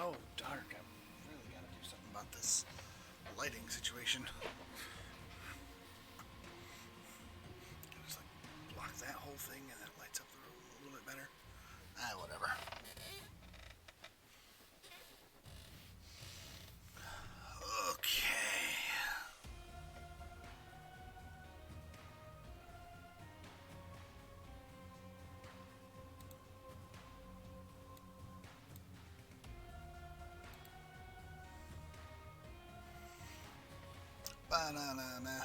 so dark. I really got to do something about this lighting situation. Just like block that whole thing and that lights up the room a little bit better. Whatever. Okay. Ba-na-na-na.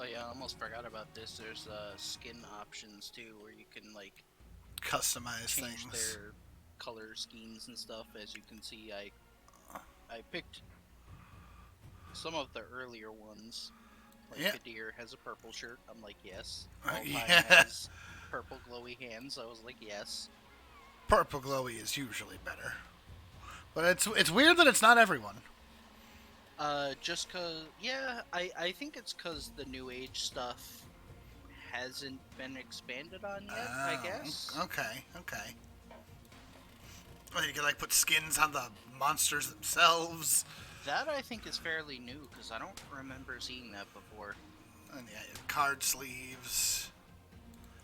Oh yeah, I almost forgot about this. There's skin options too, where you can like Customize change things. their color schemes and stuff. As you can see, I picked some of the earlier ones. Like Yeah. Kadir has a purple shirt. I'm like, yes. Alpine Yeah. has purple glowy hands. I was like, yes. Purple glowy is usually better. But it's weird that it's not everyone. Just cause, yeah, I think it's cause the new age stuff hasn't been expanded on yet. I guess. Okay. Well, you can like put skins on the monsters themselves. That I think is fairly new because I don't remember seeing that before. And yeah, card sleeves.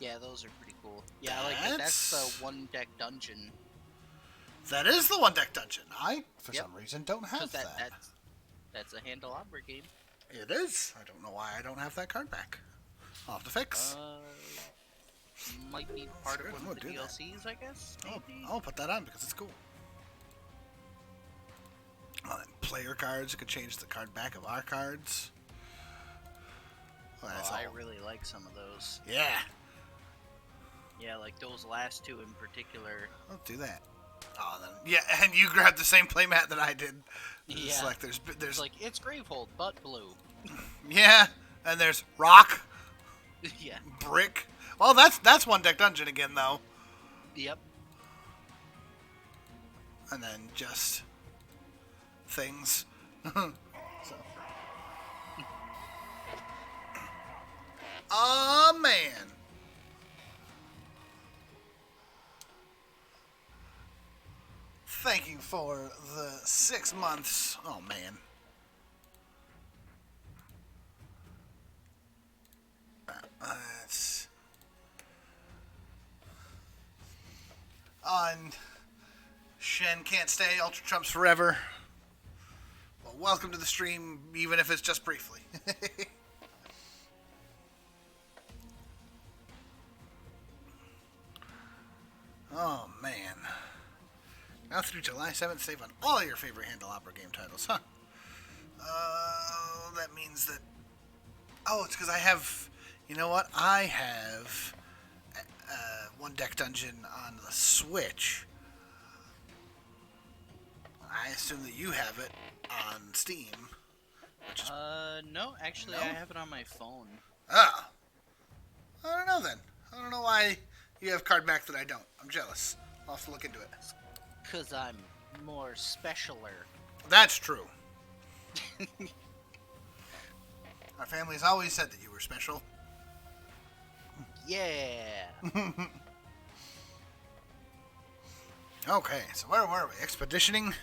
Yeah, those are pretty cool. Yeah, I like it. That's the one deck dungeon. That is the one deck dungeon. I, for Yep. some reason, don't have that. That's a Handelabra game. It is. I don't know why I don't have that card back. I'll have to fix. Might be part Sure, of I'm one of the gonna do that. DLCs, I guess. Maybe. I'll put that on because it's cool. Oh, and player cards. You can change the card back of our cards. I really like some of those. Yeah. Yeah, like those last two in particular. I'll do that. Oh, then yeah, and you grabbed the same playmat that I did. It's Yeah. like there's like it's Gravehold but blue. yeah, and there's rock, Yeah. brick. Well, that's one deck dungeon again though. Yep. And then just things. So. Oh man. Thank you for the 6 months. Oh man. That's on Shen can't stay. Ultra Trumps forever. Well, welcome to the stream, even if it's just briefly. Oh man. Now through July 7th, save on all your favorite Handelabra game titles, huh? That means that. Oh, it's because I have. You know what? I have one deck dungeon on the Switch. I assume that you have it on Steam. Which is, No, actually, No? I have it on my phone. I don't know then. I don't know why you have card back that I don't. I'm jealous. I'll have to look into it. Cause I'm more specialer. That's true. Our family's always said that you were special. Yeah. Okay, so where were we? Expeditioning?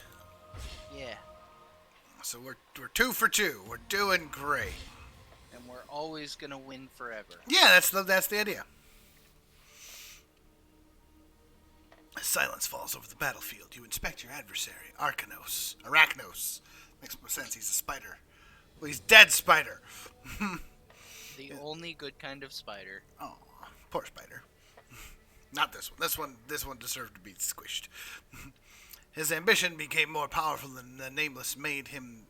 Yeah. So we're 2 for 2. We're doing great. And we're always gonna win forever. Yeah, that's the idea. As silence falls over the battlefield, you inspect your adversary, Arachnos. Makes more sense, he's a spider. Well, he's dead spider. The only good kind of spider. Oh, poor spider. Not this one. This one deserved to be squished. His ambition became more powerful than the Nameless made him.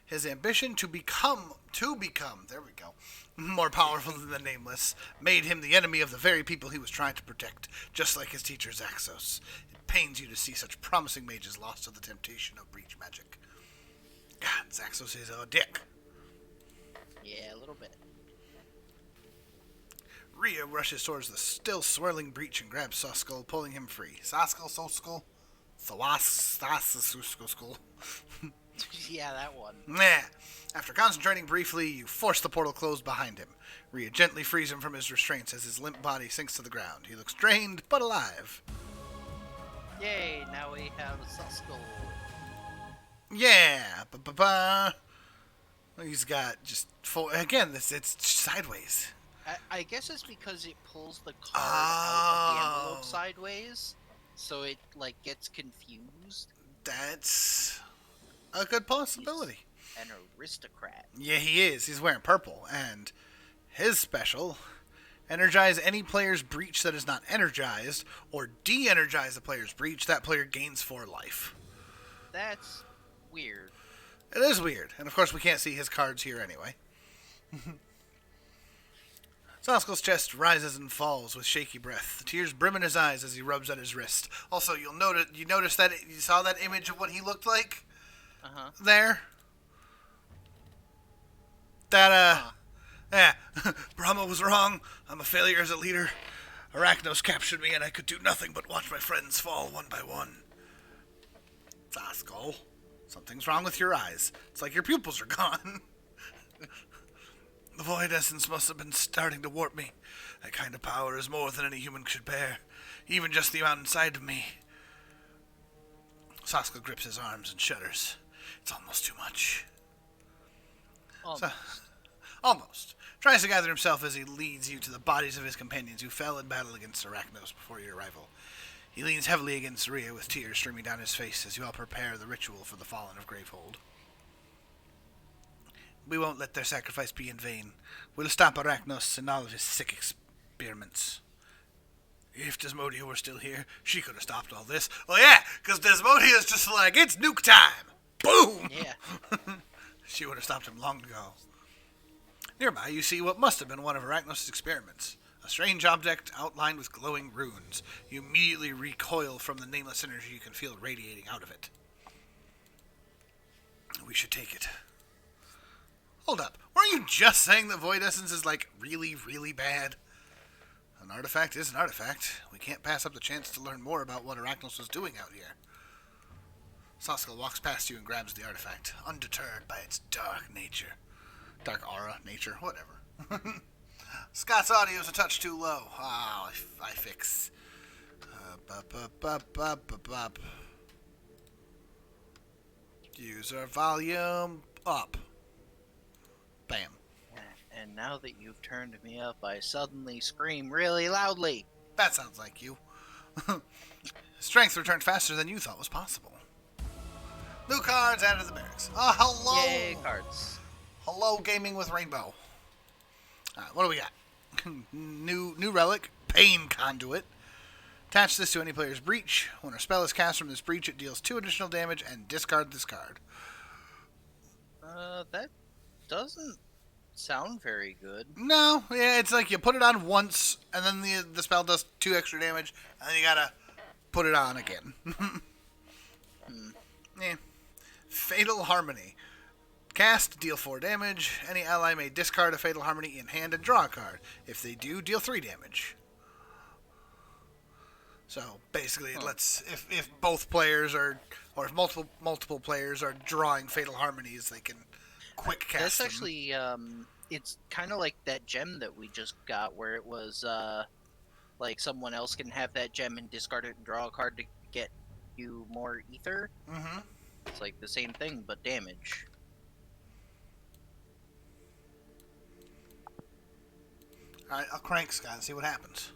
His ambition to become, there we go, more powerful than the Nameless, made him the enemy of the very people he was trying to protect, just like his teacher Zaxos. It pains you to see such promising mages lost to the temptation of breach magic. God, Zaxos is a dick. Yeah, a little bit. Rhea rushes towards the still swirling breach and grabs Saskull, pulling him free. Saskull? Saskull. Yeah, that one. Nah. After concentrating briefly, you force the portal closed behind him. Rhea gently frees him from his restraints as his limp body sinks to the ground. He looks drained, but alive. Yay, now we have Suskull. Yeah. Ba-ba-ba. He's got just four. Again, it's sideways. I guess it's because it pulls the card out of the envelope sideways, so it, like, gets confused. That's a good possibility. He's an aristocrat. Yeah, he is. He's wearing purple, and his special: energize any player's breach that is not energized, or de-energize the player's breach. That player gains 4 life. That's weird. It is weird, and of course we can't see his cards here anyway. Saskull's chest rises and falls with shaky breath. The tears brim in his eyes as he rubs at his wrist. Also, you notice that you saw that image of what he looked like there. That yeah, Brahma was wrong. I'm a failure as a leader. Arachnos captured me, and I could do nothing but watch my friends fall one by one. Saskull, something's wrong with your eyes. It's like your pupils are gone. The void essence must have been starting to warp me. That kind of power is more than any human should bear, even just the amount inside of me. Saskull grips his arms and shudders. It's almost too much. Almost. Tries to gather himself as he leads you to the bodies of his companions who fell in battle against Arachnos before your arrival. He leans heavily against Rhea with tears streaming down his face as you all prepare the ritual for the fallen of Gravehold. We won't let their sacrifice be in vain. We'll stop Arachnos and all of his sick experiments. If Desmodia were still here, she could have stopped all this. Well, yeah, because Desmodia is just like, it's nuke time! Boom! Yeah. She would have stopped him long ago. Nearby, you see what must have been one of Arachnos' experiments. A strange object outlined with glowing runes. You immediately recoil from the nameless energy you can feel radiating out of it. We should take it. Hold up. Weren't you just saying that Void Essence is, like, really, really bad? An artifact is an artifact. We can't pass up the chance to learn more about what Arachnos was doing out here. Saskull walks past you and grabs the artifact, undeterred by its dark nature. Dark aura, nature, whatever. Scott's audio is a touch too low. I fix. User volume up. Bam. And now that you've turned me up, I suddenly scream really loudly. That sounds like you. Strength returned faster than you thought was possible. New cards added to the barracks. Oh, hello! Yay, cards. Hello, Gaming with Rainbow. Alright, what do we got? New relic, Pain Conduit. Attach this to any player's breach. When a spell is cast from this breach, it deals 2 additional damage and discard this card. That doesn't sound very good. No, yeah, it's like you put it on once, and then the spell does 2 extra damage, and then you gotta put it on again. Yeah. Fatal Harmony. Cast, deal 4 damage. Any ally may discard a Fatal Harmony in hand and draw a card. If they do, deal 3 damage. So basically, it lets if both players are, or if multiple players are drawing Fatal Harmonies, they can quick cast That's them. actually it's kind of like that gem that we just got, where it was like someone else can have that gem and discard it and draw a card to get you more ether. Mm-hmm. It's like the same thing, but damage. Alright, I'll crank Scott and see what happens.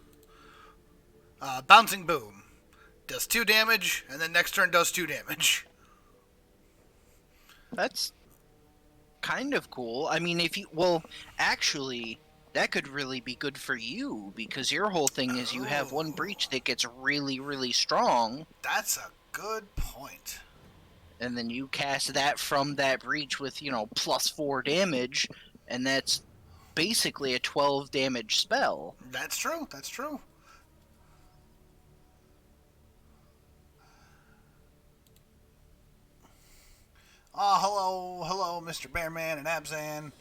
Bouncing Boom. Does 2 damage, and then next turn does 2 damage. That's kind of cool. I mean, well, actually, that could really be good for you, because your whole thing is you have one breach that gets really, really strong. That's a good point. And then you cast that from that breach with, plus 4 damage, and that's basically a 12 damage spell. That's true. That's true. Hello, Mr. Bearman and Abzan.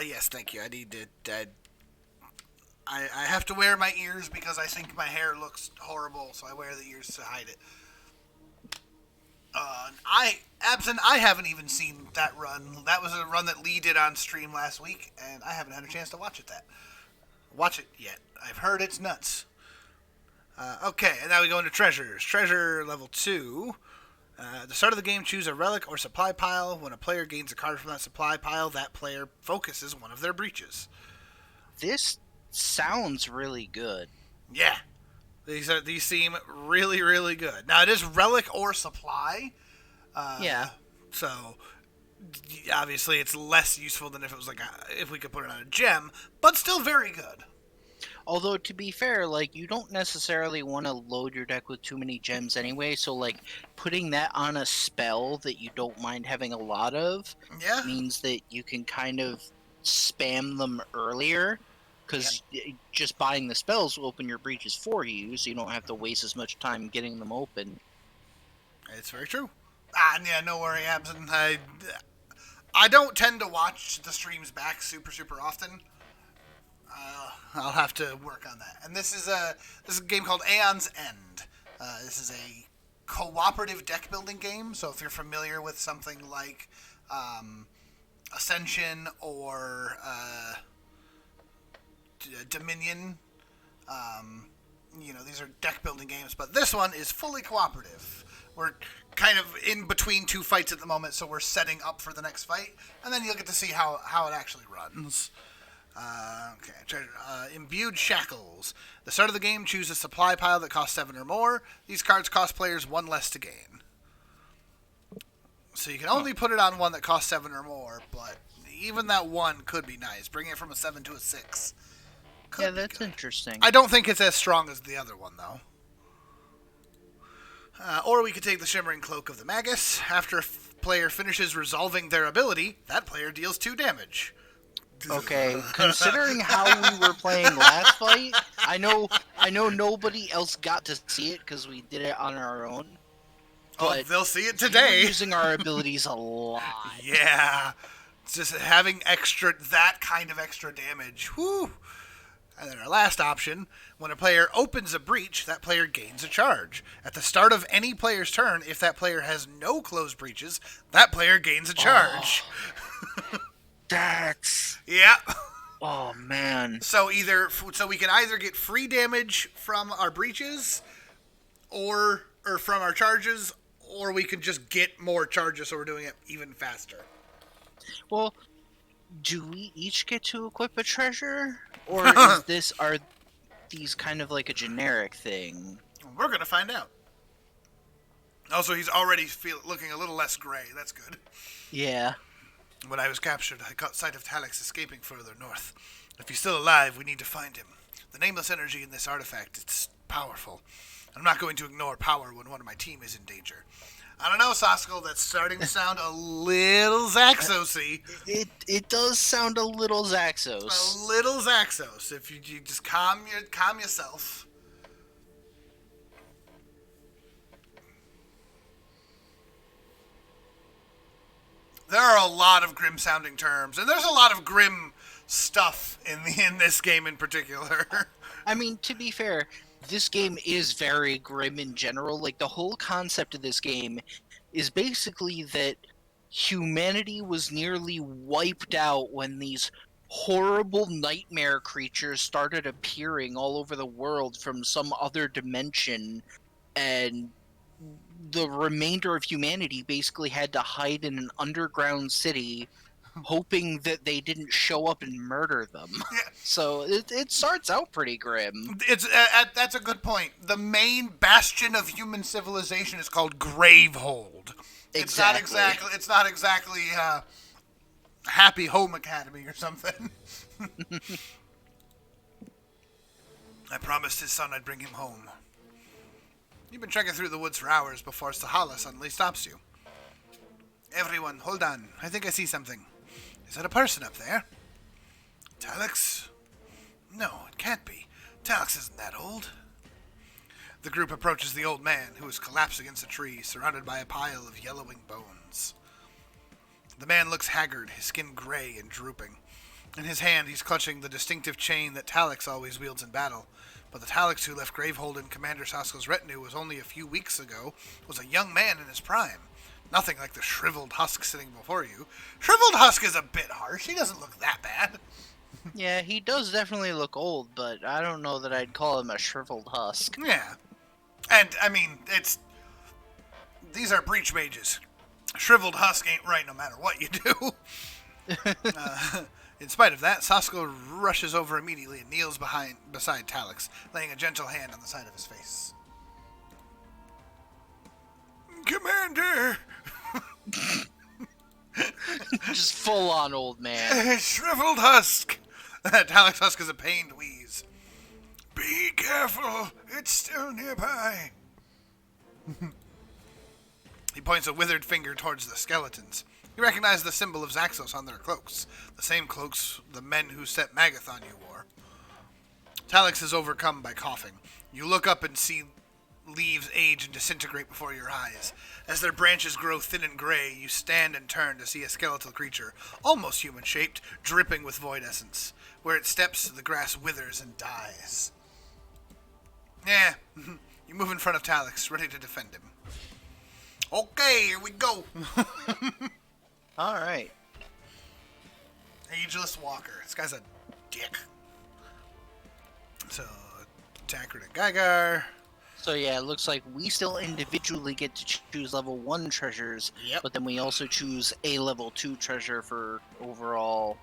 Yes, thank you. I need to. I have to wear my ears because I think my hair looks horrible, so I wear the ears to hide it. I haven't even seen that run. That was a run that Lee did on stream last week, and I haven't had a chance to watch it yet. I've heard it's nuts. Okay, and now we go into treasures. Treasure level 2. At the start of the game, choose a relic or supply pile. When a player gains a card from that supply pile, that player focuses one of their breaches. This sounds really good. Yeah. These seem really, really good. Now, it is relic or supply. Yeah. So, obviously, it's less useful than if it was if we could put it on a gem, but still very good. Although, to be fair, like, you don't necessarily want to load your deck with too many gems anyway, so, like, putting that on a spell that you don't mind having a lot of means that you can kind of spam them earlier, because just buying the spells will open your breaches for you, so you don't have to waste as much time getting them open. It's very true. Yeah, no worry, Abson. I don't tend to watch the streams back super, super often. I'll have to work on that. And this is a game called Aeon's End. This is a cooperative deck building game. So if you're familiar with something like Ascension or Dominion, these are deck building games. But this one is fully cooperative. We're kind of in between two fights at the moment, so we're setting up for the next fight, and then you'll get to see how it actually runs. Imbued Shackles. At the start of the game, choose a supply pile that costs 7 or more. These cards cost players 1 less to gain. So you can only put it on one that costs 7 or more, but even that one could be nice. Bringing it from a 7 to a 6. Yeah, that's interesting. I don't think it's as strong as the other one, though. Or we could take the Shimmering Cloak of the Magus. After a player finishes resolving their ability, that player deals 2 damage. Okay, considering how we were playing last fight, I know nobody else got to see it because we did it on our own. But they'll see it today. We're using our abilities a lot. Yeah, just having that kind of extra damage. Whew. And then our last option, when a player opens a breach, that player gains a charge. At the start of any player's turn, if that player has no closed breaches, that player gains a charge. That's... Yeah. Oh, man. So we can either get free damage from our breaches or from our charges, or we can just get more charges so we're doing it even faster. Well, do we each get to equip a treasure? Or are these kind of like a generic thing? We're going to find out. Also, he's already looking a little less gray. That's good. Yeah. When I was captured, I caught sight of Talix escaping further north. If he's still alive, we need to find him. The nameless energy in this artifact, it's powerful. I'm not going to ignore power when one of my team is in danger. I don't know, Saskal, that's starting to sound a little Zaxos-y. It does sound a little Zaxos. A little Zaxos. If you just calm yourself. There are a lot of grim-sounding terms, and there's a lot of grim stuff in this game in particular. I mean, to be fair, this game is very grim in general. Like, the whole concept of this game is basically that humanity was nearly wiped out when these horrible nightmare creatures started appearing all over the world from some other dimension, and the remainder of humanity basically had to hide in an underground city hoping that they didn't show up and murder them. Yeah. So it starts out pretty grim. That's a good point. The main bastion of human civilization is called Gravehold. Exactly. It's not exactly Happy Home Academy or something. I promised his son I'd bring him home. You've been trekking through the woods for hours before Sahala suddenly stops you. Everyone, hold on. I think I see something. Is that a person up there? Talix? No, it can't be. Talix isn't that old. The group approaches the old man, who is collapsed against a tree, surrounded by a pile of yellowing bones. The man looks haggard, his skin gray and drooping. In his hand, he's clutching the distinctive chain that Talix always wields in battle. But the Talix who left Gravehold in Commander Sasko's retinue was only a few weeks ago was a young man in his prime. Nothing like the shriveled husk sitting before you. Shriveled husk is a bit harsh. He doesn't look that bad. Yeah, he does definitely look old, but I don't know that I'd call him a shriveled husk. Yeah. And, I mean, these are breach mages. Shriveled husk ain't right no matter what you do. In spite of that, Sasko rushes over immediately and kneels beside Talix, laying a gentle hand on the side of his face. Commander! Just full-on old man. Shriveled husk! Talix husk is a pained wheeze. Be careful, it's still nearby. He points a withered finger towards the skeletons. You recognize the symbol of Zaxos on their cloaks, the same cloaks the men who set Magath on you wore. Talix is overcome by coughing. You look up and see leaves age and disintegrate before your eyes. As their branches grow thin and gray, you stand and turn to see a skeletal creature, almost human-shaped, dripping with void essence. Where it steps, the grass withers and dies. Yeah, you move in front of Talix, ready to defend him. Okay, here we go. Alright. Ageless Walker. This guy's a dick. So, attacker to Gygar. So yeah, it looks like we still individually get to choose level 1 treasures, Yep. but then we also choose a level 2 treasure for overall.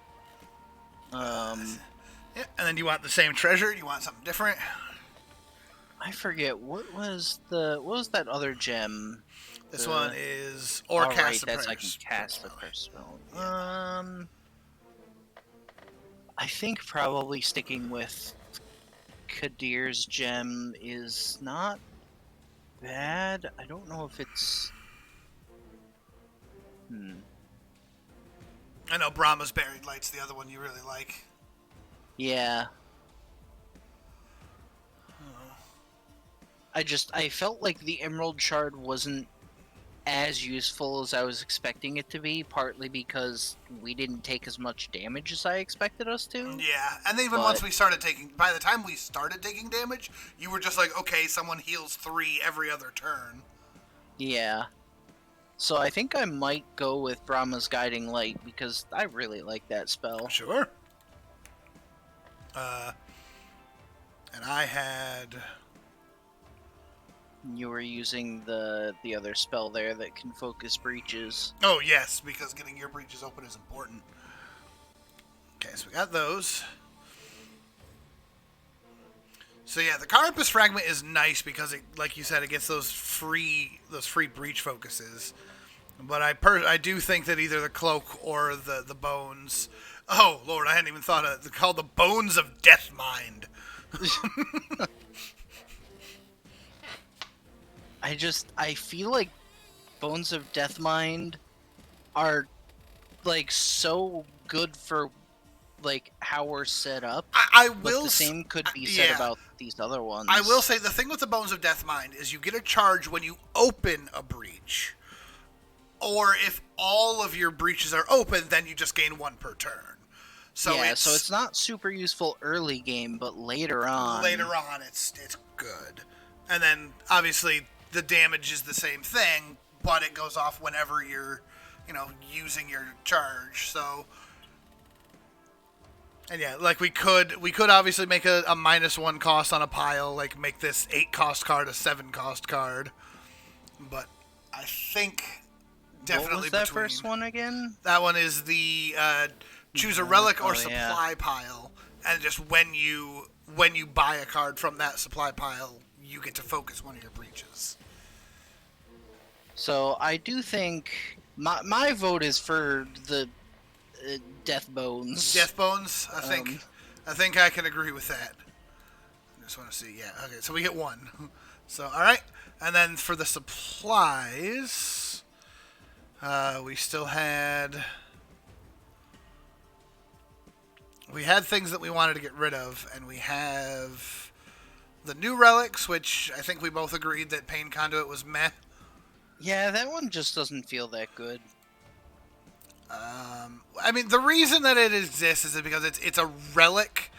Yeah, and then you want the same treasure? You want something different? I forget what was that other gem? This one is or cast right, a that's prayer I can cast the prayer spell. Yeah. I think probably sticking with Kadir's gem is not bad. I don't know if it's. I know Brahma's Buried Light's the other one you really like. Yeah. I felt like the Emerald Shard wasn't as useful as I was expecting it to be, partly because we didn't take as much damage as I expected us to. Yeah, and even once we started taking, by the time we started taking damage, you were just like, okay, someone heals 3 every other turn. Yeah. So I think I might go with Brahma's Guiding Light, because I really like that spell. Sure. And I had... You were using the other spell there that can focus breaches. Oh, yes, because getting your breaches open is important. Okay, so we got those. So yeah, the Carapace Fragment is nice because it, like you said, it gets those free breach focuses. But I do think that either the cloak or the bones. Oh Lord, I hadn't even thought of it. They're called the Bones of Deathmind. I feel like Bones of Deathmind are like so good for like how we're set up. I will. But the same could be said about these other ones. I will say the thing with the Bones of Deathmind is you get a charge when you open a breach, or if all of your breaches are open, then you just gain 1 per turn. So yeah, so it's not super useful early game, but later on. Later on, it's good, and then obviously the damage is the same thing, but it goes off whenever you're, using your charge. So. And yeah, like we could obviously make a -1 cost on a pile, like make this 8 cost card a 7 cost card. But I think definitely what was that first one again? That one is the choose a relic or supply pile, and just when you buy a card from that supply pile, you get to focus one of your breaches. So I do think my vote is for the Death Bones. Death Bones, I think I can agree with that. I just want to see, yeah. Okay, so we get 1. So all right, and then for the supplies, we still had things that we wanted to get rid of, and we have the new relics, which I think we both agreed that Pain Conduit was meh. Yeah, that one just doesn't feel that good. I mean, the reason that it exists is because it's a relic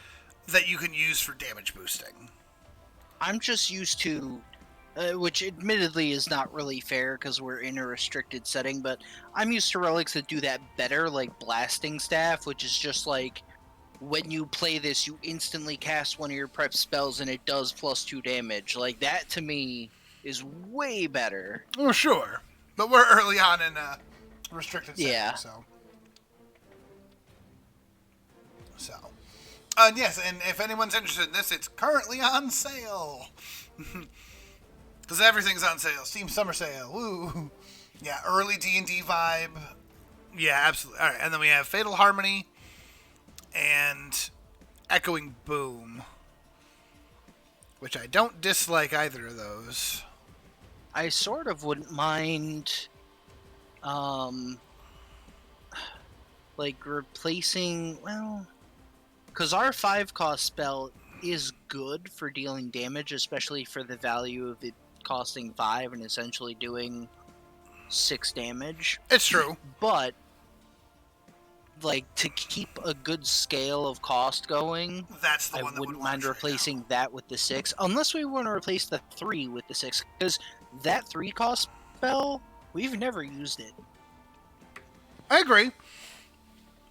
that you can use for damage boosting. I'm just used to, which admittedly is not really fair because we're in a restricted setting, but I'm used to relics that do that better, like Blasting Staff, which is just like, when you play this, you instantly cast one of your prep spells and it does +2 damage. Like, that to me is way better. Well, sure. But we're early on in a restricted setting, Yeah. so. And yes, and if anyone's interested in this, it's currently on sale. Because everything's on sale. Steam Summer Sale. Woo. Yeah, early D&D vibe. Yeah, absolutely. All right, and then we have Fatal Harmony and Echoing Boom, which I don't dislike either of those. I sort of wouldn't mind, like, replacing, well, because our 5-cost spell is good for dealing damage, especially for the value of it costing 5 and essentially doing 6 damage. It's true. But, like, to keep a good scale of cost going, That's the I one that wouldn't would mind replacing that with the 6, unless we want to replace the 3 with the 6, because that 3-cost spell, we've never used it. I agree.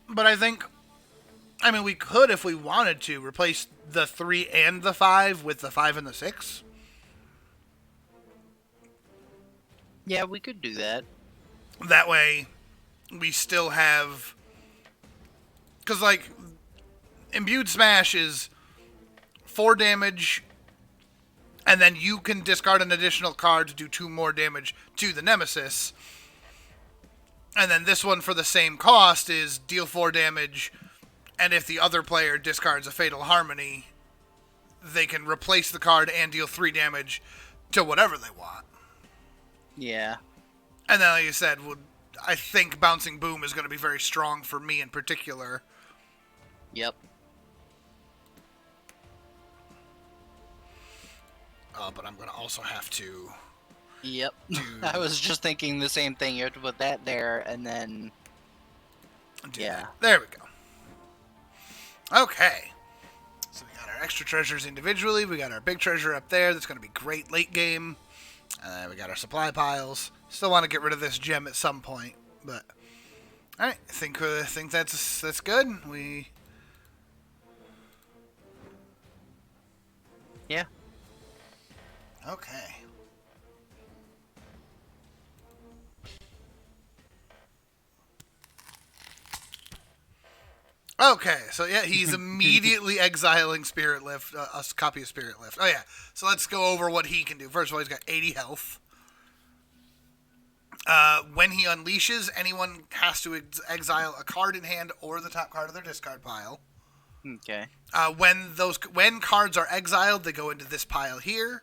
But I think, I mean, we could, if we wanted to, replace the 3 and the 5 with the 5 and the 6. Yeah, we could do that. That way, we still have... Because, like, Imbued Smash is 4 damage, and then you can discard an additional card to do 2 more damage to the Nemesis. And then this one, for the same cost, is deal 4 damage, and if the other player discards a Fatal Harmony, they can replace the card and deal 3 damage to whatever they want. Yeah. And then, like you said, I think Bouncing Boom is going to be very strong for me in particular. Yep. But I'm going to also have to... Yep. I was just thinking the same thing. You have to put that there, and then... Yeah. That. There we go. Okay. So we got our extra treasures individually. We got our big treasure up there. That's going to be great late game. We got our supply piles. Still want to get rid of this gem at some point, but... Alright, I think that's good. Yeah. Okay. Okay, so yeah, he's immediately exiling Spirit Lift, a copy of Spirit Lift. Oh yeah, so let's go over what he can do. First of all, he's got 80 health. When he unleashes, anyone has to exile a card in hand or the top card of their discard pile. Okay. When cards are exiled, they go into this pile here.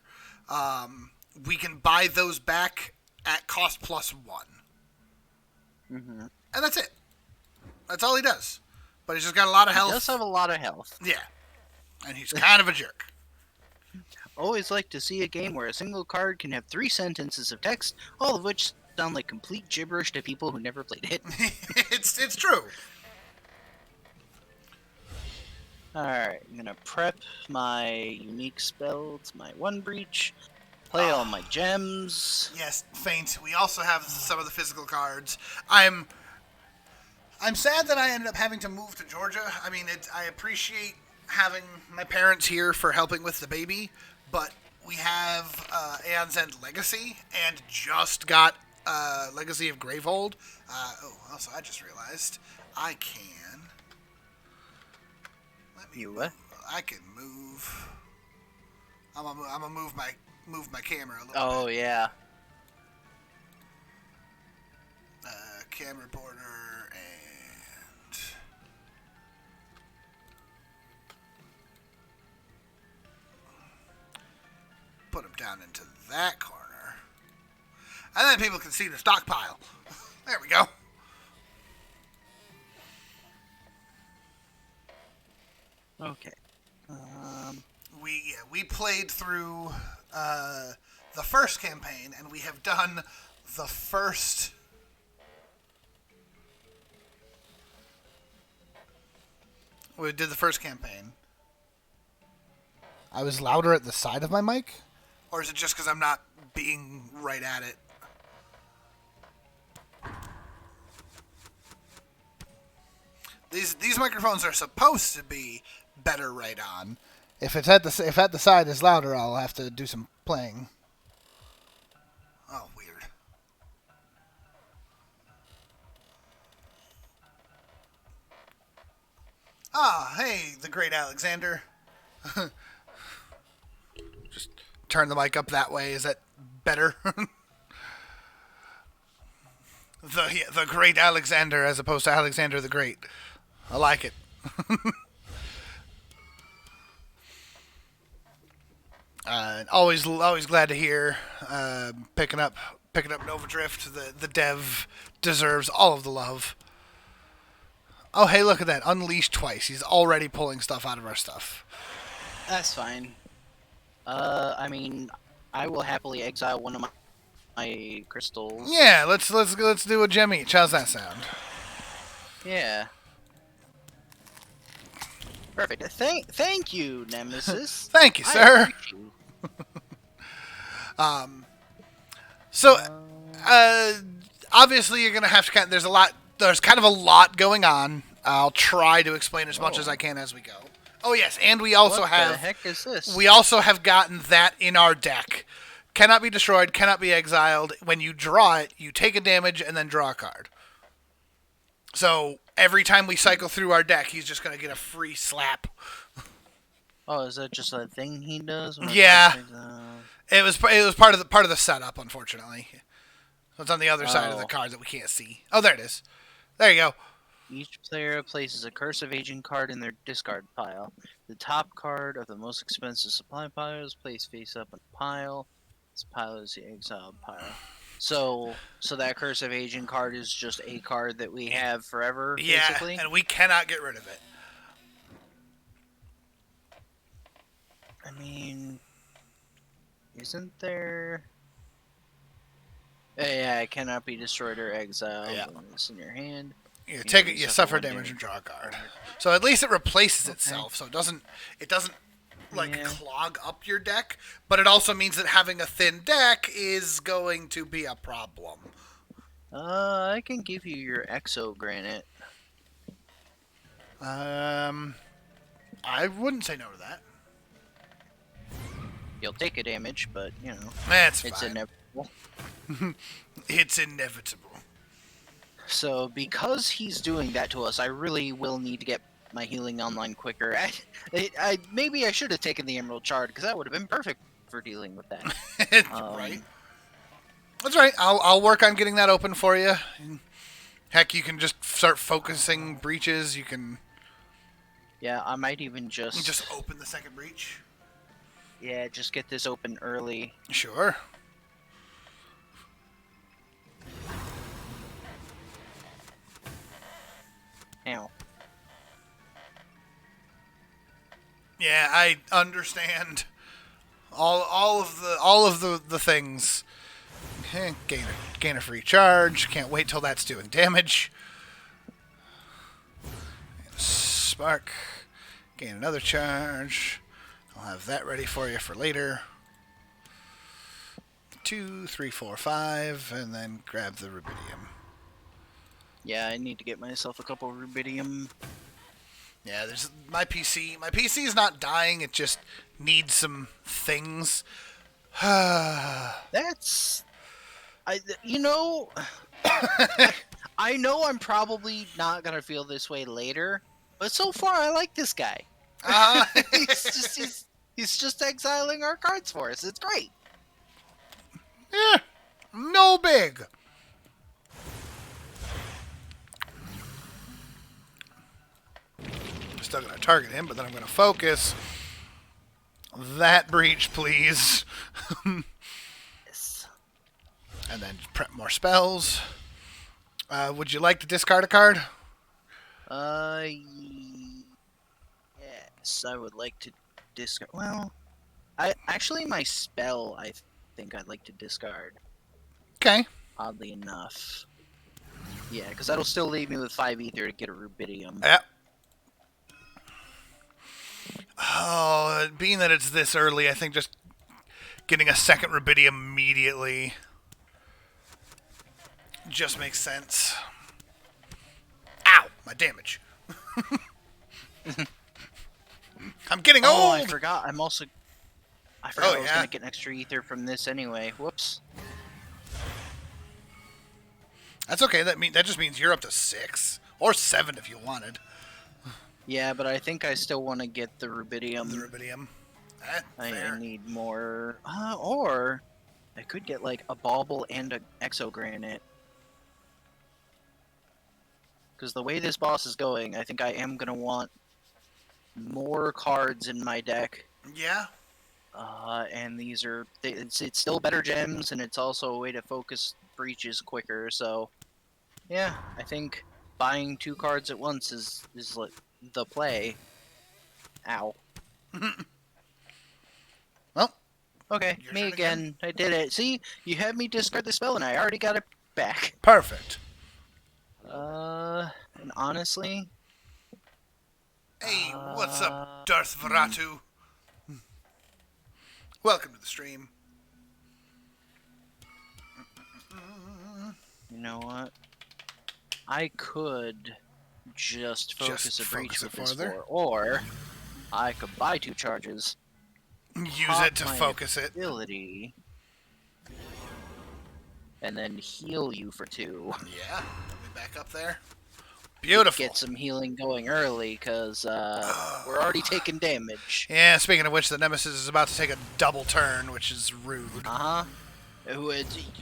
We can buy those back at cost +1. Mm-hmm. And that's it. That's all he does. But he's just got a lot of health. He does have a lot of health. Yeah. And he's kind of a jerk. Always like to see a game where a single card can have 3 sentences of text, all of which sound like complete gibberish to people who never played it. It's true. Alright, I'm gonna prep my unique spell to my 1 breach, play all my gems. Yes, Faint. We also have some of the physical cards. I'm sad that I ended up having to move to Georgia. I mean, I appreciate having my parents here for helping with the baby, but we have Aeon's End Legacy and just got Legacy of Gravehold. Also, I just realized I can... I can move. I'm gonna move my camera a little bit. Oh, yeah. Camera border and put them down into that corner. And then people can see the stockpile. There we go. Okay. We played through the first campaign, and we have done the first We did the first campaign. I was louder at the side of my mic? Or is it just because I'm not being right at it? These microphones are supposed to be better right on. If at the side is louder, I'll have to do some playing. Oh, weird. Ah, hey, the great Alexander. Just turn the mic up that way. Is that better? the great Alexander as opposed to Alexander the Great. I like it. Always glad to hear picking up Nova Drift. The dev deserves all of the love. Oh, hey, look at that. Unleashed twice. He's already pulling stuff out of our stuff. That's fine. I mean, I will happily exile one of my crystals. Yeah, let's do a gem each. How's that sound? Yeah. Perfect. Thank you, Nemesis. Thank you, sir. So, obviously, you're gonna have to There's kind of a lot going on. I'll try to explain as much as I can as we go. Oh yes, and we also what have. What the heck is this? We also have gotten that in our deck. Cannot be destroyed. Cannot be exiled. When you draw it, you take a damage and then draw a card. So every time we cycle through our deck, he's just gonna get a free slap. Oh, is that just a thing he does? Yeah. It was part of the setup, unfortunately. So it's on the other side of the card that we can't see. Oh, there it is. There you go. Each player places a Curse of Aging card in their discard pile. The top card of the most expensive supply pile is placed face up in a pile. This pile is the exiled pile. So that Curse of Aging card is just a card that we have forever, basically? Yeah, and we cannot get rid of it. I mean, isn't there... Yeah, it cannot be destroyed or exiled. Yeah. When it's in your hand. You take it, you suffer damage and draw a card. So at least it replaces itself, so it doesn't clog up your deck, but it also means that having a thin deck is going to be a problem. I can give you your Exo Granite. I wouldn't say no to that. You'll take a damage, but, you know, That's it's fine. inevitable. It's inevitable. So, because he's doing that to us, I really will need to get my healing online quicker. Maybe I should have taken the Emerald Shard, because that would have been perfect for dealing with that. Right. That's right. I'll work on getting that open for you. Heck, you can just start focusing breaches. You can... Yeah, I might even just open the second breach. Yeah, just get this open early. Sure. Ow. Yeah, I understand all of the things. Okay, gain a free charge. Can't wait till that's doing damage. Spark. Gain another charge. I'll have that ready for you for later. 2, 3, 4, 5, and then grab the rubidium. Yeah, I need to get myself a couple rubidium. Yeah, there's my PC. My PC is not dying. It just needs some things. That's... you know... I know I'm probably not going to feel this way later, but so far I like this guy. He's just exiling our cards for us. It's great. Yeah, no big. Still gonna target him, but then I'm gonna focus. That breach, please. Yes. And then prep more spells. Would you like to discard a card? Yes, I would like to discard. Well, my spell, I think I'd like to discard. Okay. Oddly enough. Yeah, because that'll still leave me with 5 ether to get a rubidium. Yep. Oh, being that it's this early, I think just getting a second Rubidium immediately just makes sense. Ow! My damage. I'm getting old! Oh, I forgot. I forgot I was yeah? gonna get an extra ether from this anyway. Whoops. That's okay. That just means you're up to 6. Or 7 if you wanted. Yeah, but I think I still want to get the rubidium. The Rubidium. I need more. Or I could get like a bauble and an exogranite. Because the way this boss is going, I think I am gonna want more cards in my deck. Yeah. And these are it's still better gems, and it's also a way to focus breaches quicker. So, yeah, I think buying 2 cards at once is like the play. Ow. Well, okay, your me turn again. I did it. See, you had me discard the spell, and I already got it back. perfect. And honestly, Hey, what's up, Darth Varatu? Welcome to the stream. you know what? I could just focus a breach with this or I could buy 2 charges. Use it to focus it. Ability, and then heal you for 2. Yeah, back up there. Beautiful. Get some healing going early, because we're already taking damage. Yeah, speaking of which, the Nemesis is about to take a double turn, which is rude. Uh-huh.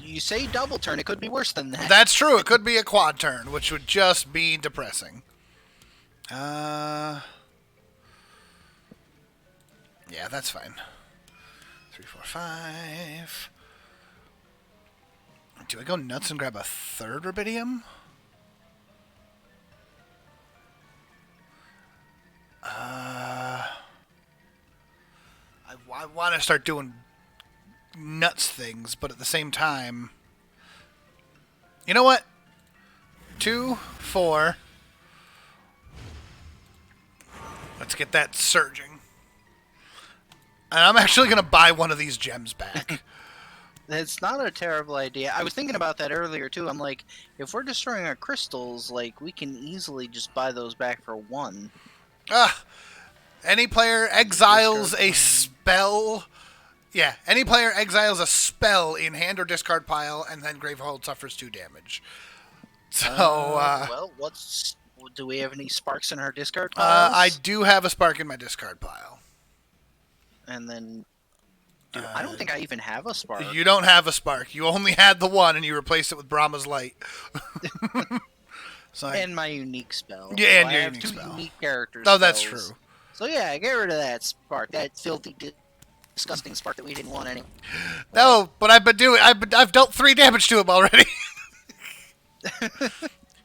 You say double turn, it could be worse than that. That's true. It could be a quad turn, which would just be depressing. Yeah, that's fine. 3, 4, 5. Do I go nuts and grab a third Rubidium? I want to start doing nuts things, but at the same time, you know what? 2, 4. Let's get that surging. And I'm actually going to buy one of these gems back. That's not a terrible idea. I was thinking about that earlier, too. I'm like, if we're destroying our crystals, like, we can easily just buy those back for 1. Any player exiles a spell. Yeah, any player exiles a spell in hand or discard pile, and then Gravehold suffers 2 damage. So, well, do we have any sparks in our discard piles? I do have a spark in my discard pile. And then, I don't think I even have a spark. You don't have a spark. You only had the one, and you replaced it with Brahma's Light. And my unique spell. Yeah, and so your I have unique 2 spell. unique characters. Oh, that's true. So yeah, get rid of that spark. That filthy, disgusting spark that we didn't want anymore. No, but I've been doing. I've dealt 3 damage to him already.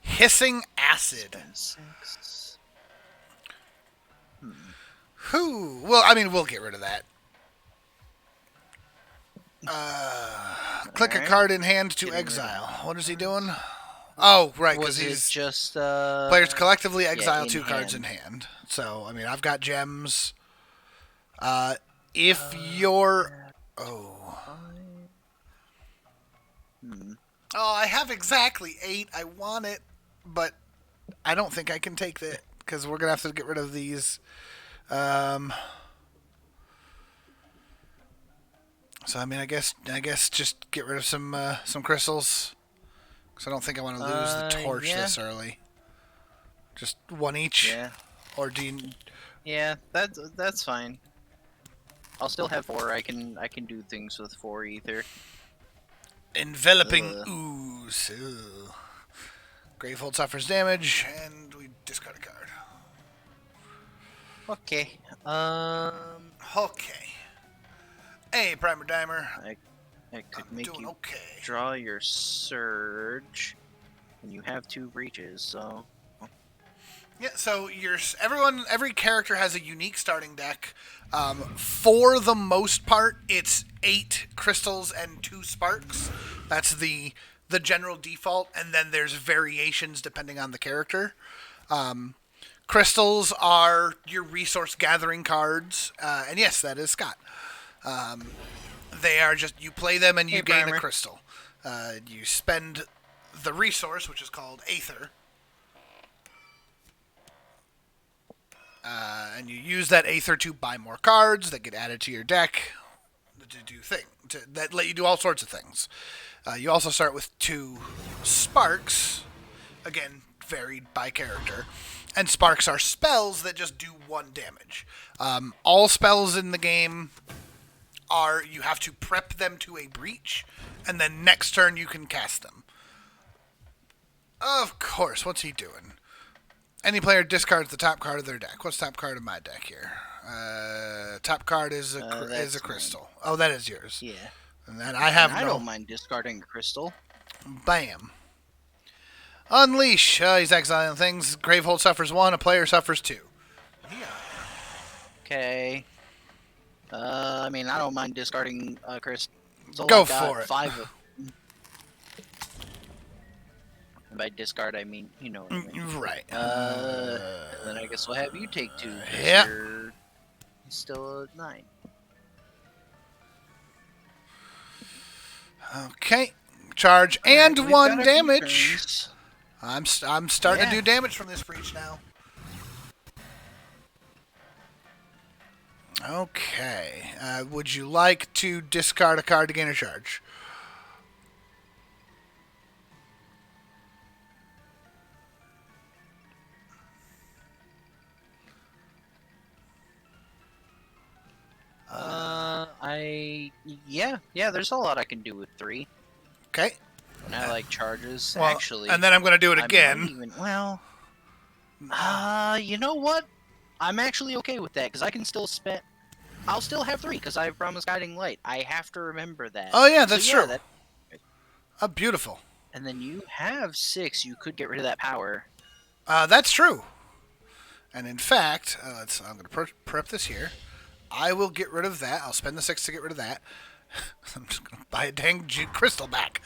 Hissing acid. 6. Whew. Well, I mean, we'll get rid of that. Click a card in hand to exile. What is he doing? Oh, right, because he's just players collectively exile 2 hand. cards in hand. So, I mean, I've got gems. If you're... Oh, I have exactly 8. I want it, but I don't think I can take that, because we're going to have to get rid of these. So, I mean, I guess just get rid of some crystals. Because I don't think I want to lose the torch this early. Just 1 each? Yeah. Or do you... Yeah, that's fine. I'll still have 4. I can do things with 4 ether. Enveloping ooze. Ugh. Gravehold suffers damage, and we discard a card. Okay. Okay. Hey, Primer Dimer. I could make you okay. draw your surge, and you have 2 breaches, so... Yeah, so every character has a unique starting deck. For the most part, it's 8 crystals and 2 sparks. That's the general default, and then there's variations depending on the character. Crystals are your resource gathering cards, and yes, that is Scott. They are just, you play them and you Hey, gain Primer. a crystal. You spend the resource, which is called Aether, and you use that Aether to buy more cards that get added to your deck to do that let you do all sorts of things. You also start with 2 sparks, again varied by character, and sparks are spells that just do 1 damage. All spells in the game are, you have to prep them to a breach, and then next turn you can cast them. Of course, what's he doing? Any player discards the top card of their deck. What's the top card of my deck here? Top card is a crystal. Mine. Oh, that is yours. Yeah. And then I have I don't mind discarding a crystal. Bam. Unleash. He's exiling things. Gravehold suffers 1. A player suffers 2. Yeah. Okay. I mean, I don't mind discarding a crystal. Go I got for it. 5 of. And by discard, I mean, you know what I mean. Right. Then I guess we'll have you take 2. Yeah. You're still at 9. Okay. Charge and We've 1 got a few damage. turns. I'm starting to do damage from this breach now. Okay. Would you like to discard a card to gain a charge? Yeah, there's a lot I can do with 3. Okay. And I like charges, Well, actually. and then I'm going to do it I again. might even, you know what? I'm actually okay with that, because I can still spend... I'll still have 3, because I have Promised Guiding Light. I have to remember that. Oh, yeah, that's true. That... Oh, beautiful. And then you have 6. You could get rid of that power. That's true. And in fact, I'm going to prep this here. I will get rid of that. I'll spend the 6 to get rid of that. I'm just going to buy a dang crystal back.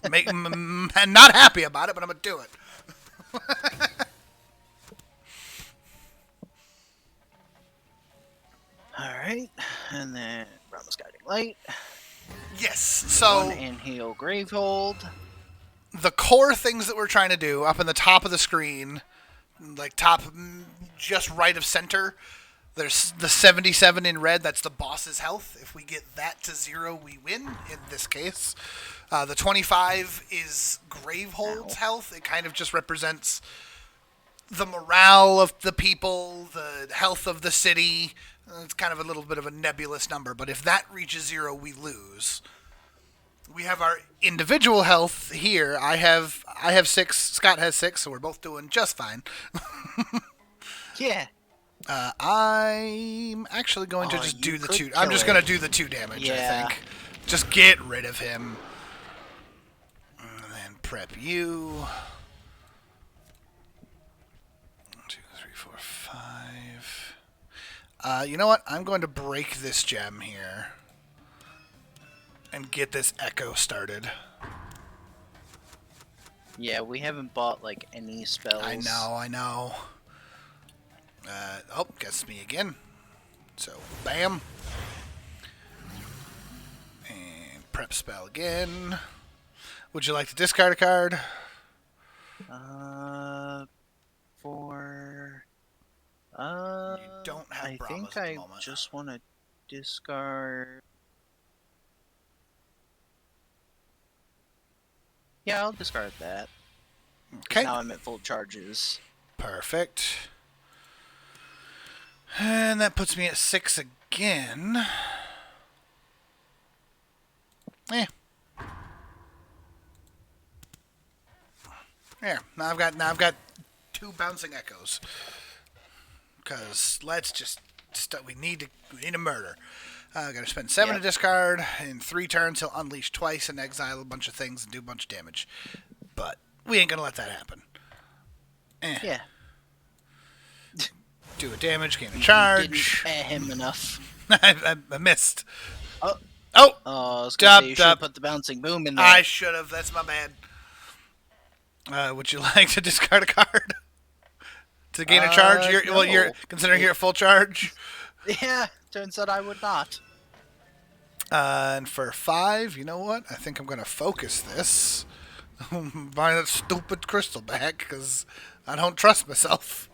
I'm not happy about it, but I'm going to do it. Alright, and then Promised Guiding Light. Yes, so... 1 Inhale Gravehold. The core things that we're trying to do, up in the top of the screen, like top just right of center, there's the 77 in red, that's the boss's health. If we get that to 0, we win, in this case. The 25 is Gravehold's health. It kind of just represents the morale of the people, the health of the city. It's kind of a little bit of a nebulous number, but if that reaches 0, we lose. We have our individual health here. I have 6, Scott has 6, so we're both doing just fine. Yeah. I'm actually going to just do the 2. I'm just going to do the 2 damage, I think. Just get rid of him. And then prep you. 1, 2, 3, 4, 5. You know what? I'm going to break this gem here. And get this echo started. Yeah, we haven't bought, like, any spells. I know. Gets me again. So, bam. And prep spell again. Would you like to discard a card? You don't have I Brahmas think at the I moment. just want to discard... Yeah, I'll discard that. Okay. Now I'm at full charges. Perfect. And that puts me at 6 again. There. Now I've got 2 bouncing echoes. Because let's just we need a murder. I gotta spend 7 to discard. In 3 turns, he'll unleash twice and exile a bunch of things and do a bunch of damage. But we ain't gonna let that happen. Yeah. Do a damage, gain a charge. Didn't him enough. I missed. Oh, I was gonna say you should put the bouncing boom in there. I should have. That's my bad. Would you like to discard a card? to gain a charge? You're No. considering you're at full charge. Yeah, turns out I would not. And for 5, you know what? I think I'm gonna focus this. Buy that stupid crystal back because I don't trust myself.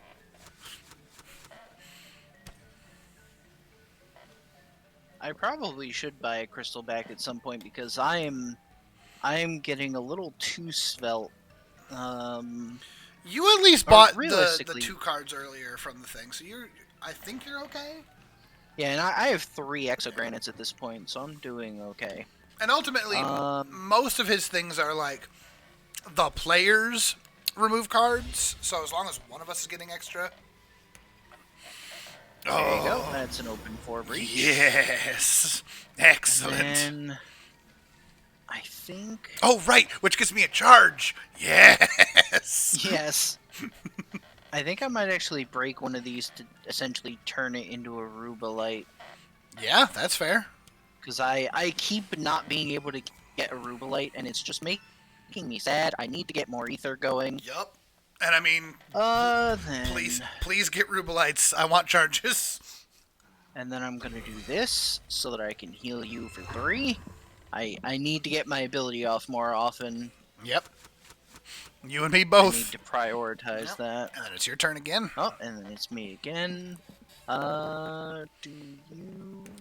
I probably should buy a crystal back at some point because I am getting a little too svelte. You at least Or bought the realistically- 2 cards earlier from the thing, so I think you're okay. Yeah, and I have 3 exogranites at this point, so I'm doing okay. And ultimately, most of his things are like the players remove cards, so as long as one of us is getting extra. There you go. That's an open 4 breach. Yes. Excellent. And then I think. Oh, right, which gives me a charge. Yes. Yes. I think I might actually break one of these to essentially turn it into a Rubalite. Yeah, that's fair. Because I keep not being able to get a Rubalite, and it's just making me sad. I need to get more ether going. Yup. And I mean, Then... please get Rubalites. I want charges. And then I'm going to do this so that I can heal you for 3. I need to get my ability off more often. Yep. You and me both. I need to prioritize that. And then it's your turn again. Oh, and then it's me again. Do you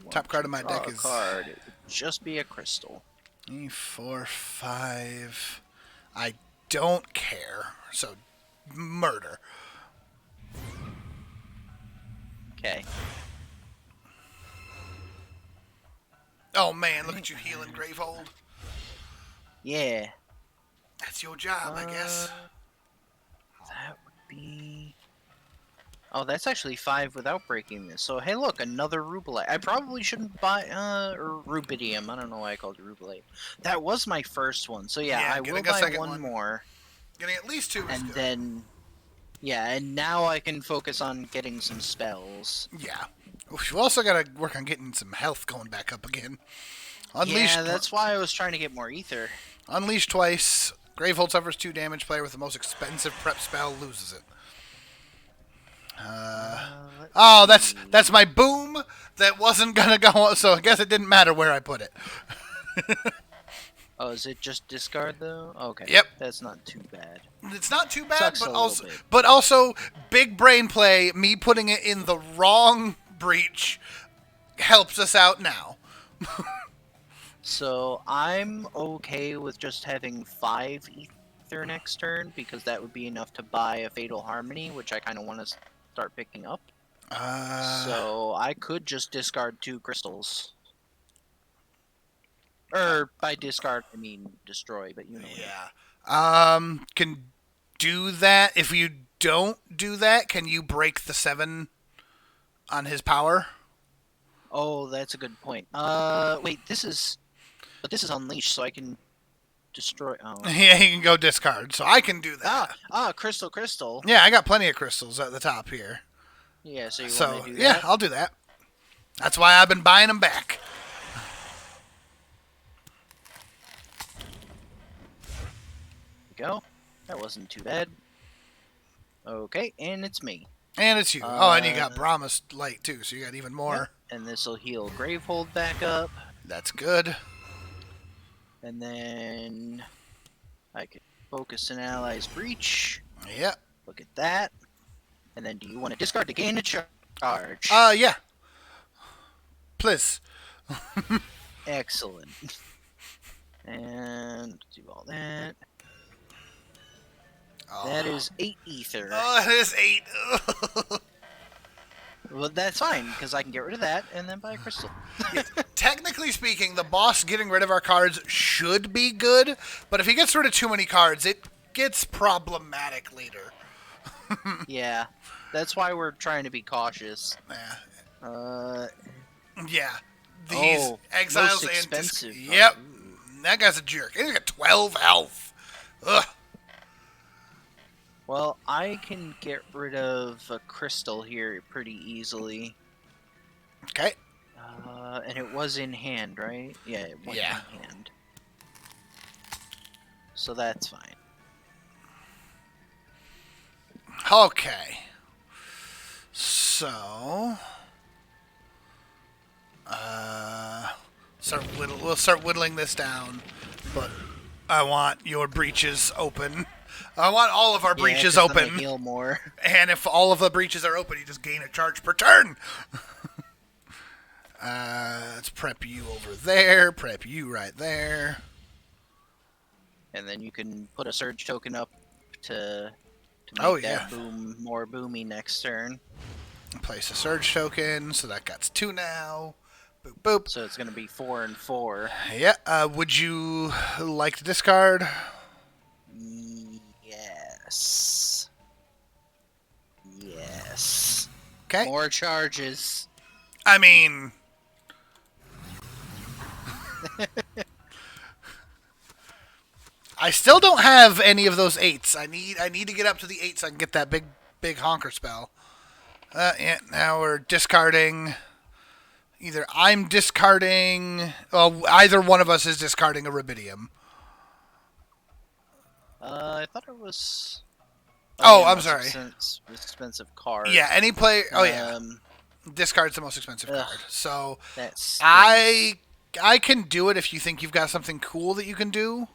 want Top card to of my draw deck a is card? It would just be a crystal. 4, 5. I don't care. So, murder. Okay. Oh man, look at you healing Gravehold. Yeah. That's your job, I guess. That would be... Oh, that's actually 5 without breaking this. So, hey, look, another Rubalite. I probably shouldn't buy, or Rubidium. I don't know why I called it Rubalite. That was my first one. So, yeah, I will buy one more. Getting at least 2 is And good. then... Yeah, and now I can focus on getting some spells. Yeah. We've also got to work on getting some health going back up again. Unleash. Yeah, that's why I was trying to get more ether. Unleash twice. Gravehold suffers 2 damage. Player with the most expensive prep spell loses it. Oh, that's my boom that wasn't gonna go. So I guess it didn't matter where I put it. Oh, is it just discard though? Okay. Yep. That's not too bad. It's not too bad, Sucks but also big brain play. Me putting it in the wrong breach helps us out now. So I'm okay with just having 5 ether next turn because that would be enough to buy a Fatal Harmony, which I kind of want to start picking up. So I could just discard 2 crystals. Or by discard I mean destroy, but you know. Yeah. Can do that. If you don't do that, can you break the 7 on his power? Oh, that's a good point. Wait, this is unleashed, so I can destroy. Oh. Yeah, he can go discard, so I can do that. Crystal. Yeah, I got plenty of crystals at the top here. Yeah, so you want to do that? Yeah, I'll do that. That's why I've been buying them back. Go. That wasn't too bad. Okay, and it's me. And it's you. And you got Brahma's Light too, so you got even more. Yep. And this will heal Gravehold back up. That's good. And then I can focus an ally's breach. Yep. Look at that. And then do you want to discard to gain a charge? Yeah. Please. Excellent. And do all that. Oh. That is 8 ether. Oh, it is 8. Well, that's fine, because I can get rid of that and then buy a crystal. Technically speaking, the boss getting rid of our cards should be good, but if he gets rid of too many cards, it gets problematic later. Yeah, that's why we're trying to be cautious. Yeah. These exiles most and expensive. Yep. That guy's a jerk. He's got 12 health. Ugh. Well, I can get rid of a crystal here pretty easily. Okay. And it was in hand, right? Yeah, it went in hand. So that's fine. Okay. So, we'll start whittling this down, but I want your breaches open. I want all of our breaches 'cause then I open. heal more. And if all of the breaches are open, you just gain a charge per turn. Let's prep you over there. Prep you right there. And then you can put a surge token up to make that boom more boomy next turn. Place a surge token, so that got 2 now. Boop, boop. So it's going to be 4 and 4. Yeah, would you like to discard? Yes. Yes. Okay. More charges. I mean... I still don't have any of those 8s. I need to get up to the 8 so I can get that big honker spell. Yeah, now we're discarding... Either I'm discarding... Well, either one of us is discarding a Rubidium. I thought it was... I'm sorry. Expensive card. Yeah, any player... Oh, yeah. Discard's the most expensive card. So, that's I can do it if you think you've got something cool that you can do.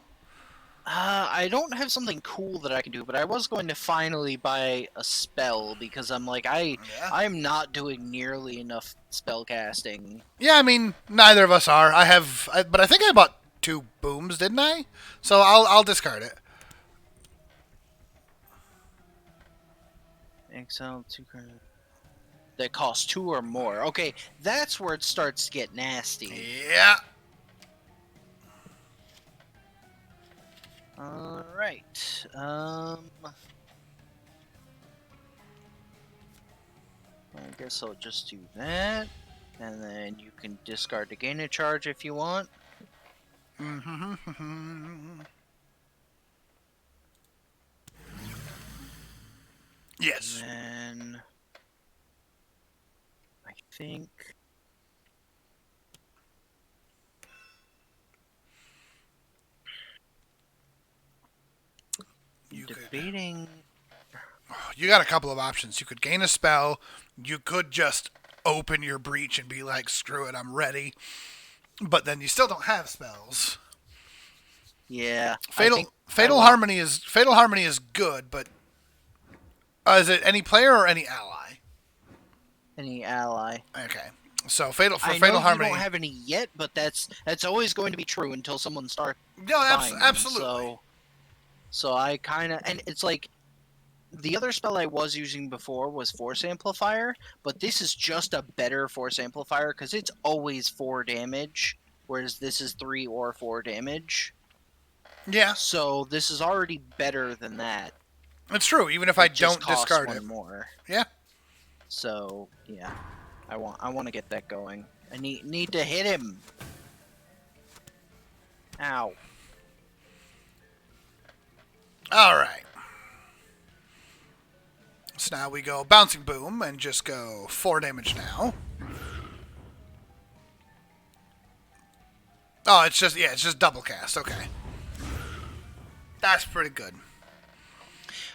I don't have something cool that I can do, but I was going to finally buy a spell because I'm like, I'm not doing nearly enough spell casting. Yeah, I mean, neither of us are. But I think I bought 2 booms, didn't I? So I'll discard it. Exile 2 cards. That cost 2 or more. Okay, that's where it starts to get nasty. Yeah. Alright. I guess I'll just do that. And then you can discard to gain a charge if you want. Yes. And then I think debating. You got a couple of options. You could gain a spell. You could just open your breach and be like, screw it, I'm ready. But then you still don't have spells. Yeah. Fatal Harmony is good, but is it any player or any ally? Any ally. Okay. So Fatal Harmony. You don't have any yet, but that's always going to be true until someone starts. No, absolutely. So I kind of, and it's like, the other spell I was using before was Force Amplifier, but this is just a better Force Amplifier because it's always 4 damage, whereas this is 3 or 4 damage. Yeah. So this is already better than that. It's true, even if I don't discard it. More. Yeah. So yeah, I want to get that going. I need to hit him. Ow. All right. So now we go Bouncing Boom and just go 4 damage now. Oh, it's just double cast. Okay. That's pretty good.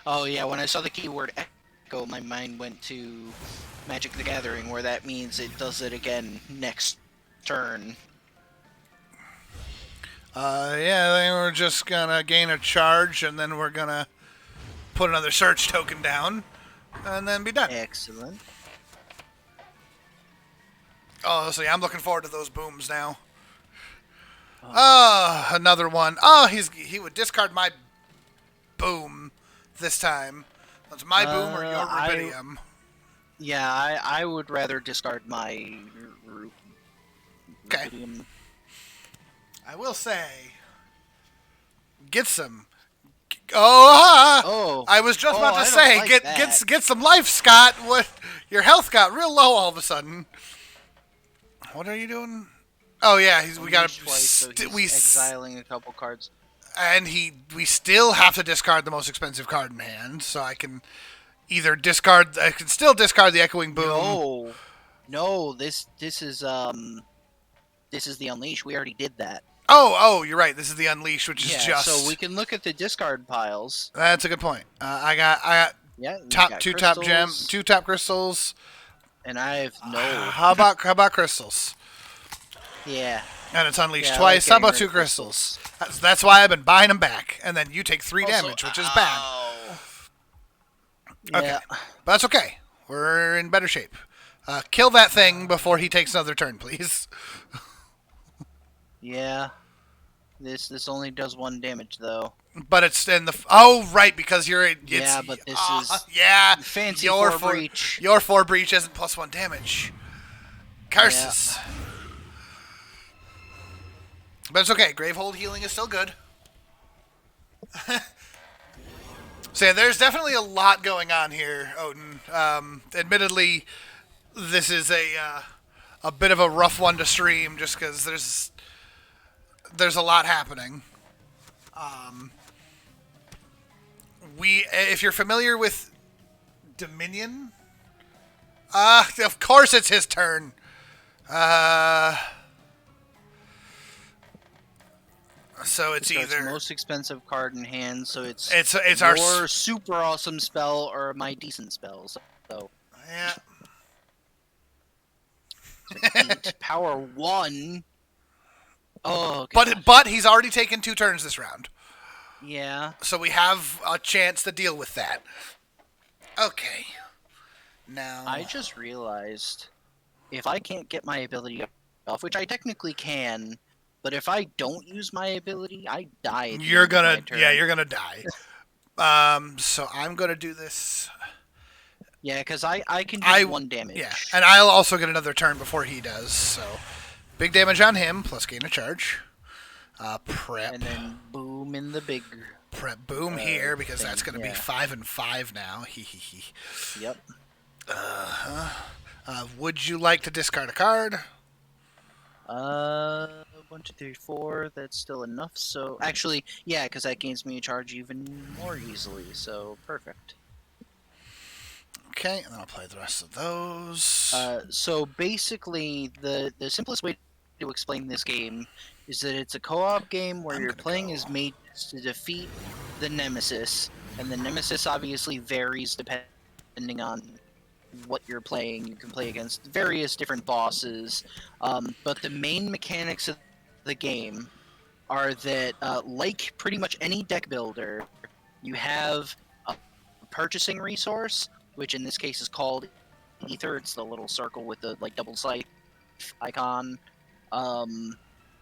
Oh yeah, when I saw the keyword echo, my mind went to Magic the Gathering, where that means it does it again next turn. Then we're just gonna gain a charge, and then we're gonna put another search token down, and then be done. Excellent. Oh, so yeah, I'm looking forward to those booms now. Another one. Oh, he would discard my boom this time. That's my boom or your Rubidium. Yeah, I would rather discard my Okay. Rubidium. I will say, get some. I was just about to say, get some life, Scott. What? Your health got real low all of a sudden. What are you doing? Oh yeah, we got to. Exiling a couple cards. And we still have to discard the most expensive card in hand, so I can either discard. I can still discard the Echoing Boom. No, this is the Unleash. We already did that. Oh, you're right. This is the Unleash, which is just. So we can look at the discard piles. That's a good point. I got two top gem, 2 top crystals, And I have no. How about crystals? Yeah. And it's unleashed Yeah, I like twice. How getting about rid 2 of crystals? crystals. That's why I've been buying them back. And then you take 3 Also, damage, which is bad. ow. Okay. Yeah. But that's okay. We're in better shape. Kill that thing before he takes another turn, please. Yeah. This only does 1 damage though. But it's in the... Oh, right, because you're... Yeah, but this is yeah. fancy Your 4 breach. Your 4 breach isn't +1 damage. Yeah. Curses. But it's okay. Gravehold healing is still good. So yeah, there's definitely a lot going on here, Odin. Admittedly, this is a bit of a rough one to stream just because there's a lot happening. If you're familiar with Dominion, of course it's his turn. So it's either most expensive card in hand, so it's our your super awesome spell or my decent spells. So yeah. power 1. Oh, but he's already taken 2 turns this round. Yeah. So we have a chance to deal with that. Okay. Now I just realized if I can't get my ability off, which I technically can, but if I don't use my ability, I die. You're gonna die. So I'm gonna do this. Yeah, because I can do 1 damage. Yeah, and I'll also get another turn before he does. So big damage on him, plus gain a charge. Prep. And then boom in the big. Prep boom here because that's gonna be 5 and 5 now. Yep. Would you like to discard a card? 1, 2, 3, 4. That's still enough. So actually, yeah, because that gains me a charge even more easily. So perfect. Okay, and then I'll play the rest of those. So basically, the simplest way to explain this game is that it's a co-op game where you're playing as mates to defeat the nemesis, and the nemesis obviously varies depending on what you're playing. You can play against various different bosses, but the main mechanics of the game are that, like pretty much any deck builder, you have a purchasing resource, which in this case is called Ether. It's the little circle with the double scythe icon.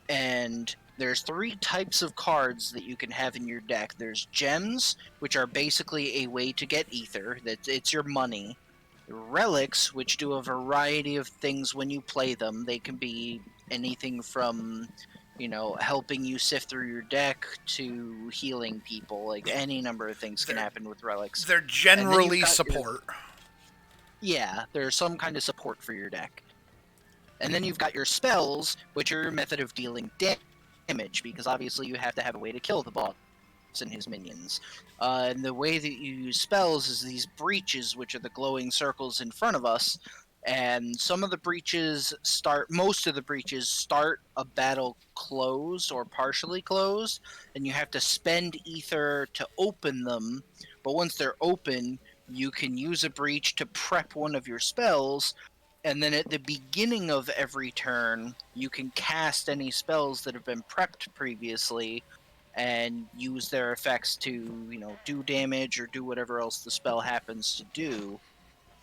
And there's 3 types of cards that you can have in your deck. There's gems, which are basically a way to get ether. It's your money. Relics, which do a variety of things when you play them. They can be anything from, helping you sift through your deck to healing people. Like any number of things can happen with relics. They're generally support. Yeah, there's some kind of support for your deck. And then you've got your spells, which are your method of dealing damage, because obviously you have to have a way to kill the boss and his minions. And the way that you use spells is these breaches, which are the glowing circles in front of us. And most of the breaches start a battle closed or partially closed, and you have to spend ether to open them. But once they're open, you can use a breach to prep one of your spells, and then at the beginning of every turn, you can cast any spells that have been prepped previously and use their effects to, do damage or do whatever else the spell happens to do.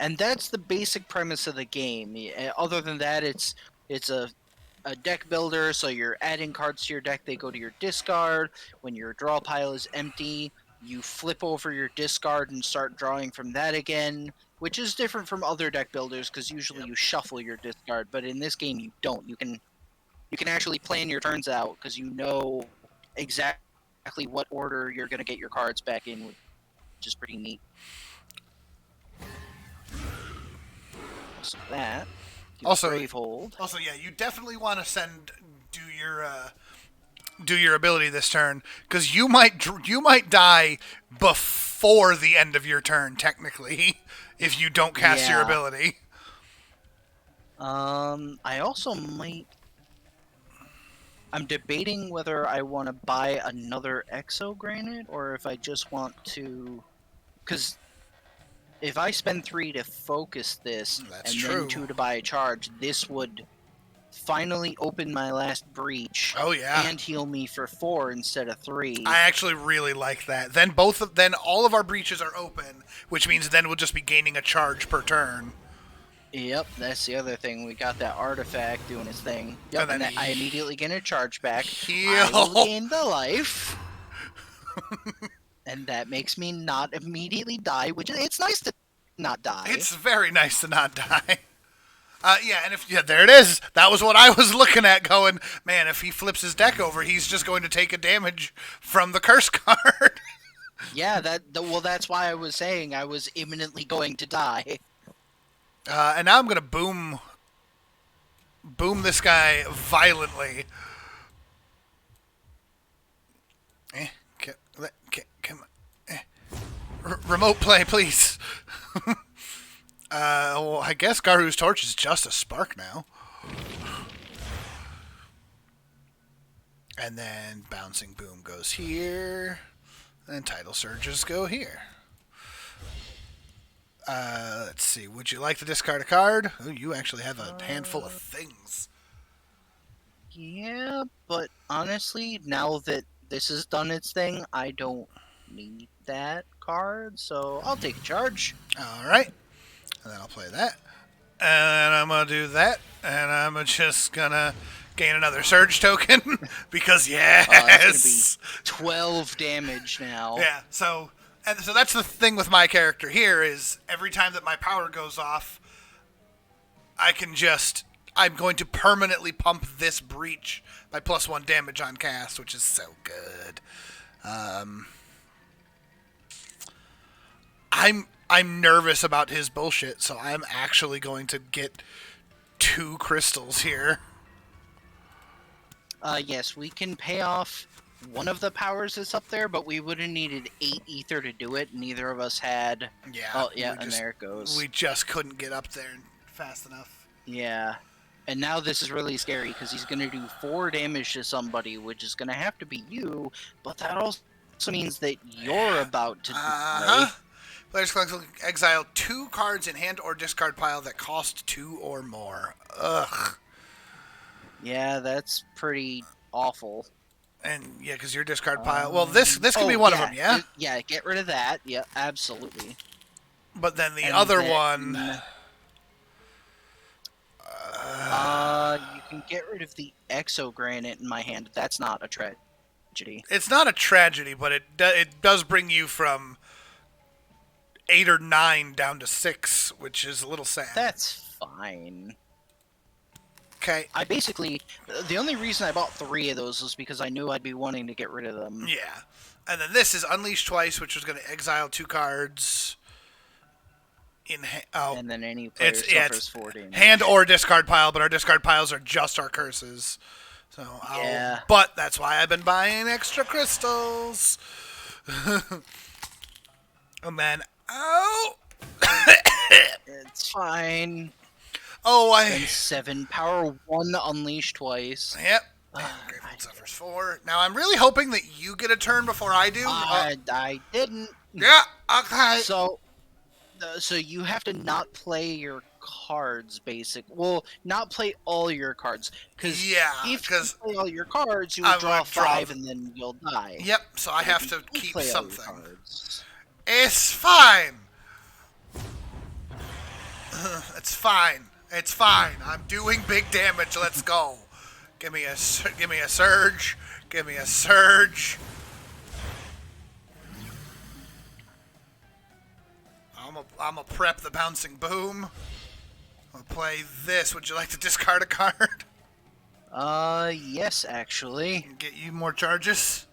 And that's the basic premise of the game. Other than that, it's a deck builder, so you're adding cards to your deck, they go to your discard. When your draw pile is empty, you flip over your discard and start drawing from that again, which is different from other deck builders because usually you shuffle your discard, but in this game you don't. You can actually plan your turns out because you know exactly what order you're going to get your cards back in, which is pretty neat. So that Also, Gravehold. Also, yeah, you definitely want to do your ability this turn because you might die before the end of your turn technically if you don't cast your ability. I also might. I'm debating whether I want to buy another Exogranite or if I just want to, because if I spend 3 to focus this That's and true. then 2 to buy a charge, this would finally open my last breach Oh yeah. and heal me for 4 instead of 3. I actually really like that. Then all of our breaches are open, which means then we'll just be gaining a charge per turn. Yep, that's the other thing. We got that artifact doing its thing. Yep, And then I immediately get a charge back. Heal. I will gain the life. And that makes me not immediately die, which it's nice to not die. It's very nice to not die. There it is. That was what I was looking at going, man, if he flips his deck over, he's just going to take a damage from the curse card. Yeah, that's why I was saying I was imminently going to die. And now I'm going to boom this guy violently. Come on. Remote play, please. Well, I guess Garu's Torch is just a spark now. And then Bouncing Boom goes here. And Tidal Surges go here. Let's see. Would you like to discard a card? Oh, you actually have a handful of things. Yeah, but honestly, now that this has done its thing, I don't need that card, so I'll take a charge. All right. And then I'll play that. And I'm going to do that. And I'm just going to gain another Surge token. Because, yes. That's going to be 12 damage now. Yeah, so that's the thing with my character here is every time that my power goes off, I'm going to permanently pump this breach by +1 damage on cast, which is so good. I'm nervous about his bullshit, so I'm actually going to get 2 crystals here. Yes, we can pay off one of the powers that's up there, but we would have needed 8 ether to do it. Neither of us had. Yeah. Oh, yeah, and there it goes. We just couldn't get up there fast enough. Yeah. And now this is really scary because he's going to do 4 damage to somebody, which is going to have to be you, but that also means that you're about to play. Players can exile 2 cards in hand or discard pile that cost 2 or more. Ugh. Yeah, that's pretty awful. And yeah, because your discard pile. Well, this could be one of them, yeah. Yeah, get rid of that. Yeah, absolutely. But then the other one. You can get rid of the exogranite in my hand. That's not a tragedy. It's not a tragedy, but it does bring you from 8 or 9 down to 6, which is a little sad. That's fine. Okay. The only reason I bought 3 of those was because I knew I'd be wanting to get rid of them. Yeah. And then this is Unleash twice, which is going to exile 2 cards. And then any player suffers 4 damage. Hand or discard pile, but our discard piles are just our curses. So yeah. But that's why I've been buying extra crystals. And then it's fine. Oh, and 7 power 1 unleash twice. Yep. Grateful suffers 4. Now I'm really hoping that you get a turn before I do. I didn't. Yeah. Okay. So you have to not play your cards, Well, not play all your cards, because if you play all your cards, you will draw 5 and then you'll die. Yep. So I have to keep something. It's fine. It's fine. It's fine. I'm doing big damage. Let's go. Give me a surge. Give me a surge. I'm gonna prep the Bouncing Boom. I'll play this. Would you like to discard a card? Yes, actually. Get you more charges.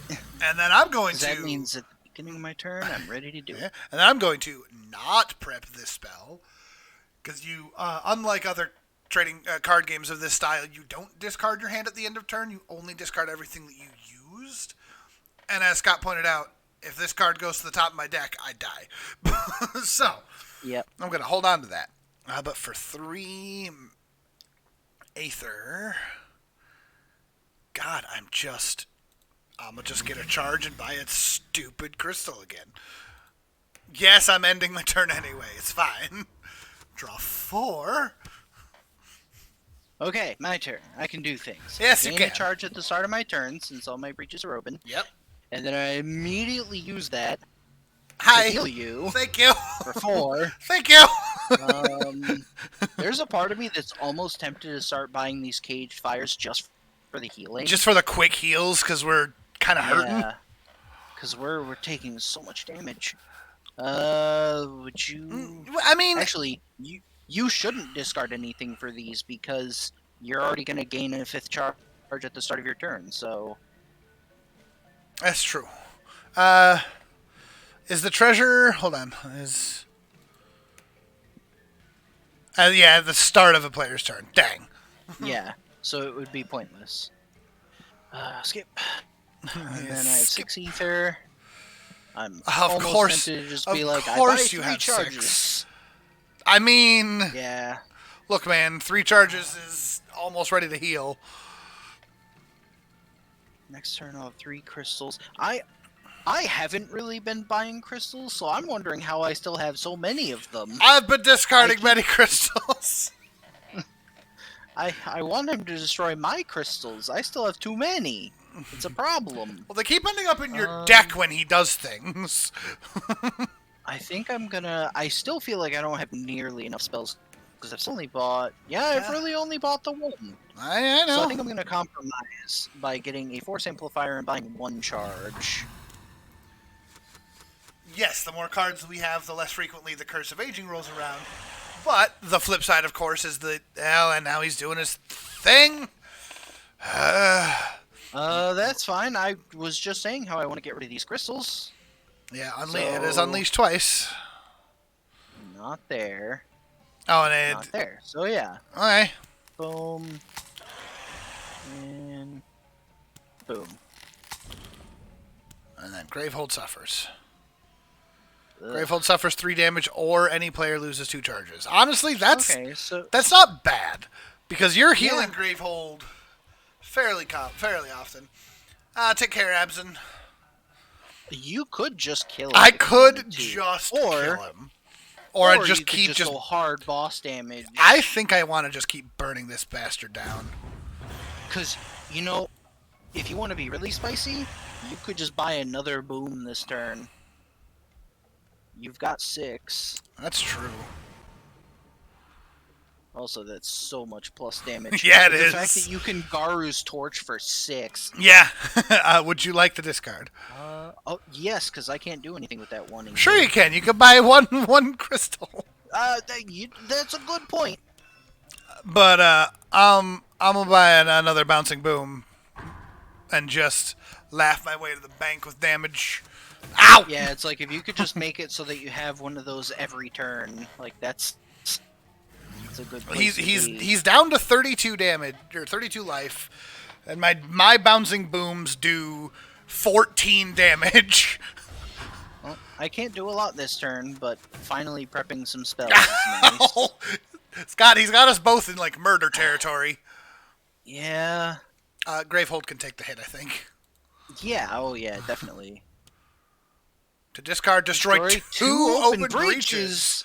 And then I'm going to... That means at the beginning of my turn, I'm ready to do it. And then I'm going to not prep this spell. Because you, unlike other trading card games of this style, you don't discard your hand at the end of turn. You only discard everything that you used. And as Scott pointed out, if this card goes to the top of my deck, I die. So, yep. I'm going to hold on to that. But for 3 Aether, God, I'm going to just get a charge and buy a stupid crystal again. Yes, I'm ending my turn anyway. It's fine. Draw 4. Okay, my turn. I can do things. Yes, you Gain can. a charge at the start of my turn, since all my breaches are open. Yep. And then I immediately use that Hi. to heal you Thank you. for 4. Thank you. There's a part of me that's almost tempted to start buying these caged fires just for the healing. Just for the quick heals, because we're kind of hurting. Yeah, because we're taking so much damage. Would you? I mean, Actually, you shouldn't discard anything for these because you're already going to gain a 5th charge at the start of your turn. So that's true. Is the treasure? Hold on. Is yeah, the start of a player's turn. Dang. yeah, so it would be pointless. Skip. And then I have Skip. 6 ether. I'm Of almost course- tempted to just of be like, I course buy you 3 have charges. 6. I mean, Yeah. look, man, 3 charges is almost ready to heal. Next turn I'll have 3 crystals. I haven't really been buying crystals, so I'm wondering how I still have so many of them. I've been discarding many crystals. I want him to destroy my crystals. I still have too many. It's a problem. Well, they keep ending up in your deck when he does things. I think I'm gonna... I still feel like I don't have nearly enough spells, because I've only bought... Yeah, I've really only bought the 1. I know. So I think I'm gonna compromise by getting a Force Amplifier and buying 1 charge. Yes, the more cards we have, the less frequently the Curse of Aging rolls around. But the flip side, of course, is that, well, and now he's doing his thing. That's fine. I was just saying how I want to get rid of these crystals. Yeah, it is unleashed twice. Not there. Oh, and Not there. So yeah. Okay. Boom. And boom. And then Gravehold suffers. Ugh. Gravehold suffers 3 damage, or any player loses 2 charges. Honestly, that's not bad, because you're healing Gravehold fairly often. Take care, Abson. You could just kill him. I if you could wanted to. just or, kill him. Or I'd just you keep could just go hard boss damage. I think I want to just keep burning this bastard down. Because, you know, if you want to be really spicy, you could just buy another boom this turn. You've got 6. That's true. Also, that's so much plus damage. Yeah, it the is. The fact that you can Garu's Torch for 6. Yeah. Would you like the discard? Oh, yes, because I can't do anything with that 1. Sure you can. You can buy one crystal. That's a good point. But I'm gonna buy another bouncing boom and just laugh my way to the bank with damage. Ow! Yeah, it's like if you could just make it so that you have one of those every turn, like that's a good place He's down to 32 damage or 32 life, and my bouncing booms do 14 damage. Well, I can't do a lot this turn, but finally prepping some spells is nice. He's got us both in like murder territory. Yeah. Gravehold can take the hit, I think. Yeah. Oh yeah, definitely. To discard, destroy 2 open breaches.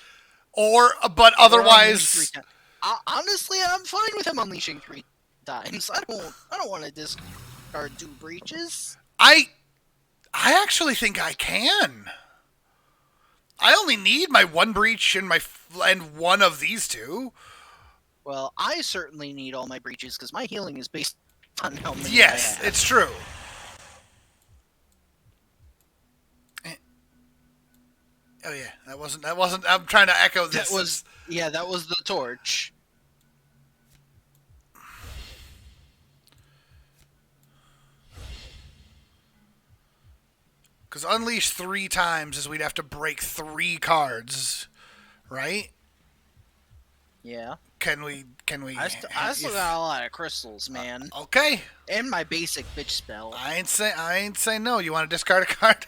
But Or otherwise, honestly, I'm fine with him unleashing 3 times. I don't want to discard 2 breaches. I actually think I can. I only need my 1 breach and one of these 2. Well, I certainly need all my breaches because my healing is based on how many. Yes, I have. it's true. Oh yeah, that wasn't. I'm trying to echo this. That was the torch. Because unleash 3 times is we'd have to break 3 cards, right? Yeah. Can we? I still got a lot of crystals, man. Okay. And my basic bitch spell. I ain't say no. You want to discard a card?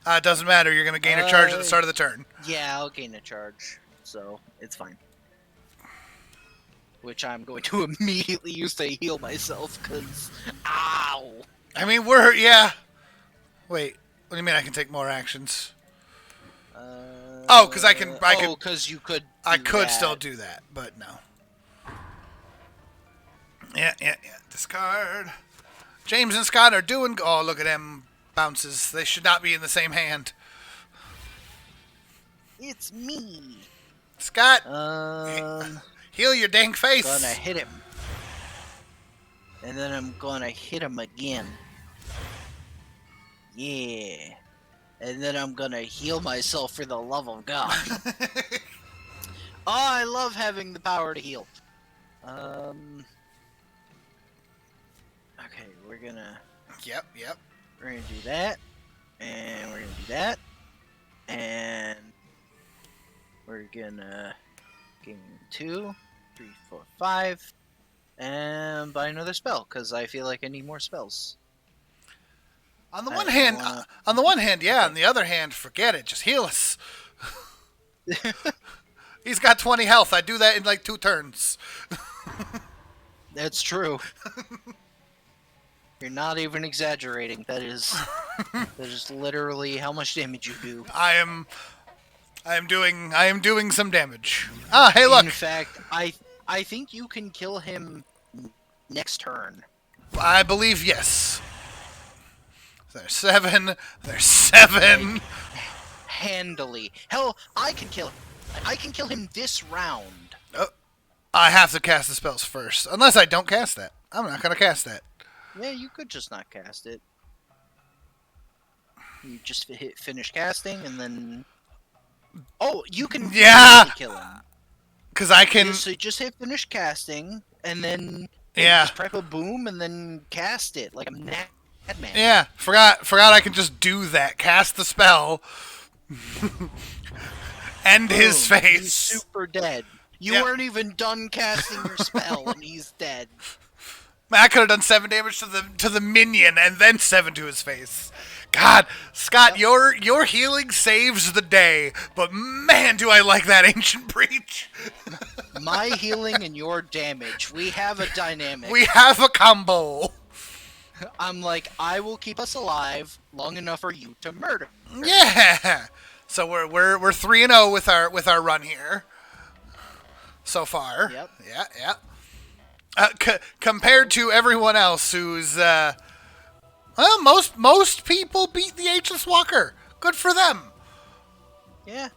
It doesn't matter. You're gonna gain a charge at the start of the turn. Yeah, I'll gain a charge, so it's fine. Which I'm going to immediately use to heal myself, cause ow. I mean, Wait. What do you mean I can take more actions? Oh, because I can. Oh, because you could. I could that. still do that, but no. Yeah. Discard. James and Scott are doing. Oh, look at them bounces. They should not be in the same hand. It's me. Scott, heal your dang face. Gonna hit him. And then I'm gonna hit him again. Yeah. And then I'm gonna heal myself for the love of God. Oh, I love having the power to heal. Okay, we're gonna... Yep. We're gonna do that. And we're gonna do that. And... we're gonna... Game 2, 3, 4, 5. And buy another spell, because I feel like I need more spells. On the one hand, yeah. On the other hand, forget it. Just heal us. He's got 20 health. I do that in like 2 turns. That's true. You're not even exaggerating. That is literally how much damage you do. I am doing some damage. Ah, hey, look. In fact, I think you can kill him next turn. I believe yes. There's 7. There's 7. Like, handily. Hell, I can kill him this round. Oh, I have to cast the spells first. Unless I don't cast that. I'm not going to cast that. Yeah, you could just not cast it. You just finish casting and then... Oh, you can kill him. Because I can... So you just hit finish casting and then... Yeah. Just prep a boom and then cast it like a madman. Yeah, forgot I can just do that. Cast the spell. End his face. He's super dead. You weren't even done casting your spell and he's dead. I could have done 7 damage to the minion and then 7 to his face. God, Scott, your healing saves the day, but man, do I like that Ancient Breach. My healing and your damage. We have a dynamic. We have a combo. I'm like, I will keep us alive long enough for you to murder. Yeah. So we're 3-0 with our run here. So far. Yep. Yeah. Compared to everyone else who's well, most people beat the Ageless Walker. Good for them. Yeah.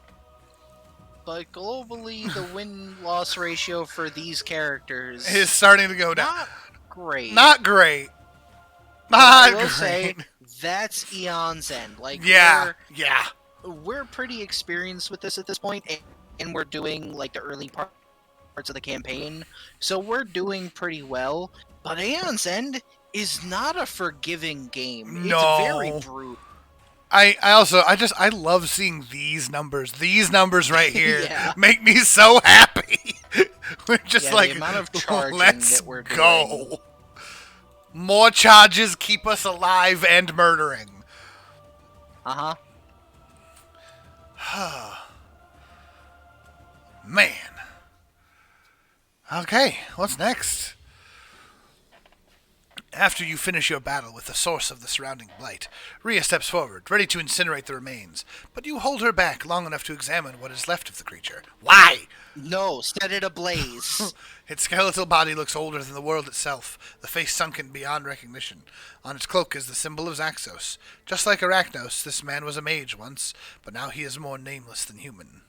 But globally, the win-loss ratio for these characters is starting to go down. Not great. Not great. I will say that's Aeon's end. Like, yeah. We're pretty experienced with this at this point, and we're doing like the early parts of the campaign, so we're doing pretty well. But Aeon's End is not a forgiving game. No. It's very brutal. I love seeing these numbers. These numbers right here make me so happy. We're just like, the amount of charging let's that we're go. doing. More charges keep us alive and murdering. Uh-huh. Man. Okay, what's next? After you finish your battle with the source of the surrounding blight, Rhea steps forward, ready to incinerate the remains, but you hold her back long enough to examine what is left of the creature. Why? No, set it ablaze. Its skeletal body looks older than the world itself, the face sunken beyond recognition. On its cloak is the symbol of Zaxos. Just like Arachnos, this man was a mage once, but now he is more nameless than human.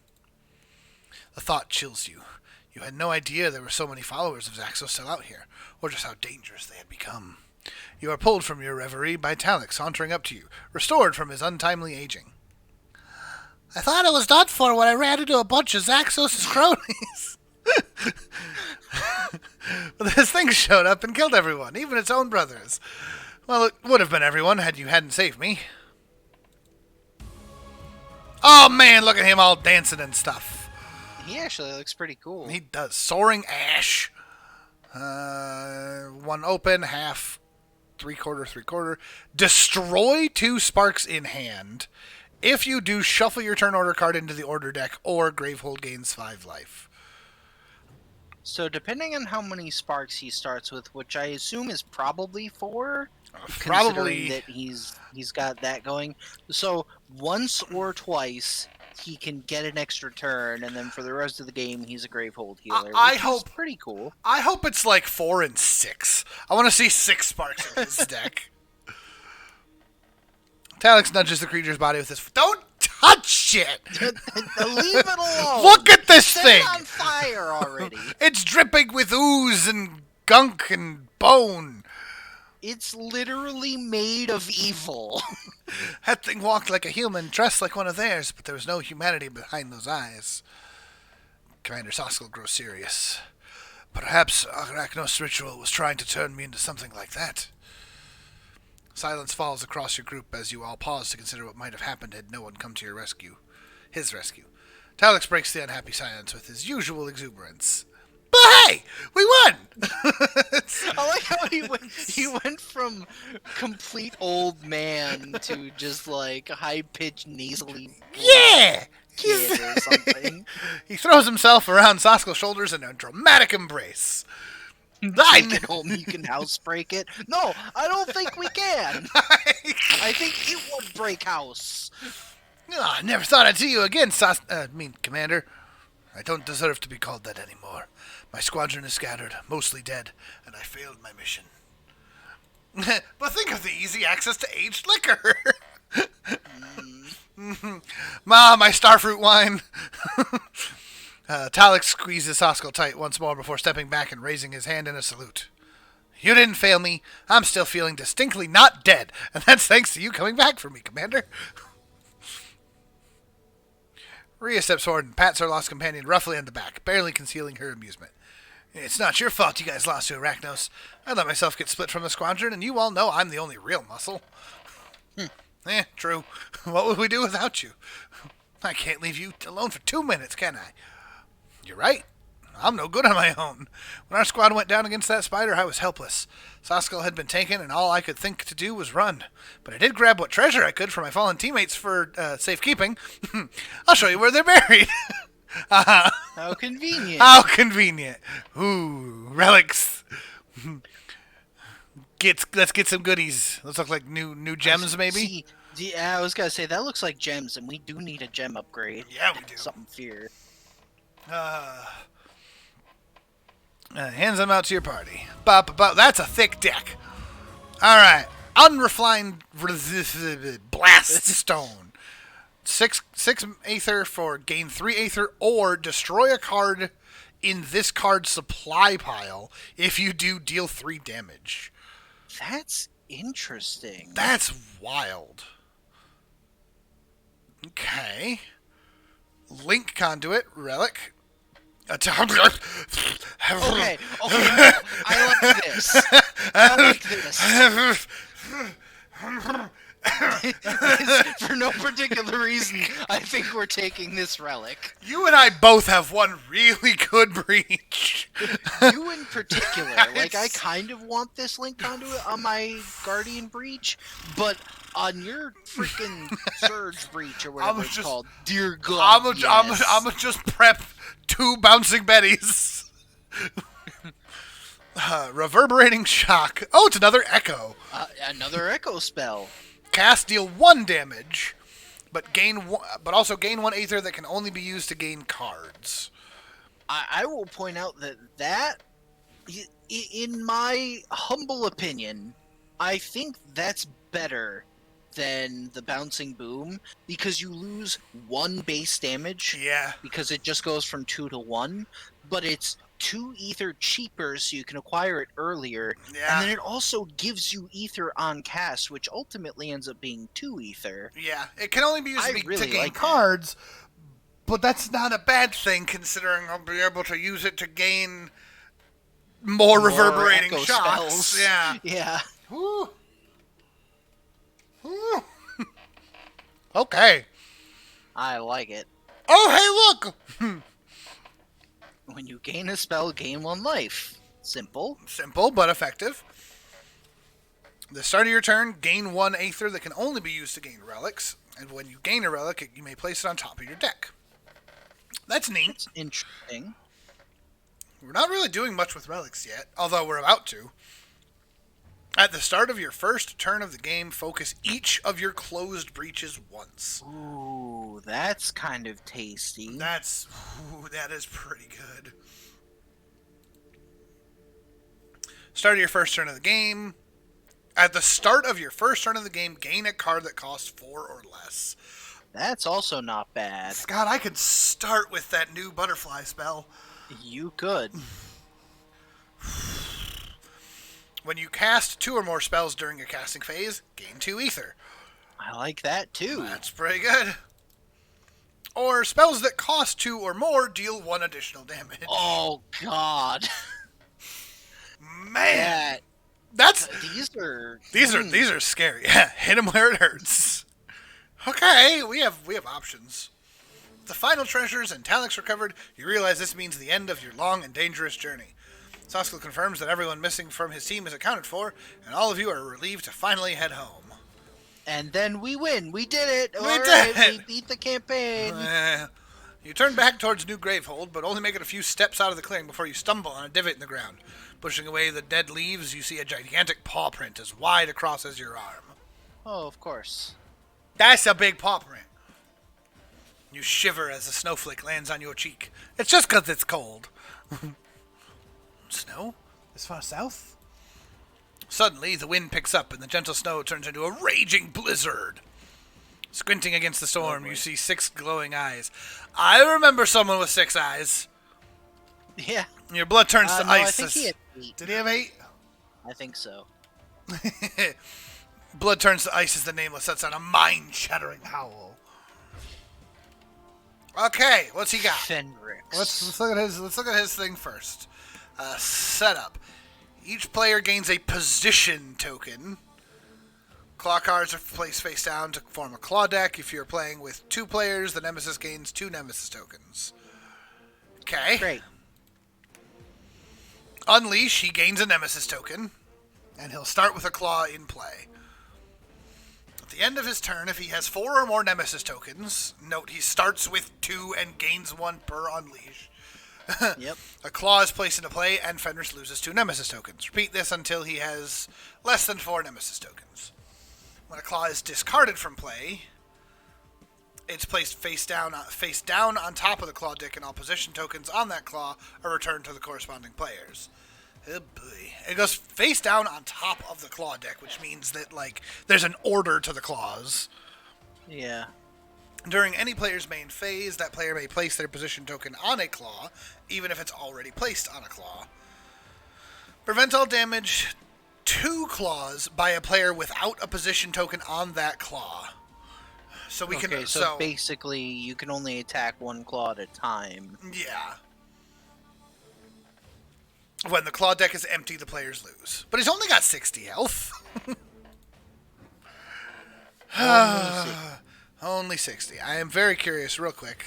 The thought chills you. You had no idea there were so many followers of Zaxos still out here, or just how dangerous they had become. You are pulled from your reverie by Talix sauntering up to you, restored from his untimely aging. I thought it was done for when I ran into a bunch of Zaxos' cronies. This thing showed up and killed everyone, even its own brothers. Well, it would have been everyone had you hadn't saved me. Oh man, look at him all dancing and stuff. He actually looks pretty cool. He does. Soaring Ash. One open, half, 3/4. Destroy 2 sparks in hand. If you do, shuffle your turn order card into the order deck, or Gravehold gains 5 life. So depending on how many sparks he starts with, which I assume is probably 4, considering that he's got that going. So once or twice, he can get an extra turn, and then for the rest of the game, he's a Gravehold healer. I which hope is pretty cool. I hope it's like 4 and 6. I want to see 6 sparks in this deck. Talix nudges the creature's body with his... Don't touch it! Leave it alone! Look at this Set thing! it on fire already! It's dripping with ooze and gunk and bone. It's literally made of evil. That thing walked like a human, dressed like one of theirs, but there was no humanity behind those eyes. Commander Soskel grows serious. Perhaps Arachnos' ritual was trying to turn me into something like that. Silence falls across your group as you all pause to consider what might have happened had no one come to your rescue. His rescue. Talix breaks the unhappy silence with his usual exuberance. But hey, we won! I like how he went from complete old man to just like high-pitched nasally Yeah! kid or something. He throws himself around Soskel's shoulders in a dramatic embrace. Take it home, you can housebreak it. No, I don't think we can. I think it would break house. Oh, I never thought I'd see you again, Commander. I don't deserve to be called that anymore. My squadron is scattered, mostly dead, and I failed my mission. But think of the easy access to aged liquor. Ma, my starfruit wine. Talix squeezes Soskel tight once more before stepping back and raising his hand in a salute. You didn't fail me. I'm still feeling distinctly not dead, and that's thanks to you coming back for me, Commander. Rhea steps forward and pats her lost companion roughly on the back, barely concealing her amusement. It's not your fault you guys lost to Arachnos. I let myself get split from the squadron, and you all know I'm the only real muscle. True. What would we do without you? I can't leave you alone for 2 minutes, can I? You're right. I'm no good on my own. When our squad went down against that spider, I was helpless. Soskel had been taken, and all I could think to do was run. But I did grab what treasure I could from my fallen teammates for safekeeping. I'll show you where they're buried. How convenient. How convenient. Ooh, relics. Let's get some goodies. Those look like new gems, maybe? Yeah, I was going to say, that looks like gems, and we do need a gem upgrade. Yeah, we do. Something fear. Hands them out to your party. That's a thick deck. Alright. Unrefined Blast Stone. 6 Aether for gain 3 Aether, or destroy a card in this card's supply pile. If you do, deal 3 damage. That's interesting. That's wild. Okay. Link Conduit, Relic. Okay. I like this. For no particular reason, I think we're taking this relic. You and I both have one really good breach. You in particular. Like, I kind of want this Link Conduit on my Guardian breach, but on your freaking Surge breach or whatever it's called, dear God, I'ma just prep 2 Bouncing Betties. Reverberating Shock. Oh, it's another Echo. Another Echo spell. Cast, deal 1 damage, but also gain 1 Aether that can only be used to gain cards. I will point out that in my humble opinion, I think that's better than the Bouncing Boom, because you lose 1 base damage. Yeah. Because it just goes from 2 to 1, but it's 2 Ether cheaper, so you can acquire it earlier. Yeah. And then it also gives you Ether on cast, which ultimately ends up being 2 Ether. Yeah. It can only be used to gain like cards, but that's not a bad thing, considering I'll be able to use it to gain more reverberating Echo shocks. Spells. Yeah. Yeah. Woo. Okay. I like it. Oh, hey, look! When you gain a spell, gain 1 life. Simple. Simple, but effective. The start of your turn, gain 1 Aether that can only be used to gain relics. And when you gain a relic, you may place it on top of your deck. That's neat. That's interesting. We're not really doing much with relics yet, although we're about to. At the start of your first turn of the game, focus each of your closed breaches once. Ooh, that's kind of tasty. That is pretty good. Start of your first turn of the game. At the start of your first turn of the game, gain a card that costs 4 or less. That's also not bad. Scott, I could start with that new butterfly spell. You could. When you cast 2 or more spells during your casting phase, gain 2 ether. I like that too. That's pretty good. Or spells that cost 2 or more deal 1 additional damage. Oh God. Man. That's these are scary. Yeah, hit them where it hurts. Okay, we have options. With the final treasures and Talix recovered, you realize this means the end of your long and dangerous journey. Soskel confirms that everyone missing from his team is accounted for, and all of you are relieved to finally head home. And then we win. We did it. We beat the campaign. You turn back towards New Gravehold, but only make it a few steps out of the clearing before you stumble on a divot in the ground. Pushing away the dead leaves, you see a gigantic paw print as wide across as your arm. Oh, of course. That's a big paw print. You shiver as a snowflake lands on your cheek. It's just 'cause it's cold. Snow? This far south? Suddenly, the wind picks up and the gentle snow turns into a raging blizzard. Squinting against the storm, you see 6 glowing eyes. I remember someone with 6 eyes. Yeah. Your blood turns to ice. I think he had 8. Did he have 8? I think so. Blood turns to ice as the Nameless lets out a mind-shattering howl. Okay, what's he got? Fenrix. Let's look at his thing first. Setup. Each player gains a position token. Claw cards are placed face down to form a claw deck. If you're playing with 2 players, the Nemesis gains 2 Nemesis tokens. Okay. Great. Unleash, he gains a Nemesis token, and he'll start with a claw in play. At the end of his turn, if he has 4 or more Nemesis tokens, note he starts with 2 and gains 1 per unleash. Yep. A claw is placed into play, and Fenris loses 2 Nemesis tokens. Repeat this until he has less than 4 Nemesis tokens. When a claw is discarded from play, it's placed face down on top of the claw deck, and all position tokens on that claw are returned to the corresponding players. Oh boy. It goes face down on top of the claw deck, which means that, like, there's an order to the claws. Yeah. During any player's main phase, that player may place their position token on a claw, even if it's already placed on a claw. Prevent all damage to claws by a player without a position token on that claw. So we can. So basically, you can only attack 1 claw at a time. Yeah. When the claw deck is empty, the players lose. But he's only got 60 health. Only 60. I am very curious, real quick.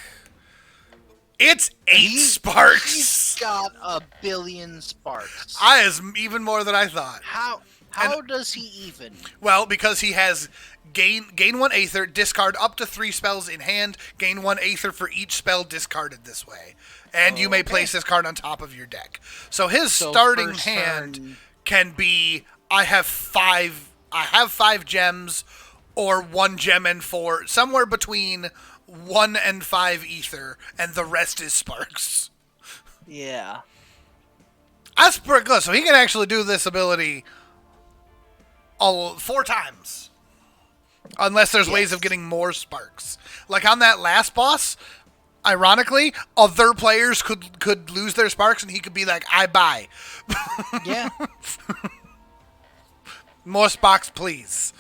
It's 8 sparks! He's got a billion sparks. Is even more than I thought. How does he even? Well, because he has gain 1 aether, discard up to 3 spells in hand, gain 1 aether for each spell discarded this way. And you may place this card on top of your deck. So his starting hand can be, I have 5 gems, or 1 gem and 4, somewhere between 1 and 5 ether, and the rest is sparks. Yeah. That's pretty good. So he can actually do this ability 4 times. Unless there's ways of getting more sparks. Like on that last boss, ironically, other players could lose their sparks and he could be like, I buy. Yeah. More sparks, please.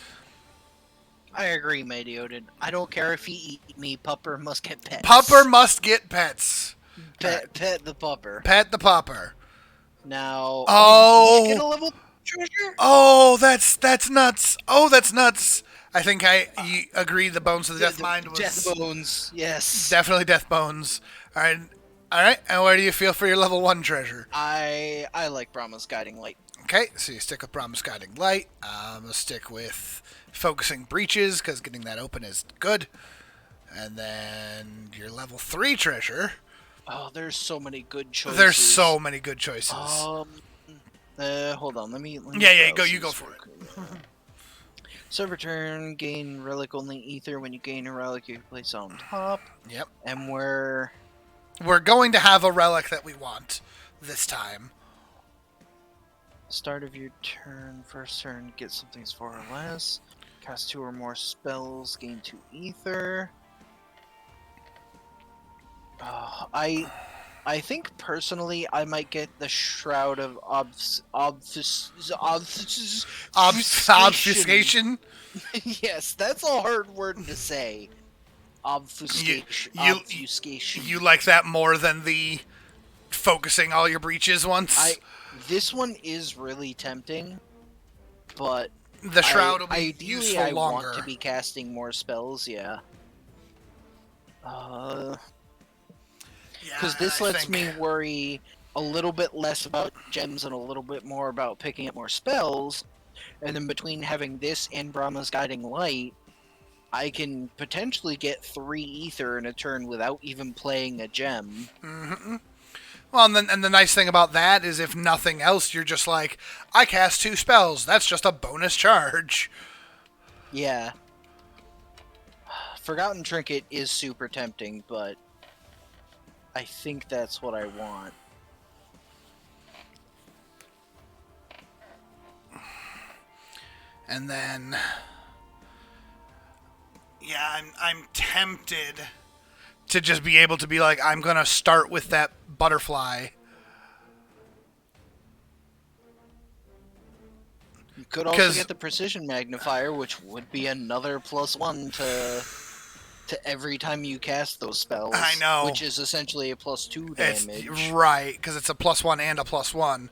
I agree, Mighty Odin. I don't care if he eat me. Pupper must get pets. Pupper must get pets. Pet the pupper. Pet the pupper. Now. Oh. Get a level treasure. Oh, that's nuts. Oh, that's nuts. I think you agree. The Bones of the Death Mind was Death Bones. Yes. Definitely Death Bones. All right. And where do you feel for your level 1 treasure? I like Brahma's Guiding Light. Okay, so you stick with Brahma's Guiding Light. I'm gonna stick with Focusing Breaches, because getting that open is good. And then your level 3 treasure. Oh, there's so many good choices. There's so many good choices. Hold on. Let me Yeah, go. You go for it. Server turn, gain relic only ether. When you gain a relic, you can place it on top. Yep. And we're going to have a relic that we want this time. start of your turn, first turn, get something's 4 or less. Cast 2 or more spells, gain 2 ether. I think personally I might get the Shroud of Obfuscation. Yes, that's a hard word to say. Obfuscation. Obfuscation. You like that more than the focusing all your breaches once? This one is really tempting, but the Shroud will be ideally useful I longer. want to be casting more spells, yeah. Because this lets me worry a little bit less about gems and a little bit more about picking up more spells. And then between having this and Brahma's Guiding Light, I can potentially get 3 ether in a turn without even playing a gem. Mm-hmm. Well, and the nice thing about that is if nothing else, you're just like, I cast 2 spells. That's just a bonus charge. Yeah. Forgotten Trinket is super tempting, but I think that's what I want. And then, yeah, I'm tempted to just be able to be like, I'm gonna start with that butterfly. You could also get the Precision Magnifier, which would be another +1 to every time you cast those spells. I know. Which is essentially a +2 damage. Right, because it's a +1 and a +1.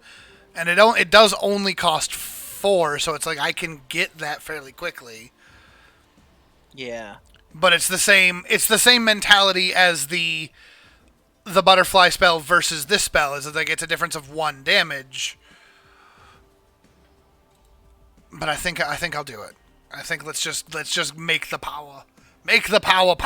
And it does only cost 4, so it's like I can get that fairly quickly. Yeah. But it's the same mentality as the butterfly spell versus this spell, is that like it's a difference of 1 damage. But I think I'll do it. I think let's just make the power. Make the power.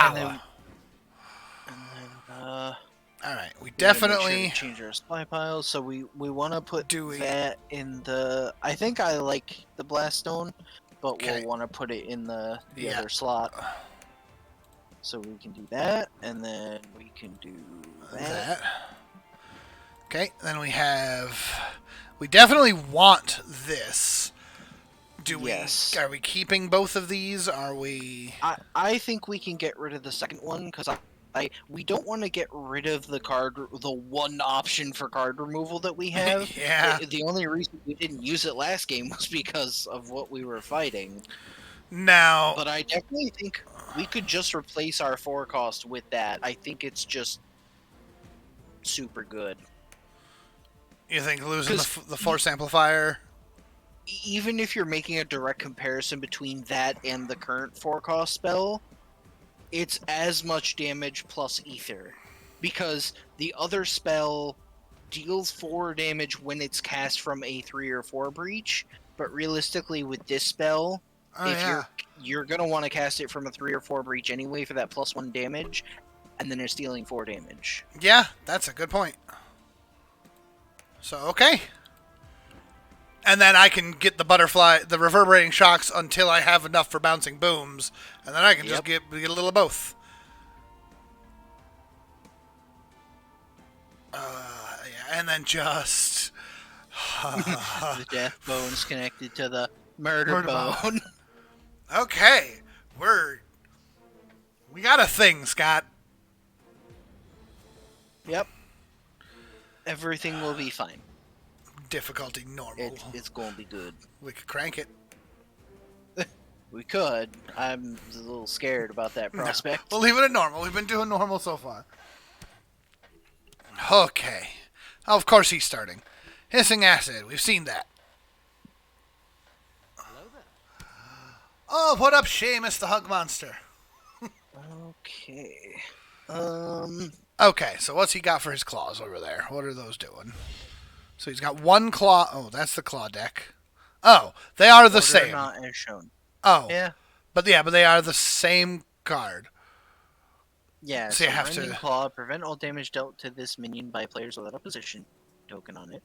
All right, we definitely change our supply piles. So we want to put that in the. I think I like the blast stone, but we'll want to put it in the other slot. So we can do that, and then we can do that. Okay, then we definitely want this. Yes. Are we keeping both of these? Are we? I think we can get rid of the second one because we don't want to get rid of the one option for card removal that we have. Yeah. The only reason we didn't use it last game was because of what we were fighting. Now. But I definitely think we could just replace our 4 cost with that. I think it's just super good. You think losing the force amplifier? Even if you're making a direct comparison between that and the current 4 cost spell, it's as much damage plus ether. Because the other spell deals 4 damage when it's cast from a 3 or 4 breach, but realistically with this spell, you're going to want to cast it from a 3 or 4 breach anyway for that +1 damage, and then it's dealing 4 damage. Yeah, that's a good point. So, okay. And then I can get the reverberating shocks until I have enough for bouncing booms, and then I can just get a little of both. And then just the death bone's connected to the murder bone. Okay, we got a thing, Scott. Yep. Everything will be fine. Difficulty normal. It's going to be good. We could crank it. We could. I'm a little scared about that prospect. No. We'll leave it at normal. We've been doing normal so far. Okay. Oh, of course he's starting. Hissing acid. We've seen that. Hello there. Oh, what up, Seamus the Hug Monster? Okay. Okay, so what's he got for his claws over there? What are those doing? So he's got 1 claw. Oh, that's the claw deck. Oh, they are the same. Not as shown. Oh. Yeah. But they are the same card. Yeah, so you have to claw, prevent all damage dealt to this minion by players without a position token on it.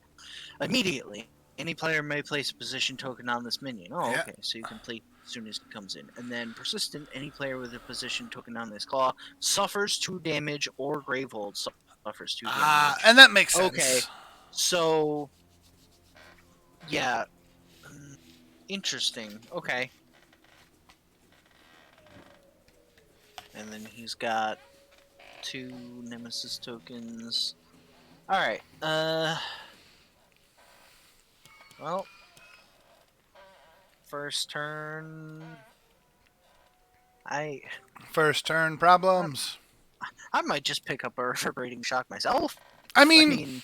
Immediately. Any player may place a position token on this minion. Oh, Yeah. okay. So you can play as soon as it comes in. And then persistent, any player with a position token on this claw suffers 2 damage or Gravehold suffers 2 damage. And that makes sense. Okay. So, yeah. Interesting. Okay. And then he's got 2 Nemesis tokens. Alright. Well. First turn. First turn problems. I might just pick up a reverberating shock myself. I mean,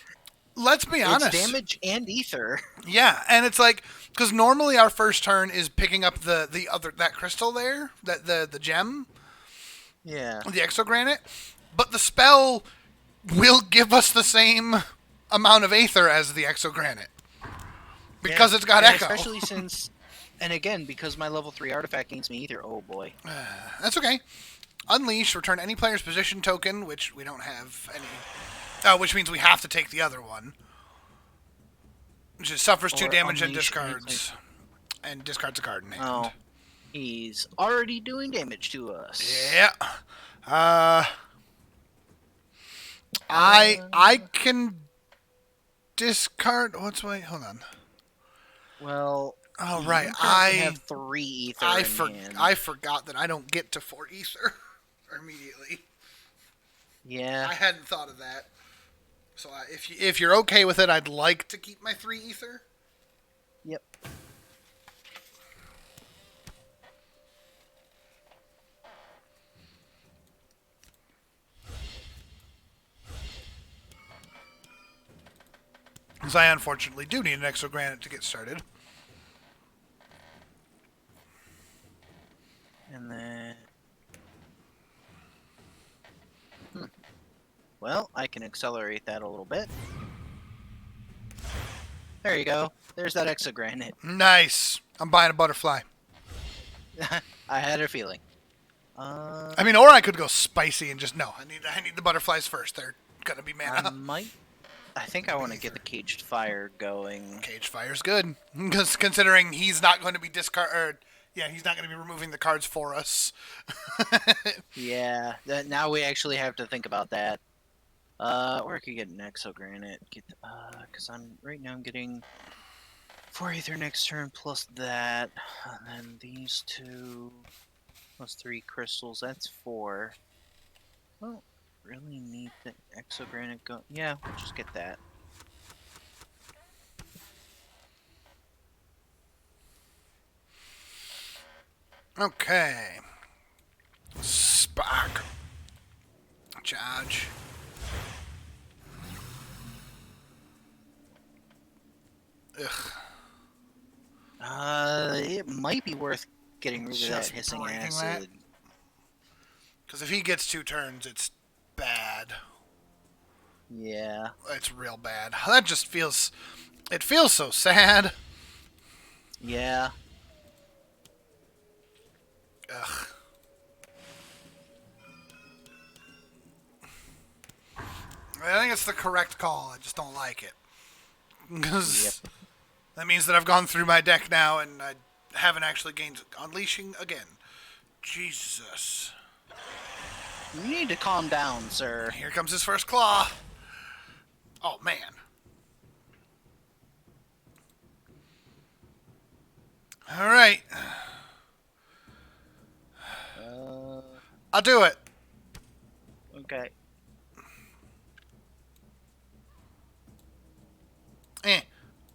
let's be honest. It's damage and ether. Yeah, and it's like, because normally our first turn is picking up the other, that crystal there, the gem. Yeah. The exogranite. But the spell will give us the same amount of aether as the exogranite. Because it's got echo. Especially since, and again, because my level 3 artifact gains me ether. Oh boy. That's okay. Unleash, return any player's position token, which we don't have any. Which means we have to take the other one. Which is suffers 2 damage and discards. And discards a card in hand. Oh. He's already doing damage to us. Yeah. I can discard. Hold on. Well. Oh right. I have 3 ether. I forgot that I don't get to 4 ether immediately. Yeah. I hadn't thought of that. So if you're okay with it, I'd like to keep my 3 ether. Yep. Because I unfortunately do need an exogranite to get started. And then... Well, I can accelerate that a little bit. There you go. There's that exogranite. Nice. I'm buying a butterfly. I had a feeling. I mean, or I could go spicy and just, no, I need the butterflies first. They're going to be mana. I think I want to get the Caged Fire going. Caged Fire's good. Because considering he's not going to be he's not going to be removing the cards for us. Yeah, now we actually have to think about that. Or I could get an exogranite. Because right now I'm getting 4 ether next turn plus that. And then these 2 plus 3 crystals, that's 4. Well, really need the exogranite go. Yeah, we'll just get that. Okay. Spark. Charge. Ugh. It might be worth getting rid of that hissing acid. Because if he gets 2 turns, it's bad. Yeah. It's real bad. That just feels... It feels so sad. Yeah. Ugh. I think it's the correct call. I just don't like it. Because that means that I've gone through my deck now and I haven't actually gained Unleashing again. Jesus. You need to calm down, sir. Here comes his first claw. Oh, man. All right. I'll do it. Okay.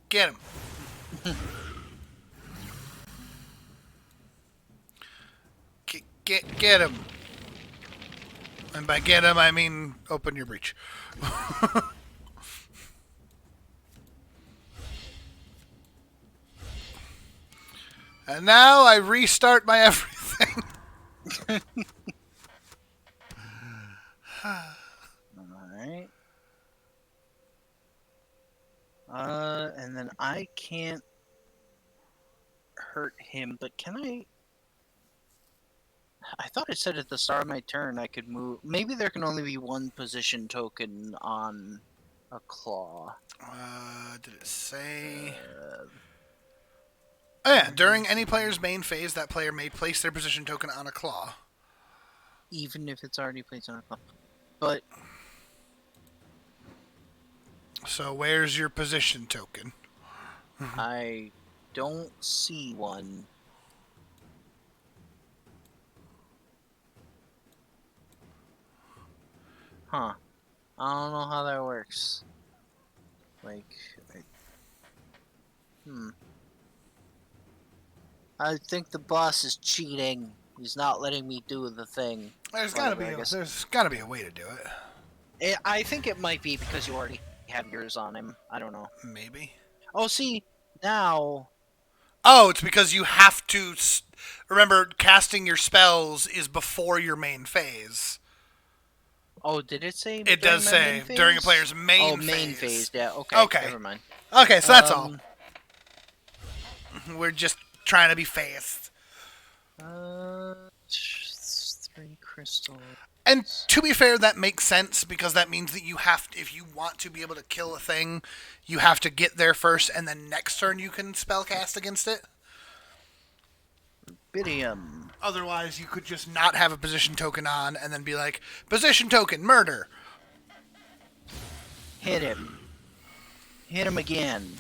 Get him. Get him. And by get him, I mean open your breach. And now I restart my everything. Alright. And then I can't hurt him, but can I? I thought it said at the start of my turn I could move. Maybe there can only be 1 position token on A claw. Did it say? Uh, Oh yeah, during any player's main phase, that player may place their position token on a claw. even if it's already placed on a claw. But So where's your position token? I don't see one. Huh. I don't know how that works. Like, I think the boss is cheating. He's not letting me do the thing. There's Whatever, gotta be a way to do it. I think it might be because you already have yours on him. I don't know. Maybe. Oh, see, now... Oh, it's because you have to remember casting your spells is before your main phase. Oh, did it say? It does say during a player's main phase. Oh, main phase. Yeah. Okay. Okay. Never mind. Okay, so that's all. We're just trying to be fast. 3 crystals. And to be fair, that makes sense because that means that you have to, if you want to be able to kill a thing, you have to get there first, and then next turn you can spellcast against it. Bidium. Otherwise, you could just not have a position token on and then be like, position token, murder. Hit him. Hit him again.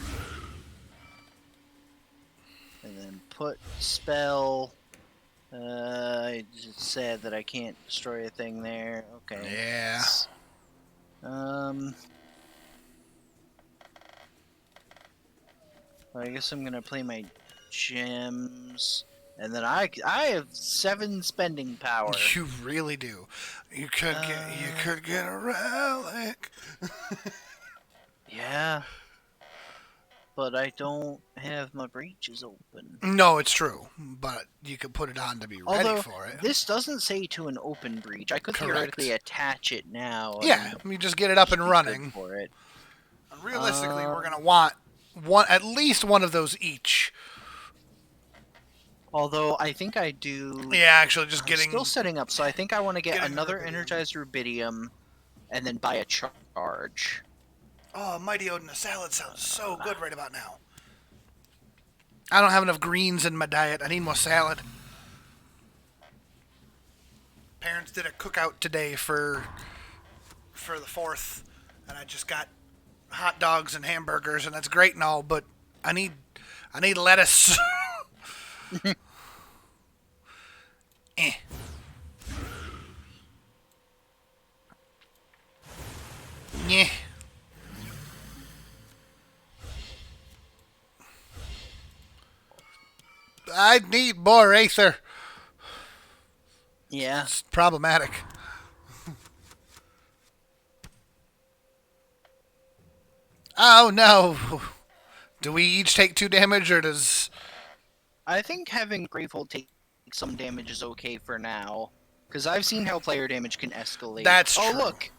And then put spell. I just said that I can't destroy a thing there. Okay. Yeah. I guess I'm gonna play my gems, and then I have 7 spending power. You really do. You could get a relic. Yeah. But I don't have my breaches open. No, it's true. But you could put it on to be ready for it. This doesn't say to an open breach. I could theoretically attach it now. Yeah, you just get it up and running. For it. Realistically, we're gonna want at least one of those each. Although I think I do. Yeah, actually, just getting. Still setting up, so I think I want to get another energized rubidium, and then buy a charge. Oh, Mighty Odin, a salad sounds so good right about now. I don't have enough greens in my diet. I need more salad. Parents did a cookout today for the 4th, and I just got hot dogs and hamburgers, and that's great and all, but I need lettuce. Eh. Yeah. I need more Aether. Yeah. It's problematic. Oh no. Do we each take 2 damage, or does... I think having Gravehold take some damage is okay for now. Because I've seen how player damage can escalate. That's true. Oh, look!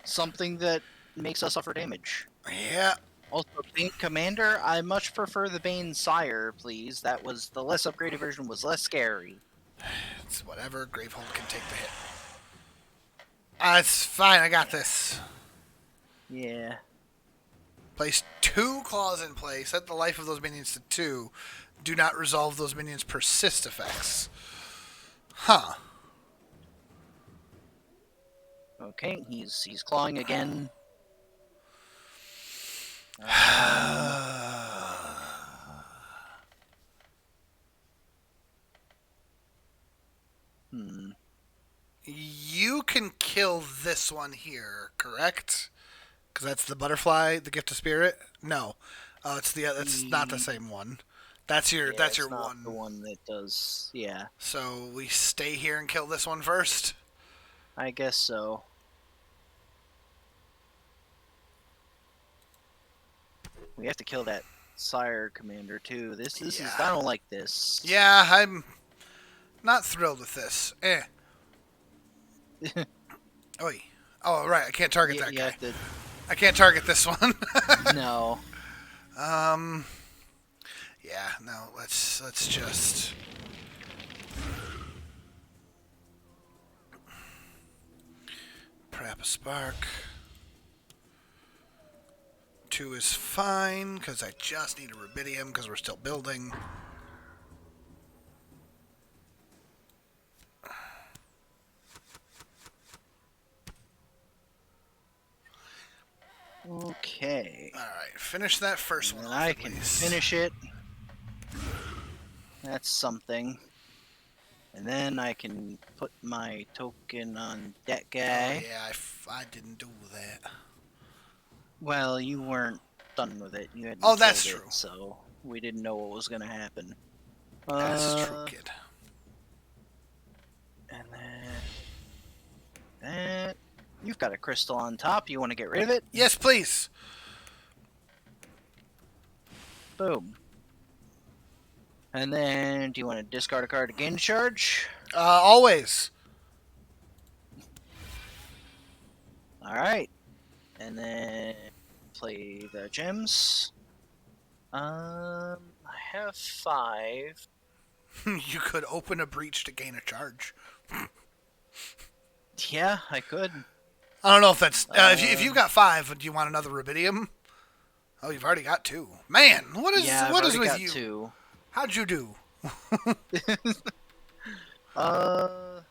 Something that makes us suffer damage. Yeah. Also, Bane Commander, I much prefer the Bane Sire, please. That was... the less upgraded version was less scary. It's whatever. Gravehold can take the hit. It's fine. I got this. Yeah. Place 2 claws in play. Set the life of those minions to 2. Do not resolve those minions' persist effects. Huh. Okay, he's clawing again. You can kill this one here, correct? Because that's the butterfly, the gift of spirit. No, it's that's not the same one. That's your one. The one that does, yeah. So we stay here and kill this one first. I guess so. We have to kill that Sire Commander too. This is I don't like this. Yeah, I'm not thrilled with this. Oi. Oh right, I can't target that guy. I can't target this one. No. Yeah, no, let's just prep a spark. 2 is fine, because I just need a rubidium, because we're still building. Okay. Alright, finish that first one And off, I at can least. finish it. That's something. And then I can put my token on that guy. Oh, yeah, I didn't do that. Well, you weren't done with it. You hadn't Oh, that's killed true. it, so we didn't know what was gonna happen. That's true, kid. And then that. You've got a crystal on top. You want to get rid of it? Yes, please. Boom. And then, do you want to discard a card to gain charge? Always. Alright. And then play the gems. I have 5. You could open a breach to gain a charge. Yeah, I could. I don't know if that's... if you've got 5, do you want another rubidium? Oh, you've already got 2. Man, what is Yeah, what I've is already with got you? 2. How'd you do? I'm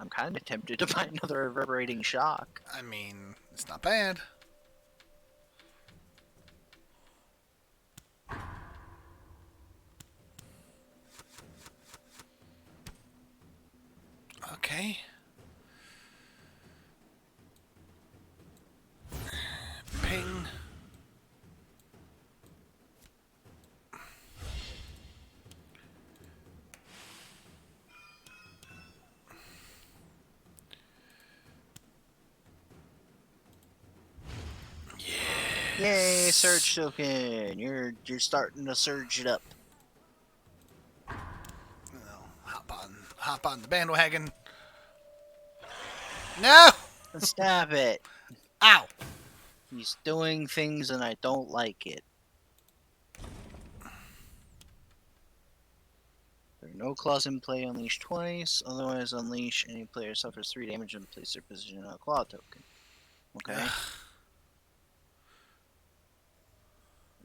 kind of tempted to buy another reverberating shock. I mean, it's not bad. Okay. Ping. Yay, surge token! You're starting to surge it up. Hop on the bandwagon. No! Stop it! Ow! He's doing things and I don't like it. There are no claws in play. Unleash twice. Otherwise, unleash. Any player suffers 3 damage and place their position on a claw token. Okay.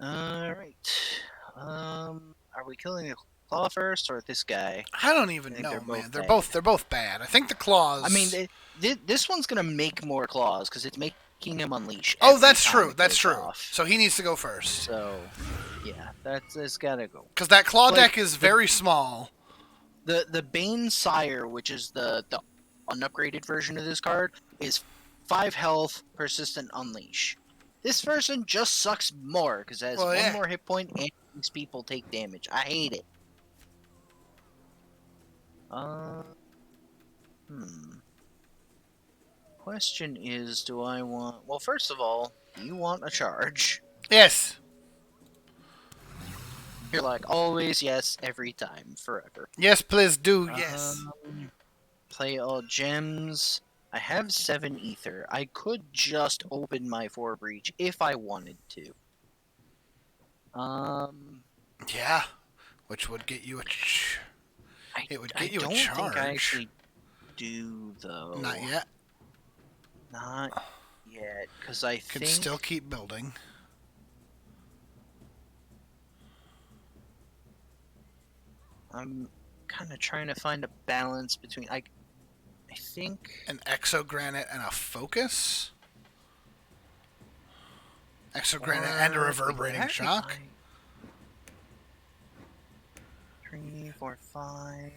Alright. Are we killing the claw first or this guy? I don't even know, man. They're both bad. I think the claws. I mean, this one's gonna make more claws because it's making him unleash. Oh, that's every time true. it That's goes true. off. So he needs to go first. So, yeah, it's gotta go. Because that claw Like, deck is very small. The Bane Sire, which is the unupgraded version of this card, is 5 health, persistent unleash. This version just sucks more because it has one more hit point and makes people take damage. I hate it. Question is, do I want... Well, first of all, do you want a charge? Yes. You're like, always yes, every time, forever. Yes, please do, yes. Play all gems. I have 7 ether. I could just open my 4 breach if I wanted to. Yeah. Which would get you a... It would get you a charge. I don't think I actually do, though. Not yet. Not yet, because I think... Could still keep building. I'm kind of trying to find a balance between... I think... An exogranite and a focus? Exogranite and a reverberating shock? 3, 4, 5...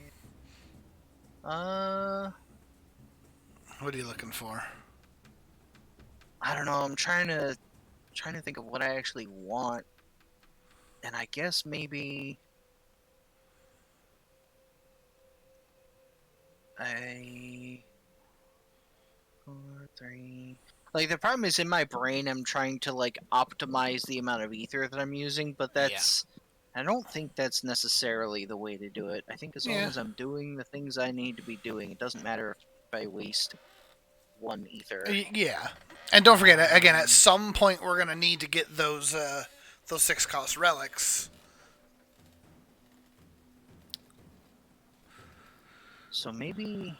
What are you looking for? I don't know. I'm trying to think of what I actually want, and I guess maybe 4, 3. Like, the problem is in my brain, I'm trying to like optimize the amount of ether that I'm using, but that's I don't think that's necessarily the way to do it. I think as long as I'm doing the things I need to be doing, it doesn't matter if I waste 1 ether. Yeah. And don't forget, again, at some point we're going to need to get those 6-cost relics. So maybe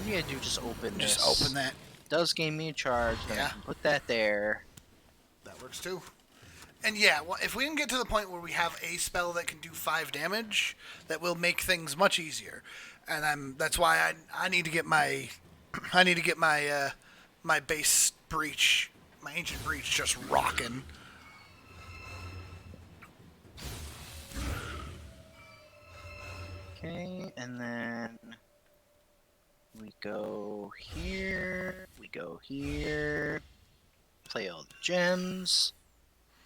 I do just open this. Just open that. does gain me a charge, then I can put that there. That works too. And yeah, well, if we can get to the point where we have a spell that can do 5 damage, that will make things much easier. And that's why I need to get my my base breach, my ancient breach, just rocking. Okay, and then we go here. We go here. Play all the gems.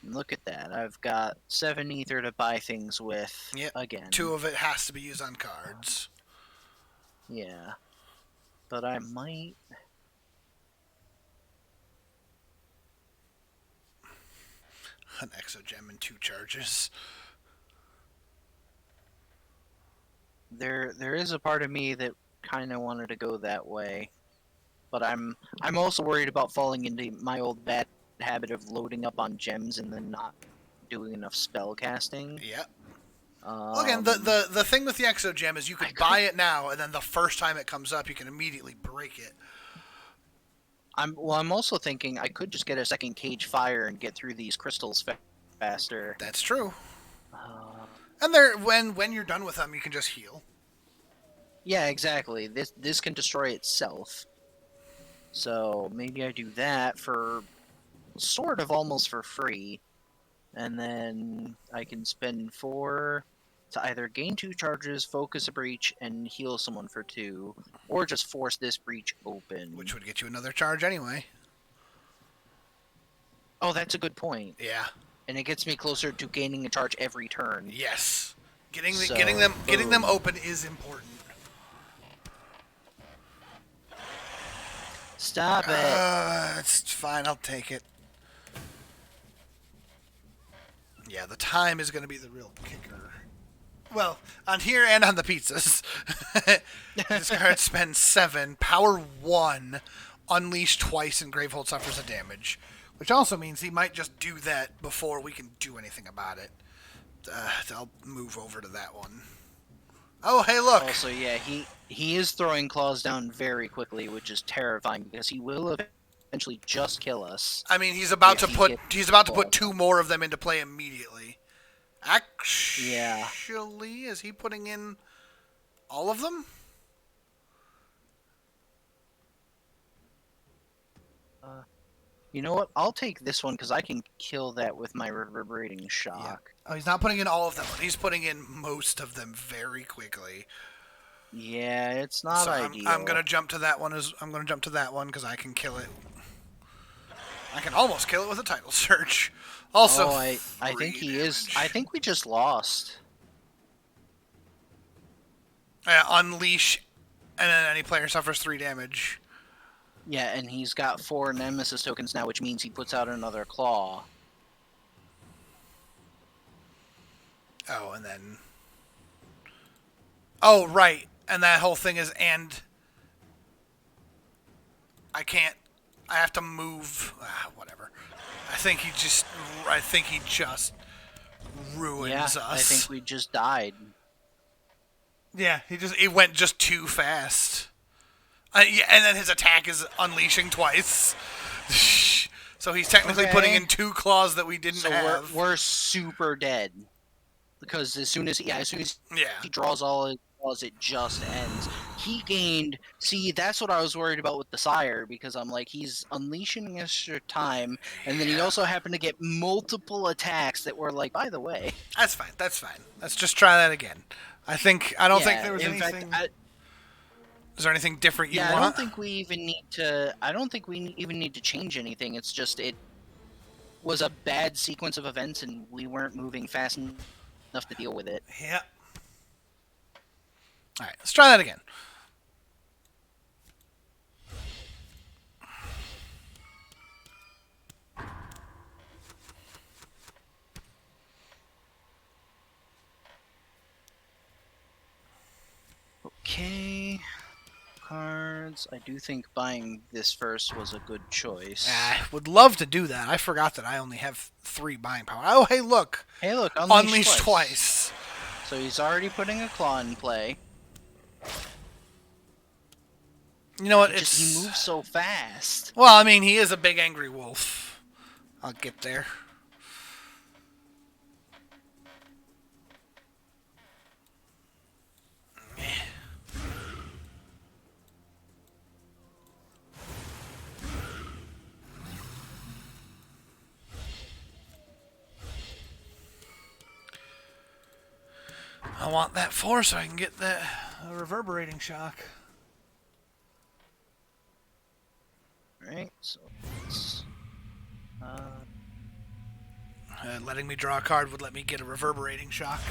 And look at that. I've got 7 ether to buy things with. Yep. Again. 2 of it has to be used on cards. Yeah. But I might... An exogem and 2 charges. There is a part of me that kind of wanted to go that way. But I'm also worried about falling into my old bad habit of loading up on gems and then not doing enough spell casting. Yeah. Again, the thing with the exogem is you could buy it now, and then the first time it comes up, you can immediately break it. I'm also thinking I could just get a second cage fire and get through these crystals faster. That's true. And when you're done with them, you can just heal. Yeah, exactly. This can destroy itself. So maybe I do that for sort of almost for free, and then I can spend 4 to either gain 2 charges, focus a breach, and heal someone for 2, or just force this breach open. Which would get you another charge anyway. Oh, that's a good point. Yeah. And it gets me closer to gaining a charge every turn. Yes. Getting them open is important. Stop it. It's fine. I'll take it. Yeah, the time is going to be the real kicker. Well, on here and on the pizzas. This card spends 7, power 1, unleash twice, and Gravehold suffers a damage. Which also means he might just do that before we can do anything about it. I'll move over to that one. Oh, hey, look! Also, yeah, he is throwing claws down very quickly, which is terrifying because he will eventually just kill us. I mean, he's about to put 2 more of them into play immediately. Actually, is he putting in all of them? You know what? I'll take this one because I can kill that with my reverberating shock. Yeah. Oh, he's not putting in all of them. He's putting in most of them very quickly. Yeah, it's not ideal. I'm gonna jump to that one. Because I can kill it. I can almost kill it with a title search. Also, I think he is. I think we just lost. Unleash, and then any player suffers 3 damage. Yeah, and he's got 4 Nemesis tokens now, which means he puts out another claw. Oh, and then... Oh, right. And that whole thing is, and... I can't... I have to move... whatever. I think he just ruins us. I think we just died. Yeah, he went just too fast. Yeah, and then his attack is unleashing twice. So he's technically putting in 2 claws that we didn't have. So we're super dead. Because as soon as he draws all his claws, it just ends. He gained... See, that's what I was worried about with the Sire, because I'm like, he's unleashing extra time, and then he also happened to get multiple attacks that were like, by the way... That's fine. Let's just try that again. I don't think there was anything... Is there anything different you want? I don't think we even need to... I don't think we even need to change anything. It's just it was a bad sequence of events, and we weren't moving fast enough to deal with it. Yeah. All right, let's try that again. Okay. Cards. I do think buying this first was a good choice. I would love to do that. I forgot that I only have 3 buying power. Oh, hey, look. Hey, look. Unleash twice. So he's already putting a claw in play. You know what? He moves so fast. Well, I mean, he is a big angry wolf. I'll get there. I want that 4 so I can get that reverberating shock. Right, so it's... Letting me draw a card would let me get a reverberating shock.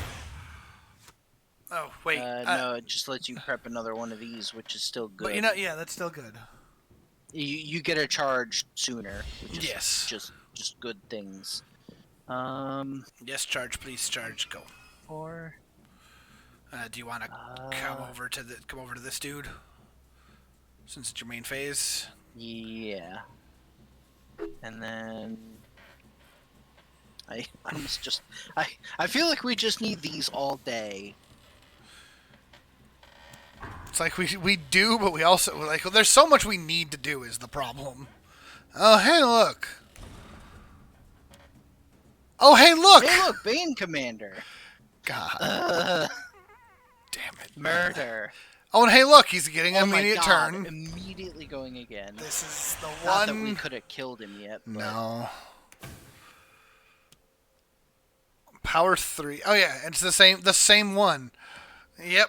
Oh, wait. no, it just lets you prep another one of these, which is still good. But you know, yeah, that's still good. You get a charge sooner, which is Yes. just good things. Yes, charge, please, charge, go. 4. Do you want to come over to this dude? Since it's your main phase? Yeah. And then I almost just I feel like we just need these all day. It's like we do, but we also like there's so much we need to do is the problem. Oh hey look. Oh hey look. Hey look, Bane Commander. God. Damn it. Murder. Oh and hey look, he's getting an immediate my God, turn. Immediately going again. This is the Not one. that we could have killed him yet. But... No. Power 3. Oh yeah, it's the same one. Yep.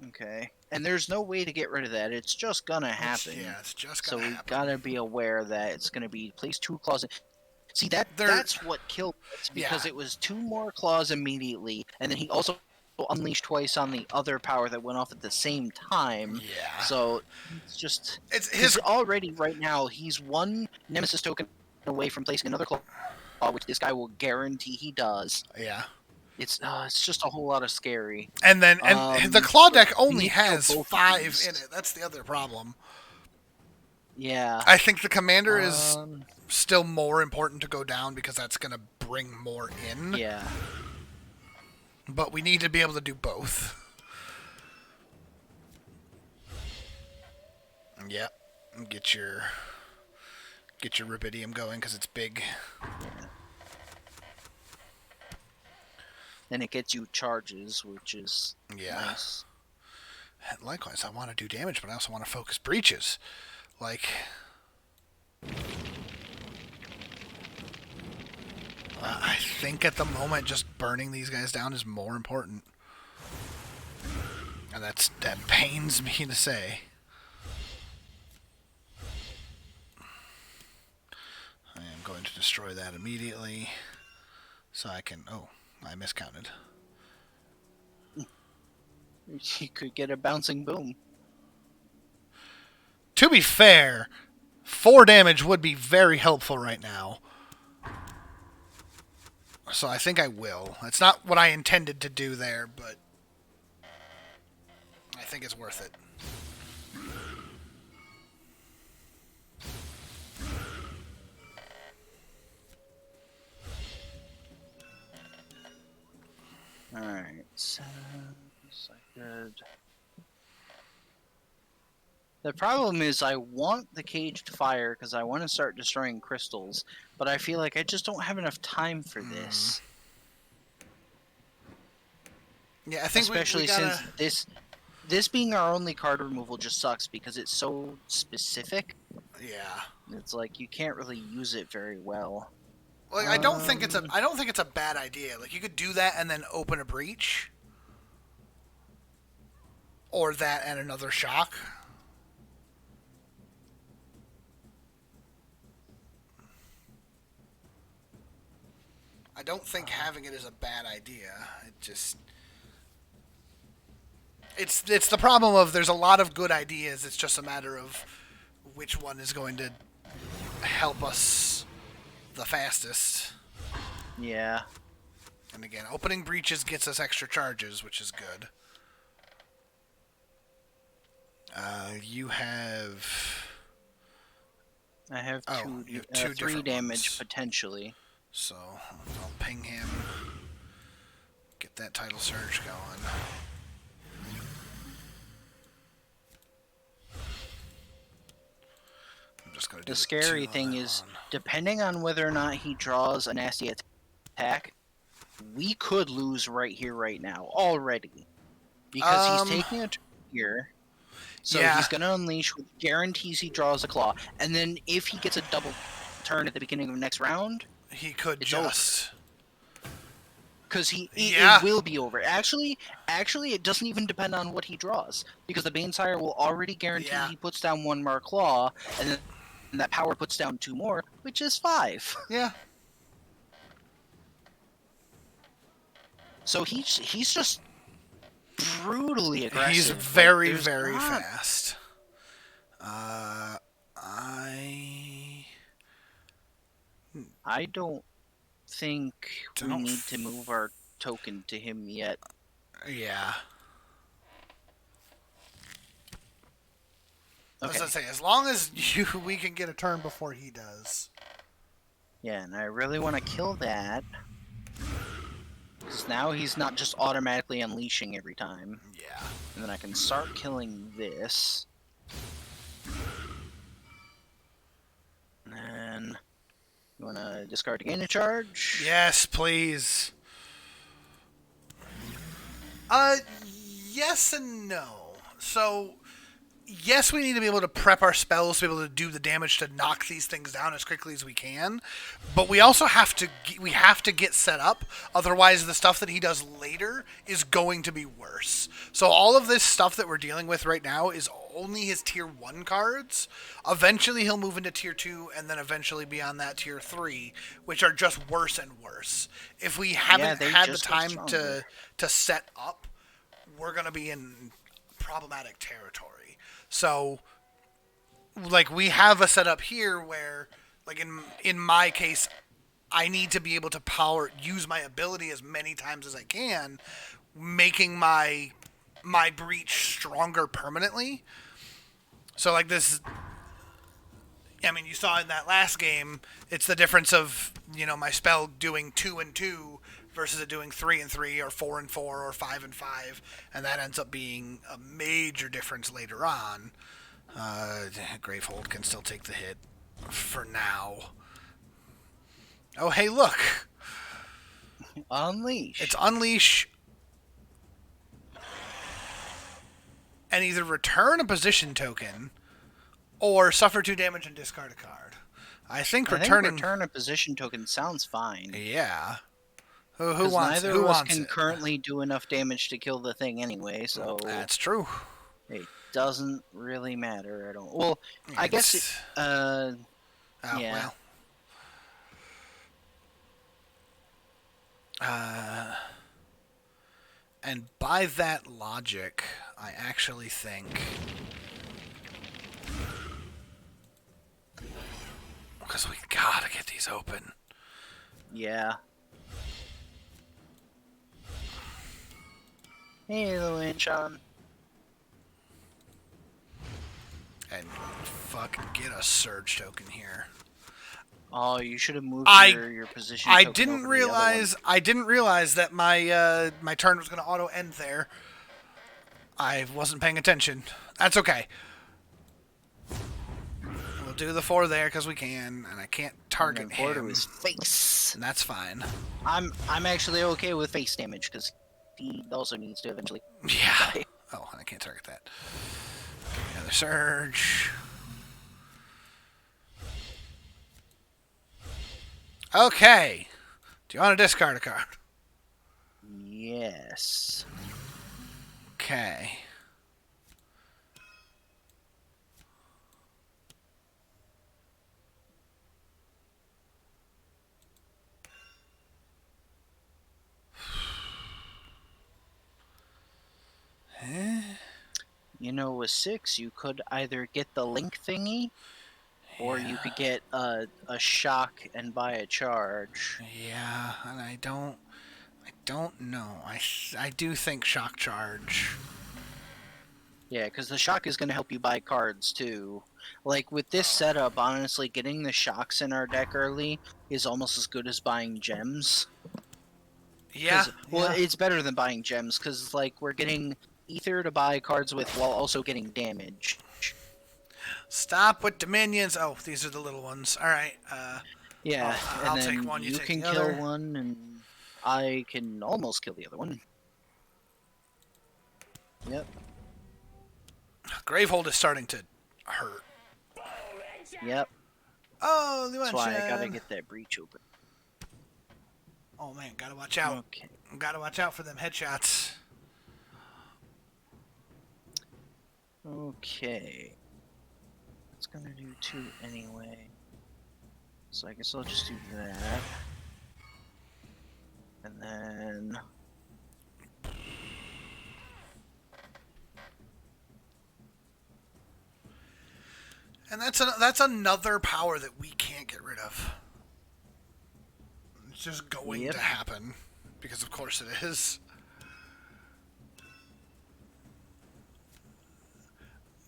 Okay. And there's no way to get rid of that. It's just gonna happen. It's just gonna happen. So we gotta be aware that it's gonna be place 2 claws. See that's what killed us because it was 2 more claws immediately, and then he also unleashed twice on the other power that went off at the same time. Yeah. So it's just his already right now he's 1 Nemesis token away from placing another claw, which this guy will guarantee he does. Yeah. It's just a whole lot of scary. And then the claw deck only has 5 in it. That's the other problem. Yeah. I think the commander is still more important to go down because that's going to bring more in. Yeah. But we need to be able to do both. Yep. Get your rubidium going because it's big. Yeah. And it gets you charges, which is nice. And likewise, I want to do damage, but I also want to focus breaches. Like... I think at the moment just burning these guys down is more important. And that pains me to say. I am going to destroy that immediately. So I can... Oh, I miscounted. You could get a bouncing boom. To be fair, 4 damage would be very helpful right now. So I think I will. It's not what I intended to do there, but I think it's worth it. Alright, so I could... The problem is I want the caged fire because I want to start destroying crystals, but I feel like I just don't have enough time for this. Yeah, I think especially we gotta... since this being our only card removal just sucks because it's so specific. Yeah. It's like you can't really use it very well. Like I don't think it's a bad idea. Like you could do that and then open a breach. Or that and another shock. I don't think having it is a bad idea. It just... It's the problem of there's a lot of good ideas. It's just a matter of which one is going to help us the fastest. Yeah. And again, opening breaches gets us extra charges, which is good. You have... I have you have 3 damage ones. Potentially. So, I'll ping him. Get that tidal surge going. gonna do The the scary 2 on thing that is, one. depending on whether or not he draws a nasty attack, we could lose right here, right now, already. Because he's taking a turn here, so Yeah. he's going to unleash, which guarantees he draws a claw. And then if he gets a double turn at the beginning of the next round, He could it's just. because Yeah. it will be over. Actually, it doesn't even depend on what he draws, because the Banesire will already guarantee Yeah. he puts down 1 more claw, and then that power puts down 2 more, which is 5. Yeah. So he's just brutally aggressive. He's Like, very, there's very not- fast. I don't think we Don't need to move our token to him yet. Yeah. Okay. As I say, as long as we can get a turn before he does. Yeah, and I really want to kill that. Because now he's not just automatically unleashing every time. Yeah. And then I can start killing this. And then you want to discard to gain a charge? Yes, please. Yes and no. So, yes, we need to be able to prep our spells to be able to do the damage to knock these things down as quickly as we can. But we also have to get set up. Otherwise, the stuff that he does later is going to be worse. So all of this stuff that we're dealing with right now is only his tier 1 cards. Eventually, he'll move into tier 2, and then eventually beyond that, tier 3, which are just worse and worse. If we haven't had the time to set up, we're going to be in problematic territory. So, like, we have a setup here where, like, in my case, I need to be able to use my ability as many times as I can, making my breach stronger permanently. So, like, this, I mean, you saw in that last game, it's the difference of, my spell doing 2 and 2 versus it doing 3 and 3 or 4 and 4 or 5 and 5, and that ends up being a major difference later on. Gravehold can still take the hit for now. Oh, hey, look! Unleash. It's unleash and either return a position token or suffer 2 damage and discard a card. I think return a position token sounds fine. Yeah. Who wants neither who of us wants can it? currently do enough damage to kill the thing anyway, so That's true. it doesn't really matter. I guess yeah. Well. And by that logic, I actually think, because we gotta get these open. Yeah. Hey, Luanchon. And fucking get a surge token here. Oh, you should have moved your position. I didn't realize that my my turn was going to auto end there. I wasn't paying attention. That's okay. We'll do the 4 there because we can, and I can't target him. To his face. And that's fine. I'm actually okay with face damage because he also needs to eventually. Yeah. Die. Oh, and I can't target that. Another surge. Okay. Do you want to discard a card? Yes. Okay. With 6, you could either get the link thingy, or you could get a shock and buy a charge. Yeah, and I don't know. I do think shock charge. Yeah, because the shock is going to help you buy cards too. Like with this setup, honestly, getting the shocks in our deck early is almost as good as buying gems. Yeah. Well, it's better than buying gems because like we're getting ether to buy cards with while also getting damage. Stop with the minions. Oh, these are the little ones. All right. Yeah, and I'll then take one. You take can the kill other. one, and I can almost kill the other one. Yep. Gravehold is starting to hurt. Yep. Oh, That's why I gotta get that breach open. Oh man, gotta watch out. Okay. Gotta watch out for them headshots. Okay. It's gonna do 2 anyway. So I guess I'll just do that. And then... And that's another power that we can't get rid of. It's just going to happen. Because of course it is.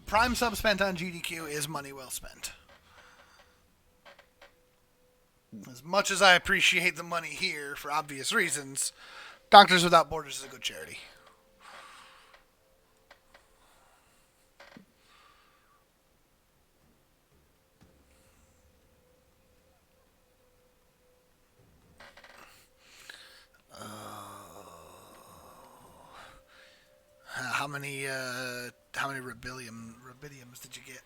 Prime sub spent on GDQ is money well spent. As much as I appreciate the money here for obvious reasons, Doctors Without Borders is a good charity. How many rubidiums did you get?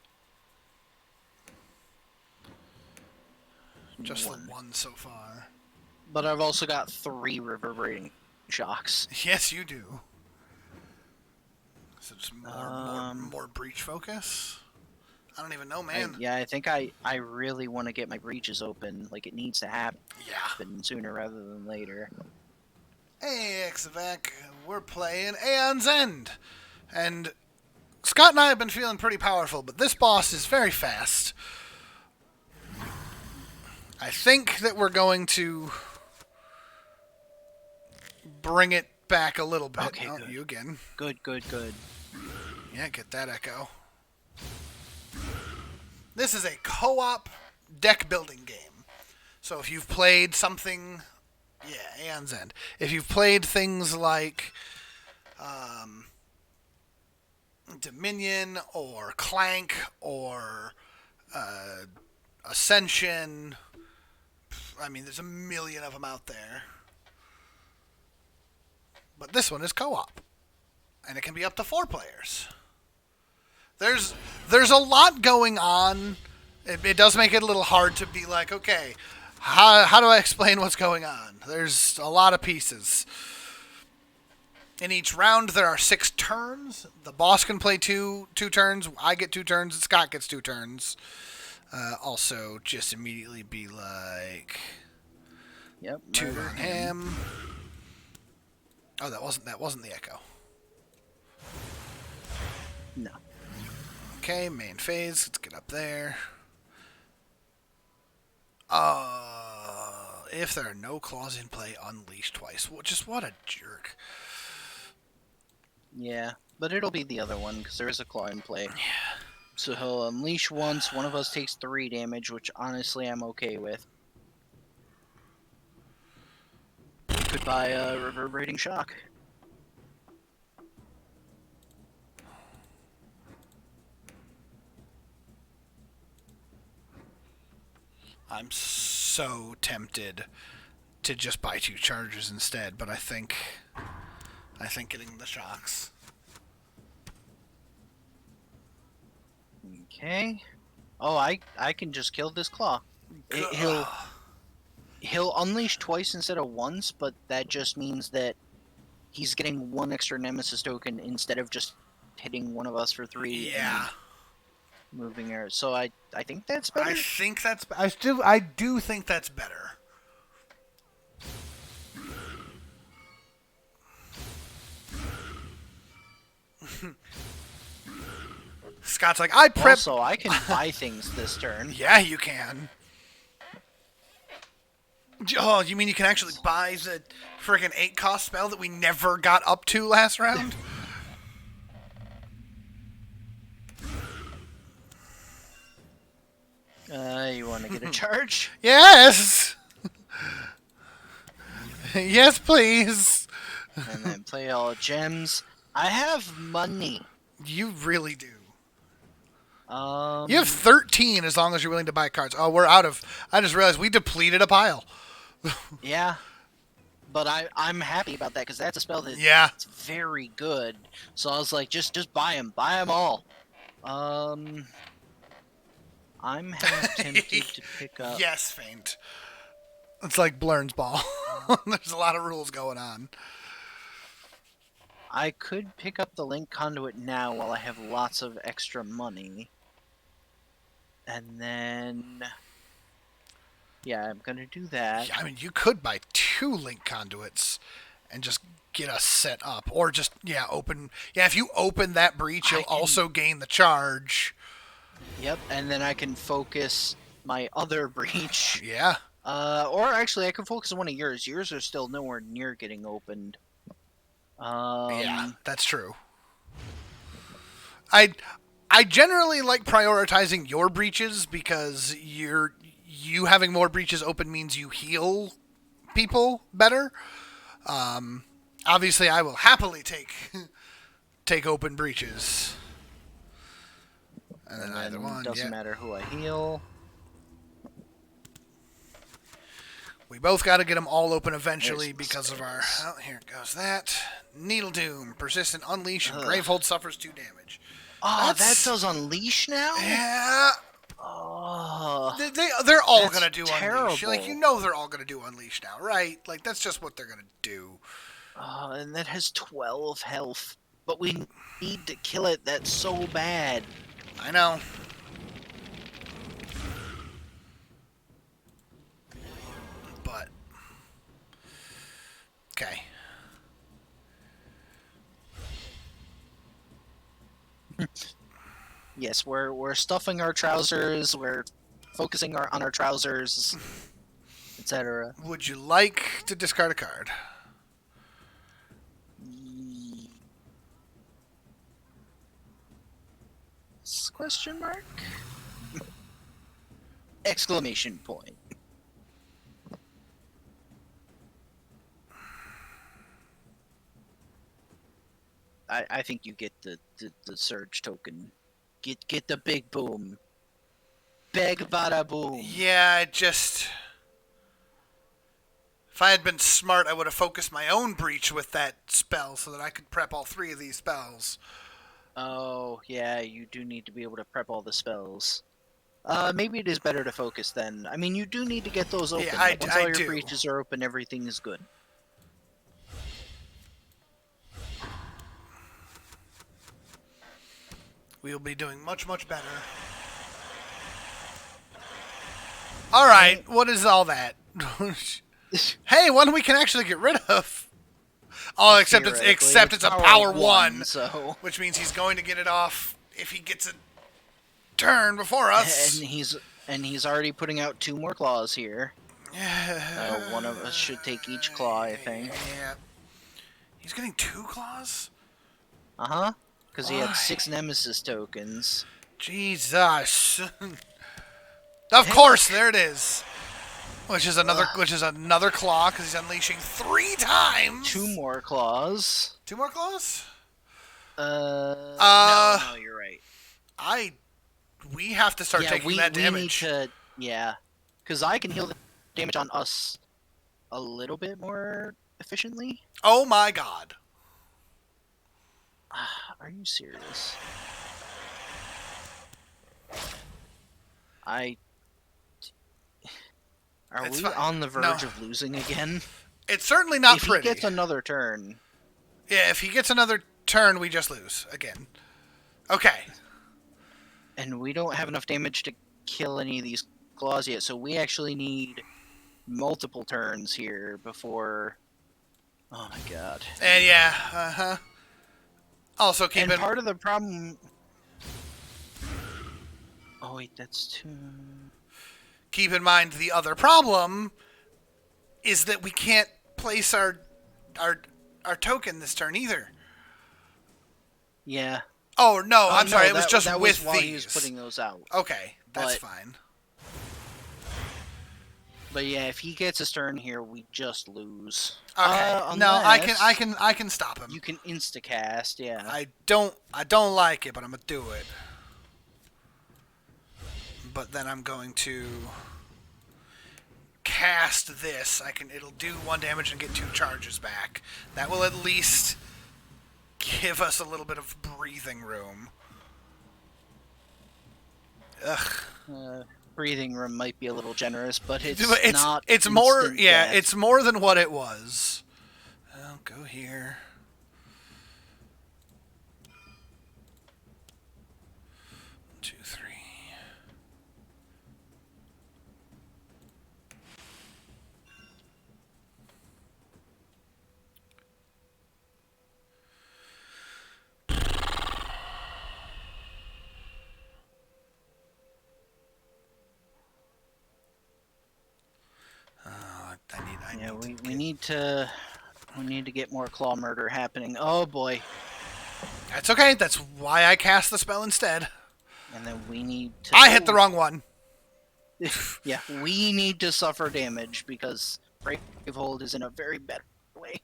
Just the one so far. But I've also got 3 reverberating shocks. Yes, you do. So it's more breach focus? I don't even know, man. I think I really want to get my breaches open. Like, it needs to happen sooner rather than later. Hey, Exavac, we're playing Aeon's End. And Scott and I have been feeling pretty powerful, but this boss is very fast. I think that we're going to bring it back a little bit. Okay, good. You again. Good. Yeah, get that echo. This is a co-op deck building game. So if you've played something... Yeah, Aeon's End. If you've played things like Dominion or Clank or Ascension... I mean, there's a million of them out there. But this one is co-op. And it can be up to 4 players. There's a lot going on. It does make it a little hard to be like, okay, how do I explain what's going on? There's a lot of pieces. In each round, there are 6 turns. The boss can play two turns. I get 2 turns, and Scott gets 2 turns. Also, just immediately be like, yep, 2 on him. Oh, that wasn't the echo. No. Okay, main phase. Let's get up there. If there are no claws in play, unleash twice. Just what a jerk. Yeah, but it'll be the other one because there is a claw in play. Yeah. So he'll unleash once. One of us takes 3 damage, which honestly I'm okay with. Could buy a reverberating shock. I'm so tempted to just buy 2 chargers instead, but I think getting the shocks. Okay. Oh, I can just kill this claw. He'll unleash twice instead of once, but that just means that he's getting 1 extra nemesis token instead of just hitting one of us for 3. Yeah. Moving her. So I think that's better. I do think that's better. Scott's like, I prep. Also, I can buy things this turn. Yeah, you can. Oh, you mean you can actually buy the friggin' 8-cost spell that we never got up to last round? You want to get a charge? Yes! Yes, please! And then play all gems. I have money. You really do. You have 13 as long as you're willing to buy cards. Oh, we're out of... I just realized we depleted a pile. Yeah. But I'm happy about that because that's a spell that's Yeah. very good. So I was like, just buy them all. I'm half tempted to pick up. Yes, Faint. It's like Blurn's Ball. There's a lot of rules going on. I could pick up the Link Conduit now while I have lots of extra money. And then... Yeah, I'm gonna do that. Yeah, I mean, you could buy 2 Link Conduits and just get us set up. Or just, open... Yeah, if you open that breach, you'll also gain the charge. Yep, and then I can focus my other breach. Yeah. Or actually, I can focus on one of yours. Yours are still nowhere near getting opened. Yeah, that's true. I generally like prioritizing your breaches because you having more breaches open means you heal people better. Obviously, I will happily take open breaches. And then either one doesn't matter who I heal. We both got to get them all open eventually because of our... Oh, here goes that. Needle Doom. Persistent Unleash. And Gravehold suffers 2 damage. Oh, that does Unleash now? Yeah. Oh. They're all going to do terrible. Unleash. Like, they're all going to do Unleash now, right? Like, that's just what they're going to do. And that has 12 health. But we need to kill it. That's so bad. I know. But... Okay. Yes, we're stuffing our trousers, we're focusing on our trousers, etc. Would you like to discard a card? Question mark? Exclamation point. I think you get the surge token. Get the big boom. Big bada boom. Yeah, if I had been smart, I would have focused my own breach with that spell so that I could prep all 3 of these spells. Oh, yeah, you do need to be able to prep all the spells. Maybe it is better to focus then. I mean, you do need to get those open. Yeah, Once all your breaches are open, everything is good. We'll be doing much, much better. Alright, what is all that? Hey, one we can actually get rid of. Oh, except it's a power 1, so... which means he's going to get it off if he gets a turn before us. And he's already putting out 2 more claws here. One of us should take each claw, I think. Yeah. He's getting 2 claws? Uh-huh. Because he had 6 Nemesis tokens. Jesus. Of course, there it is. Which is another claw because he's unleashing 3 times. 2 more claws. 2 more claws? No, you're right. We have to start taking that damage. Yeah, because I can heal the damage on us a little bit more efficiently. Oh my god. Are you serious? Are we on the verge of losing again? It's certainly not pretty. If he gets another turn... Yeah, if he gets another turn, we just lose again. Okay. And we don't have enough damage to kill any of these claws yet, so we actually need multiple turns here before... Oh my god. And yeah, uh-huh. Also, keep in... part of the problem... Oh wait, that's 2... Keep in mind the other problem is that we can't place our token this turn either. Yeah. Oh no, I'm sorry. It was just that with was while these. he was putting those out. Okay, that's fine. But yeah, if he gets a turn here, we just lose. Okay. No, I can stop him. You can instacast, yeah. I don't like it, but I'm gonna do it. but then I'm going to cast this. It'll do 1 damage and get 2 charges back. That will at least give us a little bit of breathing room. Ugh. Breathing room might be a little generous, but it's not. It's more. Yeah, death. it's more than what it was. I'll go here. Two, three. We need to get more claw murder happening. Oh boy. That's okay. That's why I cast the spell instead. And then we need to. I hit the wrong one. Yeah, we need to suffer damage because Gravehold is in a very bad way.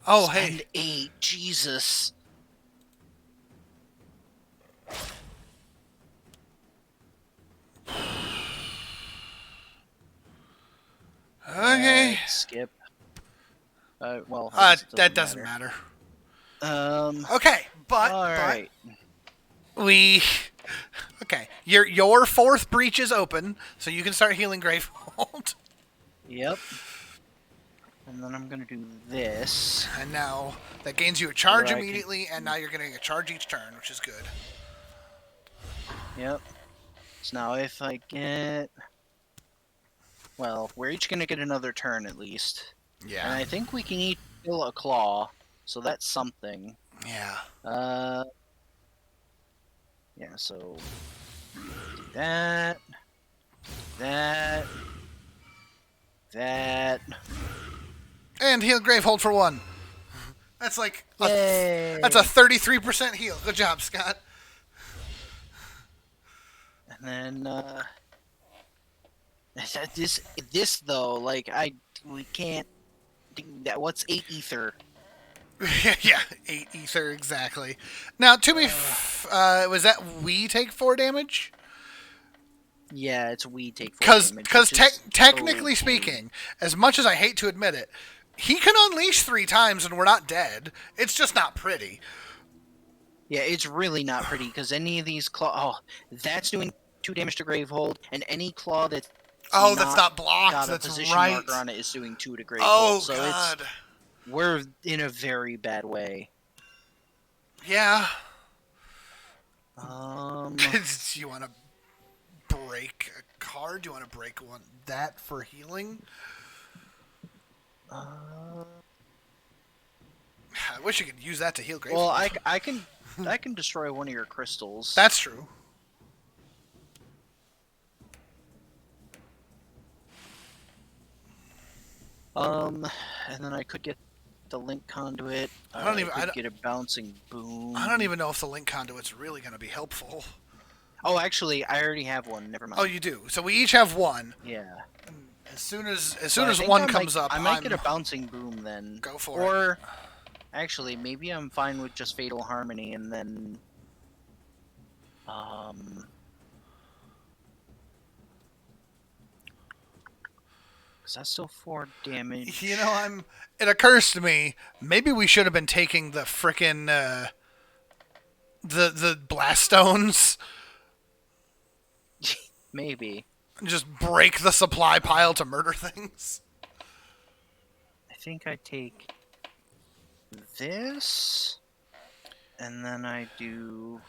Oh, Spend hey. 8, Jesus. Okay. Skip. Well. That doesn't matter. Okay, Okay, but we. Okay, your 4th breach is open, so you can start healing Gravehold. Yep. And then I'm gonna do this. And now that gains you a charge immediately, and now you're getting a charge each turn, which is good. Yep. So now if I get. Well, we're each gonna get another turn at least. Yeah. And I think we can each kill a claw, so that's something. Yeah. Yeah, so do that, that, and heal Gravehold for 1. That's like that's a 33% heal. Good job, Scott. And then this though, like we can't do that. What's 8 ether? Yeah, 8 ether exactly. Now, to be, was that we take 4 damage? Yeah, it's we take 4 damage. Because technically speaking, as much as I hate to admit it, he can unleash 3 times and we're not dead. It's just not pretty. Yeah, it's really not pretty because any of these claw. Oh, that's doing 2 damage to Gravehold, and any claw that's not blocked. Got a that's position right. marker on it is doing 2 to Gravehold. Oh so God. We're in a very bad way. Yeah. Do you want to break a card? Do you want to break that for healing? I wish you could use that to heal Gravehold. Well, I can destroy one of your crystals. That's true. And then I could get the link conduit. I could get a bouncing boom. I don't even know if the link conduit's really going to be helpful. Oh, actually, I already have one. Never mind. Oh, you do. So we each have 1. Yeah. As soon as one comes up, I might get a bouncing boom then. Go for it. Or actually, maybe I'm fine with just Fatal Harmony and then that's still 4 damage. You know, it occurs to me, maybe we should have been taking the frickin' the blast stones. Maybe. And just break the supply pile to murder things. I think I take this, and then I do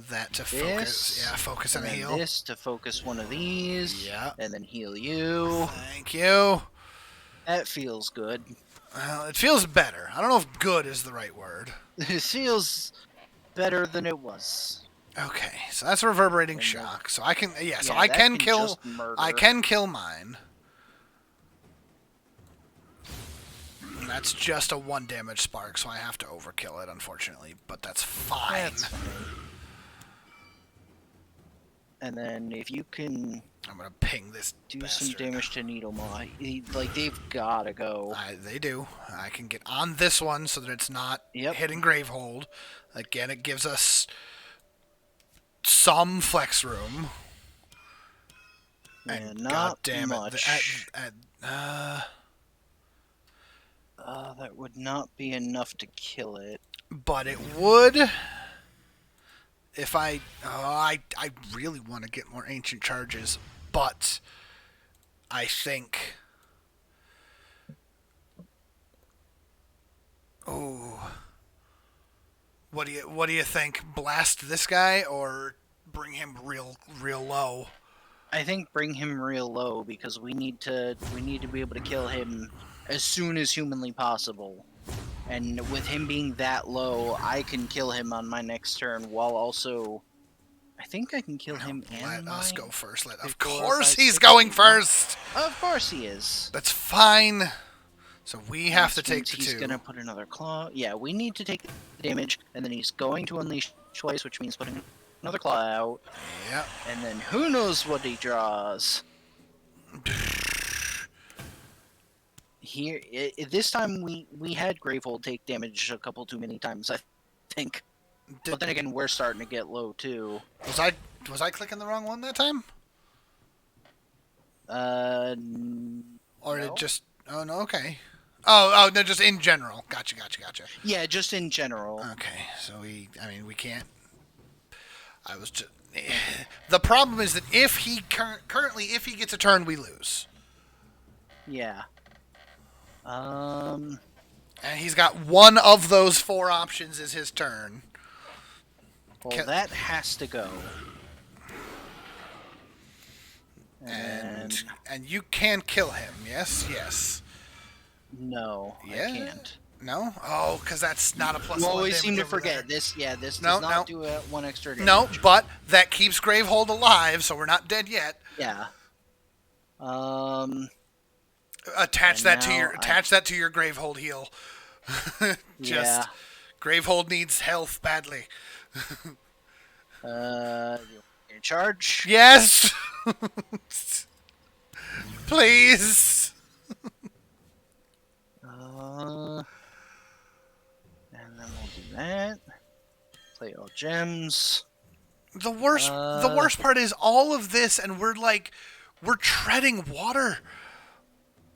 that to this, focus. Yeah, focus and heal. This to focus one of these. Yeah. And then heal you. Thank you. That feels good. Well, it feels better. I don't know if good is the right word. It feels better than it was. Okay, so that's reverberating shock. So I can, so I can kill. I can kill mine. And that's just a 1 damage spark, so I have to overkill it, unfortunately. But that's fine. That's fine. And then if you can, I'm gonna ping this. Do some damage to Needlemaw. Like they've gotta go. They do. I can get on this one so that it's not hitting Gravehold. Again, it gives us some flex room. Yeah, And god not damn it, much. That would not be enough to kill it. but it would if I really want to get more ancient charges, but I think oh, what do you think? Blast this guy or bring him real low? I think bring him real low because we need to be able to kill him as soon as humanly possible. And with him being that low, I can kill him on my next turn while also I think I can kill him and Let us mine go first. Of 3, 4, course 5, he's 6, going 8, 9. first. Of course he is. That's fine. So we have to take the he's 2. gonna put another claw. Yeah, we need to take the damage, and then he's going to unleash twice, which means putting another claw out. Yep. And then who knows what he draws. Here, this time we had Gravehold take damage a couple too many times, I think. But then again, we're starting to get low too. Was I clicking the wrong one that time? Or no. did it just? Oh no. Okay. Oh no, just in general. Gotcha. Yeah, just in general. Okay, so we can't. I was just. The problem is that if he currently if he gets a turn, we lose. Yeah. And he's got one of those 4 options is his turn. Well, that has to go. And you can kill him. Yes. No, Yeah? I can't. No? Oh, because that's not a plus You 1 always damage seem to over forget there. this. Yeah, this No, does not do a 1 extra damage. No, but that keeps Gravehold alive, so we're not dead yet. Yeah. Attach that to your Gravehold heal. Yeah. Gravehold needs health badly. In charge. Yes. Please. And then we'll do that. Play all gems. The worst part is all of this, and we're treading water.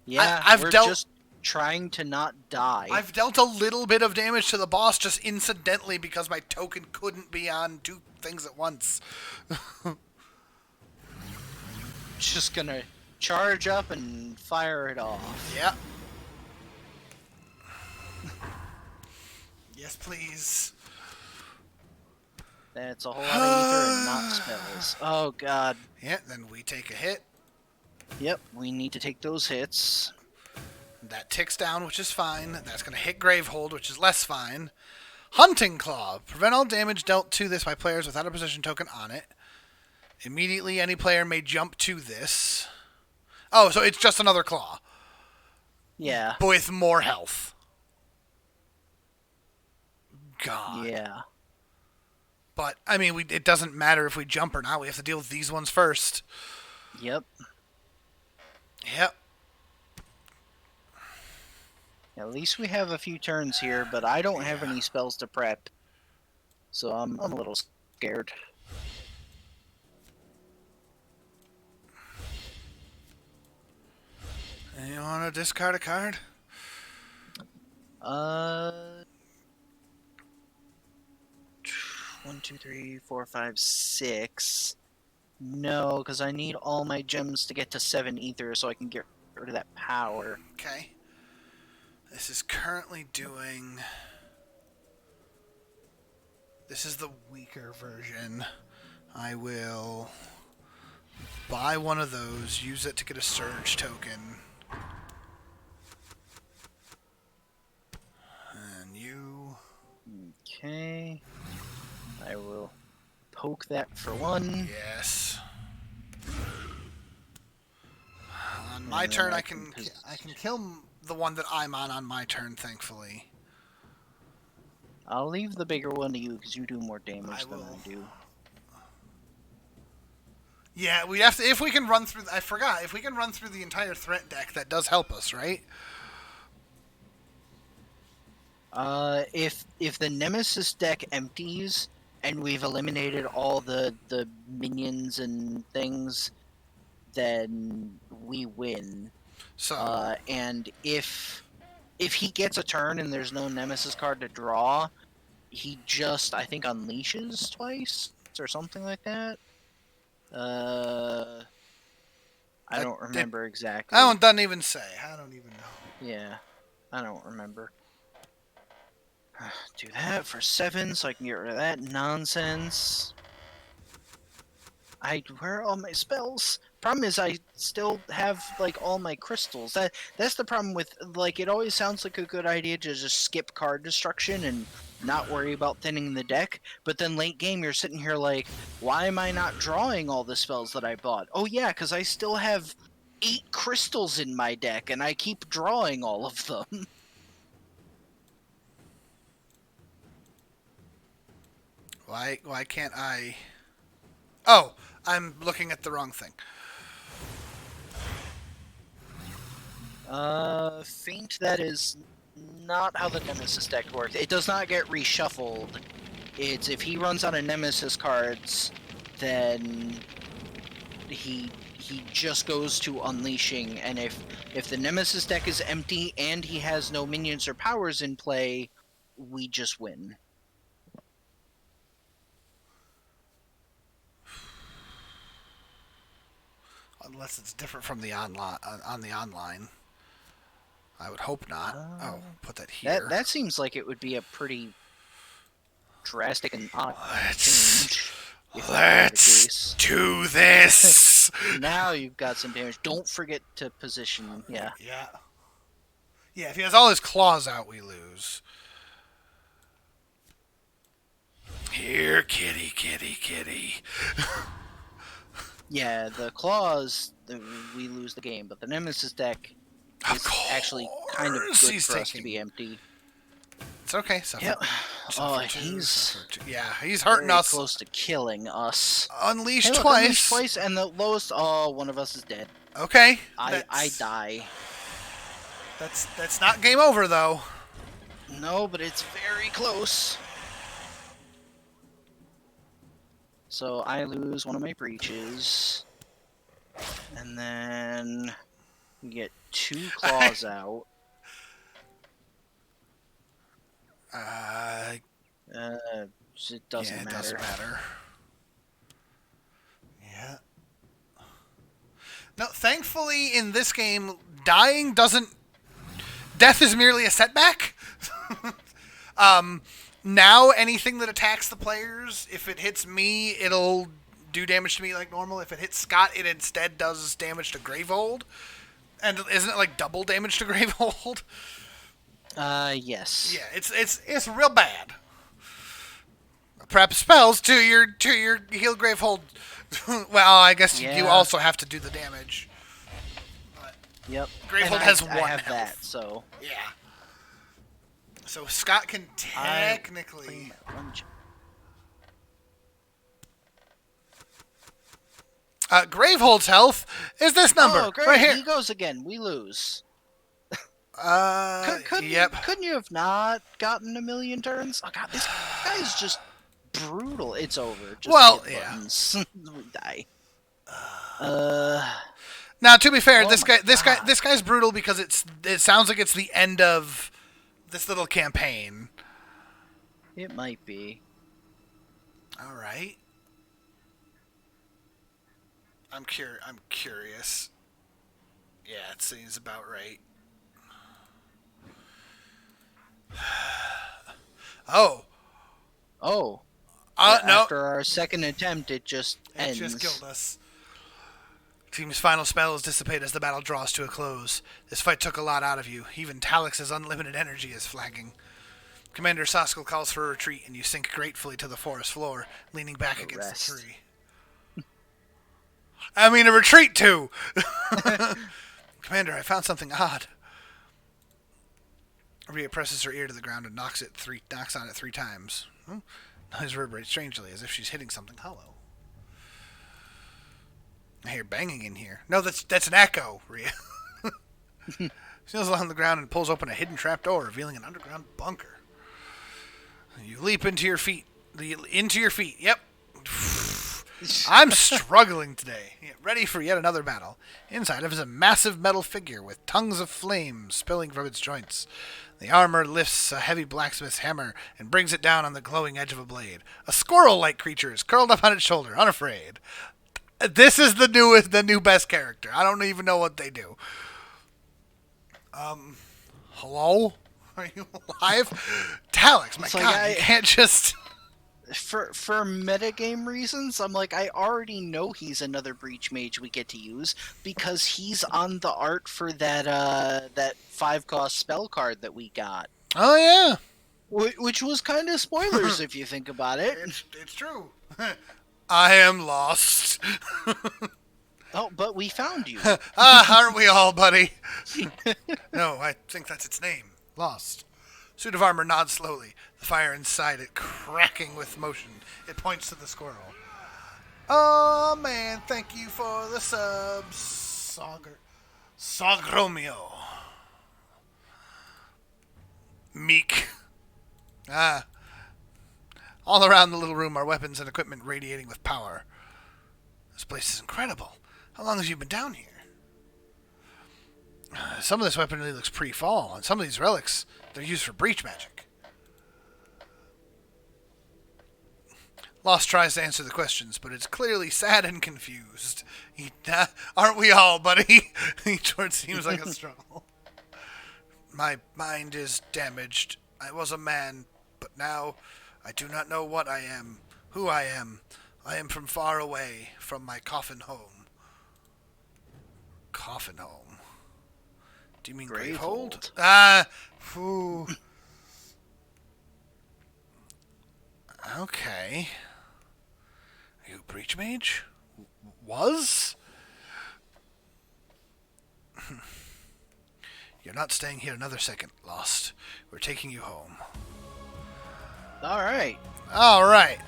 Yeah, we're just trying to not die. I've dealt a little bit of damage to the boss just incidentally because my token couldn't be on 2 things at once. Just gonna charge up and fire it off. Yeah. Yes, please. That's a whole lot of ether and not spells. Oh god. Yeah, then we take a hit. Yep, we need to take those hits. That ticks down, which is fine. That's going to hit Gravehold, which is less fine. Hunting Claw. Prevent all damage dealt to this by players without a position token on it. Immediately, any player may jump to this. Oh, so it's just another claw. Yeah. But with more health. God. Yeah. But, I mean, it doesn't matter if we jump or not. We have to deal with these ones first. Yep. Yep. At least we have a few turns here, but I don't have any spells to prep. So I'm a little scared. You want to discard a card? 1, 2, 3, 4, 5, 6. No, because I need all my gems to get to 7 ether so I can get rid of that power. Okay. This is currently doing... This is the weaker version. I will buy one of those, use it to get a surge token. And you... Okay. I will poke that for 1. Yes. On my turn, I can kill the one that I'm on my turn, thankfully. I'll leave the bigger one to you because you do more damage than I do. Yeah, we have to. If we can run through, I forgot. If we can run through the entire threat deck, that does help us, right? If the Nemesis deck empties and we've eliminated all the minions and things, then we win. So And if he gets a turn and there's no Nemesis card to draw, he just, I think, unleashes twice or something like that. I don't remember exactly. That one doesn't even say. I don't even know. Yeah, I don't remember. Do that for 7 so I can get rid of that nonsense. Where are all my spells? Problem is I still have like all my crystals. That's the problem with, like, it always sounds like a good idea to just skip card destruction and not worry about thinning the deck, but then late game you're sitting here like, why am I not drawing all the spells that I bought? Oh yeah, because I still have 8 crystals in my deck and I keep drawing all of them. Why can't I? Oh, I'm looking at the wrong thing. Faint, that is not how the Nemesis deck works. It does not get reshuffled. It's if he runs out of Nemesis cards, then he just goes to unleashing, and if the Nemesis deck is empty and he has no minions or powers in play, we just win. Unless it's different from the online on the online. I would hope not. Put that here. That seems like it would be a pretty drastic and odd change. Let's do this. Now you've got some damage. Don't forget to position. Yeah. Yeah. Yeah. If he has all his claws out, we lose. Here, kitty, kitty, kitty. Yeah, the claws, we lose the game, but the Nemesis deck is actually kind of good for us to be empty. It's okay. Yep. He's hurting us. Close to killing us. Unleash twice. Unleash twice, and the lowest. Oh, one of us is dead. Okay. I die. That's not game over though. No, but it's very close. So I lose one of my breaches, and then we get 2 claws out. It doesn't matter. It doesn't matter. Yeah. No, thankfully in this game, dying doesn't. Death is merely a setback. Now anything that attacks the players, if it hits me, it'll do damage to me like normal. If it hits Scott, it instead does damage to Gravehold. And isn't it like double damage to Gravehold? Yes. Yeah, it's real bad. Prep spells to your heal Gravehold. Well, I guess you also have to do the damage. But yep. Gravehold has 1 I have health. that, so. Yeah. So Scott can technically. Gravehold's health is this number right here. He goes again. We lose. Yep. Couldn't you have not gotten a million turns? Oh god, this guy is just brutal. It's over. Just hit buttons. We die. Now, to be fair, this guy's brutal because it sounds like it's the end of this little campaign. It might be. All right. I'm curious. Yeah, it seems about right. Oh. No. After our second attempt, it just ends. It just killed us. Team's final spells dissipate as the battle draws to a close. This fight took a lot out of you. Even Talix's unlimited energy is flagging. Commander Soskel calls for a retreat, and you sink gratefully to the forest floor, leaning back against the tree. I mean, a retreat too! Commander, I found something odd. Rhea presses her ear to the ground and knocks on it 3 times. Noise reverberates strangely, as if she's hitting something hollow. I hear banging in here. No, that's an echo, Rhea. She kneels along the ground and pulls open a hidden trapdoor, revealing an underground bunker. You leap into your feet. Yep. I'm struggling today. Ready for yet another battle. Inside of is a massive metal figure with tongues of flame spilling from its joints. The armor lifts a heavy blacksmith's hammer and brings it down on the glowing edge of a blade. A squirrel-like creature is curled up on its shoulder, unafraid. This is the new best character. I don't even know what they do. Hello? Are you alive? Talix, my It's God, like you can't just... for metagame reasons, I'm like, I already know he's another breach mage we get to use because he's on the art for that 5-cost spell card that we got. Oh, yeah. Which was kind of spoilers if you think about it. It's true. I am lost. Oh, but we found you. Aren't we all, buddy? No, I think that's its name. Lost. Suit of armor nods slowly, the fire inside it cracking with motion. It points to the squirrel. Oh, man, thank you for the subs. Sogromio. Meek. All around the little room are weapons and equipment radiating with power. This place is incredible. How long have you been down here? Some of this weaponry looks pre-fall, and some of these relics, they're used for breach magic. Lost tries to answer the questions, but it's clearly sad and confused. Aren't we all, buddy? Each word seems like a struggle. My mind is damaged. I was a man, but now I do not know what I am, who I am. I am from far away, from my coffin home. Coffin home? Do you mean Gravehold? Whew. Okay. Are you a breach mage? Was? You're not staying here another second, Lost. We're taking you home. Alright. Alright.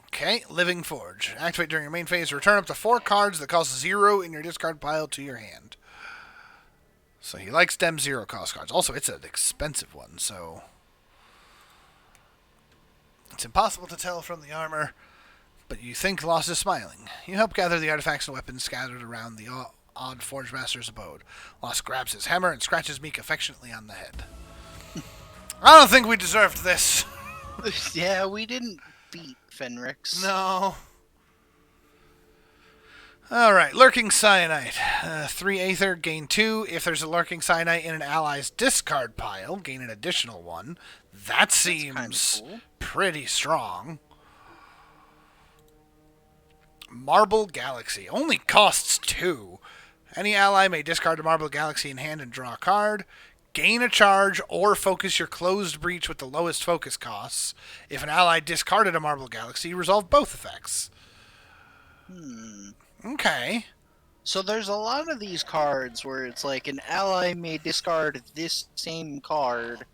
Okay, Living Forge. Activate during your main phase. Return up to 4 cards that cost 0 in your discard pile to your hand. So he likes them 0 cost cards. Also, it's an expensive one, so... It's impossible to tell from the armor, but you think Lost is smiling. You help gather the artifacts and weapons scattered around the odd Forge Master's abode. Lost grabs his hammer and scratches Meek affectionately on the head. I don't think we deserved this. Yeah, we didn't beat Fenrix. No. Alright, Lurking Cyanite. 3 Aether, gain 2. If there's a Lurking Cyanite in an ally's discard pile, gain an additional 1. That seems cool. Pretty strong. Marble Galaxy. Only costs 2. Any ally may discard a Marble Galaxy in hand and draw a card. Gain a charge or focus your closed breach with the lowest focus costs. If an ally discarded a Marble Galaxy, resolve both effects. Okay. So there's a lot of these cards where it's like an ally may discard this same card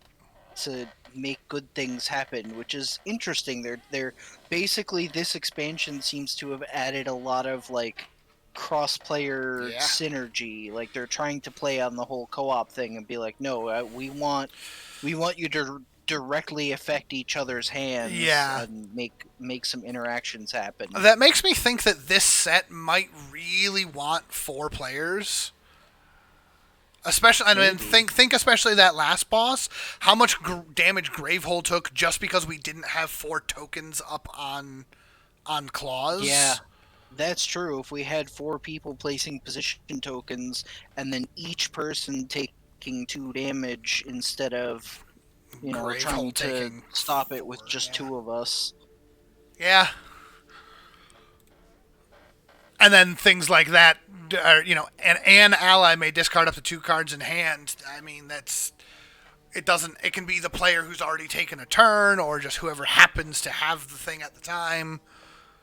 to make good things happen, which is interesting. They're basically, this expansion seems to have added a lot of like cross-player synergy. Like they're trying to play on the whole co-op thing and be like, no, we want you to directly affect each other's hands and make some interactions happen. That makes me think that this set might really want 4 players. Especially, I mean, think especially that last boss. How much damage Gravehold took just because we didn't have 4 tokens up on claws. Yeah, that's true. If we had 4 people placing position tokens, and then each person taking 2 damage instead of, trying to stop it with just 2 of us. Yeah. And then things like that, an ally may discard up to 2 cards in hand. I mean, it can be the player who's already taken a turn, or just whoever happens to have the thing at the time.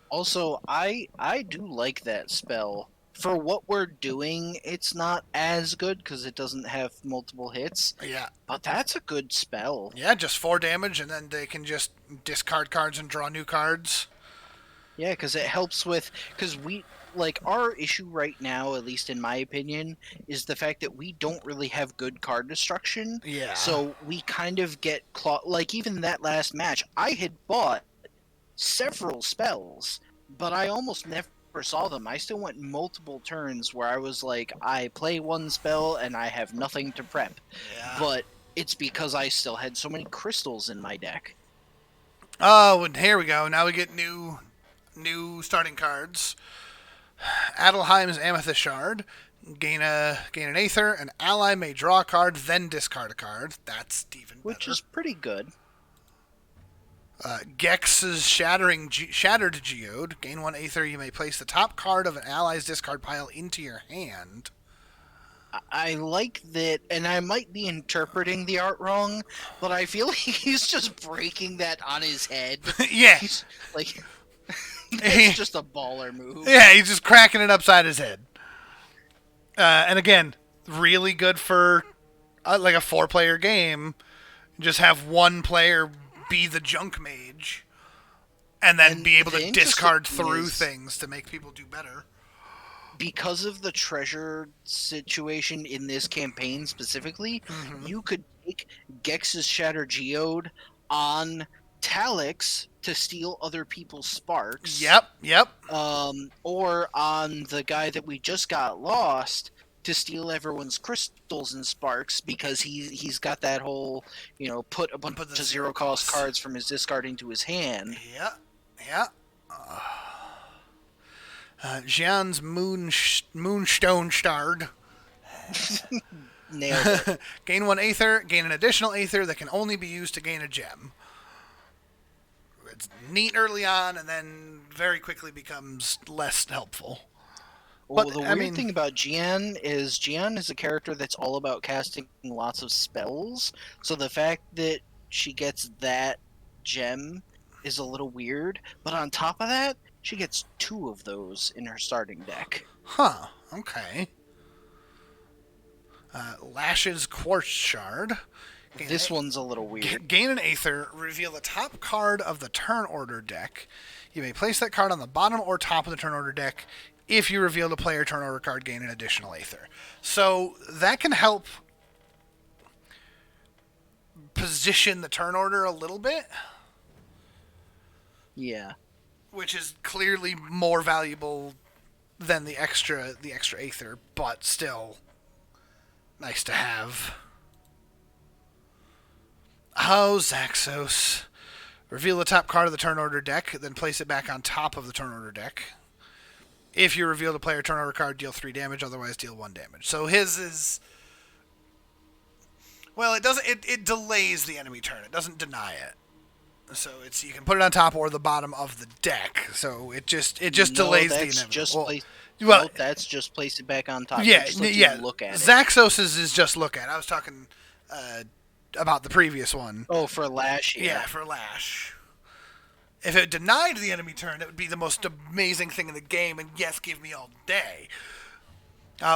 Also, I do like that spell. For what we're doing, it's not as good because it doesn't have multiple hits. Yeah. But that's a good spell. Yeah, just 4 damage, and then they can just discard cards and draw new cards. Yeah, because it helps with... Because our issue right now, at least in my opinion, is the fact that we don't really have good card destruction. Yeah. So we kind of get... even that last match, I had bought several spells but I almost never saw them. I still went multiple turns where I was like, I play one spell and I have nothing to prep. Yeah. But it's because I still had so many crystals in my deck. Oh, and here we go. Now we get new starting cards. Adelheim's Amethyst Shard. Gain an Aether. An ally may draw a card, then discard a card. That's even better. Which is pretty good. Gex's Shattered Geode. Gain 1 Aether. You may place the top card of an ally's discard pile into your hand. I like that, and I might be interpreting the art wrong, but I feel like he's just breaking that on his head. Yeah. He's, like, that's just a baller move. Yeah, he's just cracking it upside his head. And again, really good for like a 4-player game. Just have one player be the junk mage, and then be able to discard through things to make people do better. Because of the treasure situation in this campaign specifically, you could take Gex's Shattered Geode on Talix to steal other people's sparks. Yep. Or on the guy that we just got lost to steal everyone's crystals and sparks, because he's got that whole, put a bunch of zero-cost cards from his discard into his hand. Yeah. Xian's Moonstone Shard. Nailed it. Gain 1 Aether. Gain an additional Aether that can only be used to gain a gem. It's neat early on, and then very quickly becomes less helpful. Well, the weird thing about Jian is a character that's all about casting lots of spells. So the fact that she gets that gem is a little weird. But on top of that, she gets 2 of those in her starting deck. Huh, okay. Lash's Quartz Shard. This one's a little weird. Gain an Aether, reveal the top card of the turn order deck. You may place that card on the bottom or top of the turn order deck. If you reveal the player turn order card, gain an additional Aether. So that can help position the turn order a little bit. Yeah. Which is clearly more valuable than the extra Aether, but still nice to have. Oh, Zaxos. Reveal the top card of the turn order deck, then place it back on top of the turn order deck. If you reveal the player turn order card, deal 3 damage, otherwise deal 1 damage. So his is... Well, it doesn't. It delays the enemy turn. It doesn't deny it. So you can put it on top or the bottom of the deck. So it just delays the inevitable. That's just place it back on top. Yeah, Look at it. Zaxos is just look at. I was talking about the previous one. Oh, for Lash. Yeah, for Lash. If it denied the enemy turn, it would be the most amazing thing in the game, and yes, give me all day.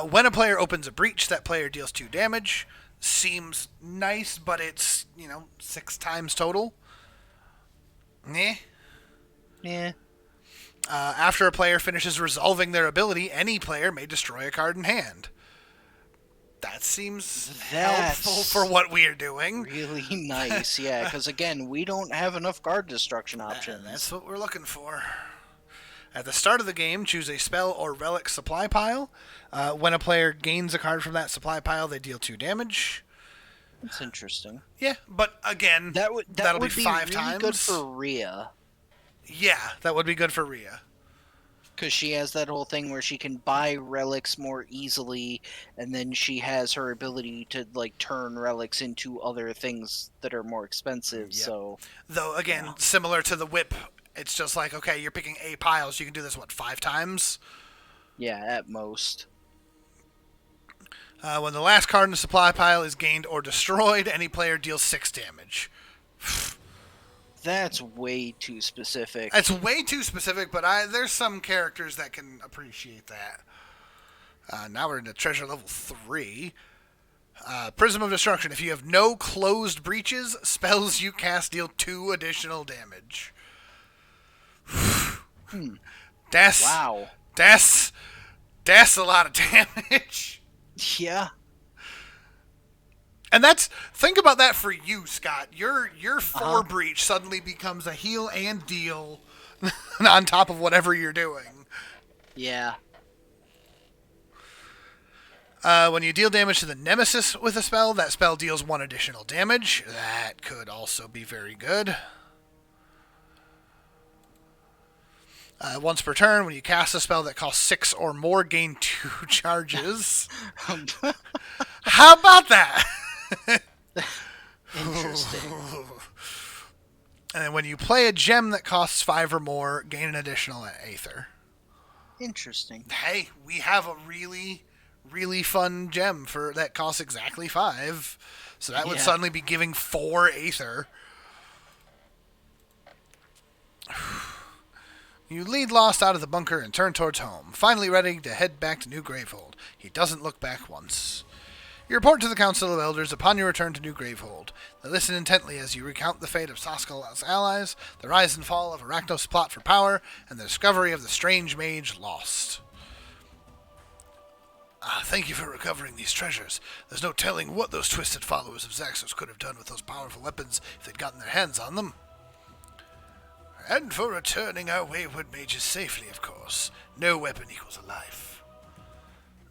When a player opens a breach, that player deals 2 damage. Seems nice, but it's 6 times total. Yeah. After a player finishes resolving their ability, any player may destroy a card in hand. That seems helpful for what we're doing. Really nice, yeah, because again, we don't have enough card destruction options. That's what we're looking for. At the start of the game, choose a spell or relic supply pile. When a player gains a card from that supply pile, they deal 2 damage. That's interesting. Yeah, but again, that'll be 5 times. Really good for Rhea. Yeah, that would be good for Rhea. Because she has that whole thing where she can buy relics more easily, and then she has her ability to turn relics into other things that are more expensive. Yep. So, though again, similar to the whip, it's just like, okay, you're picking A piles, you can do this 5 times? Yeah, at most. When the last card in the supply pile is gained or destroyed, any player deals 6 damage. That's way too specific. It's way too specific, but there's some characters that can appreciate that. Now we're into treasure level 3. Prism of Destruction. If you have no closed breaches, spells you cast deal 2 additional damage. Wow. That's a lot of damage. Yeah. And think about that for you, Scott. Your Uh-huh. 4 breach suddenly becomes a heal and deal on top of whatever you're doing. Yeah. When you deal damage to the nemesis with a spell, that spell deals 1 additional damage. That could also be very good. Once per turn, when you cast a spell that costs 6 or more, gain 2 charges. How about that? Interesting. And then when you play a gem that costs 5 or more, gain an additional Aether. Interesting. Hey, we have a really, really fun gem that costs exactly 5. So that would suddenly be giving 4 Aether. You lead Lost out of the bunker and turn towards home, finally ready to head back to New Gravehold. He doesn't look back once. You report to the Council of Elders upon your return to New Gravehold. They listen intently as you recount the fate of Saskal's allies, the rise and fall of Arachnos' plot for power, and the discovery of the strange mage Lost. Thank you for recovering these treasures. There's no telling what those twisted followers of Zaxos could have done with those powerful weapons if they'd gotten their hands on them. And for returning our wayward mages safely, of course. No weapon equals a life.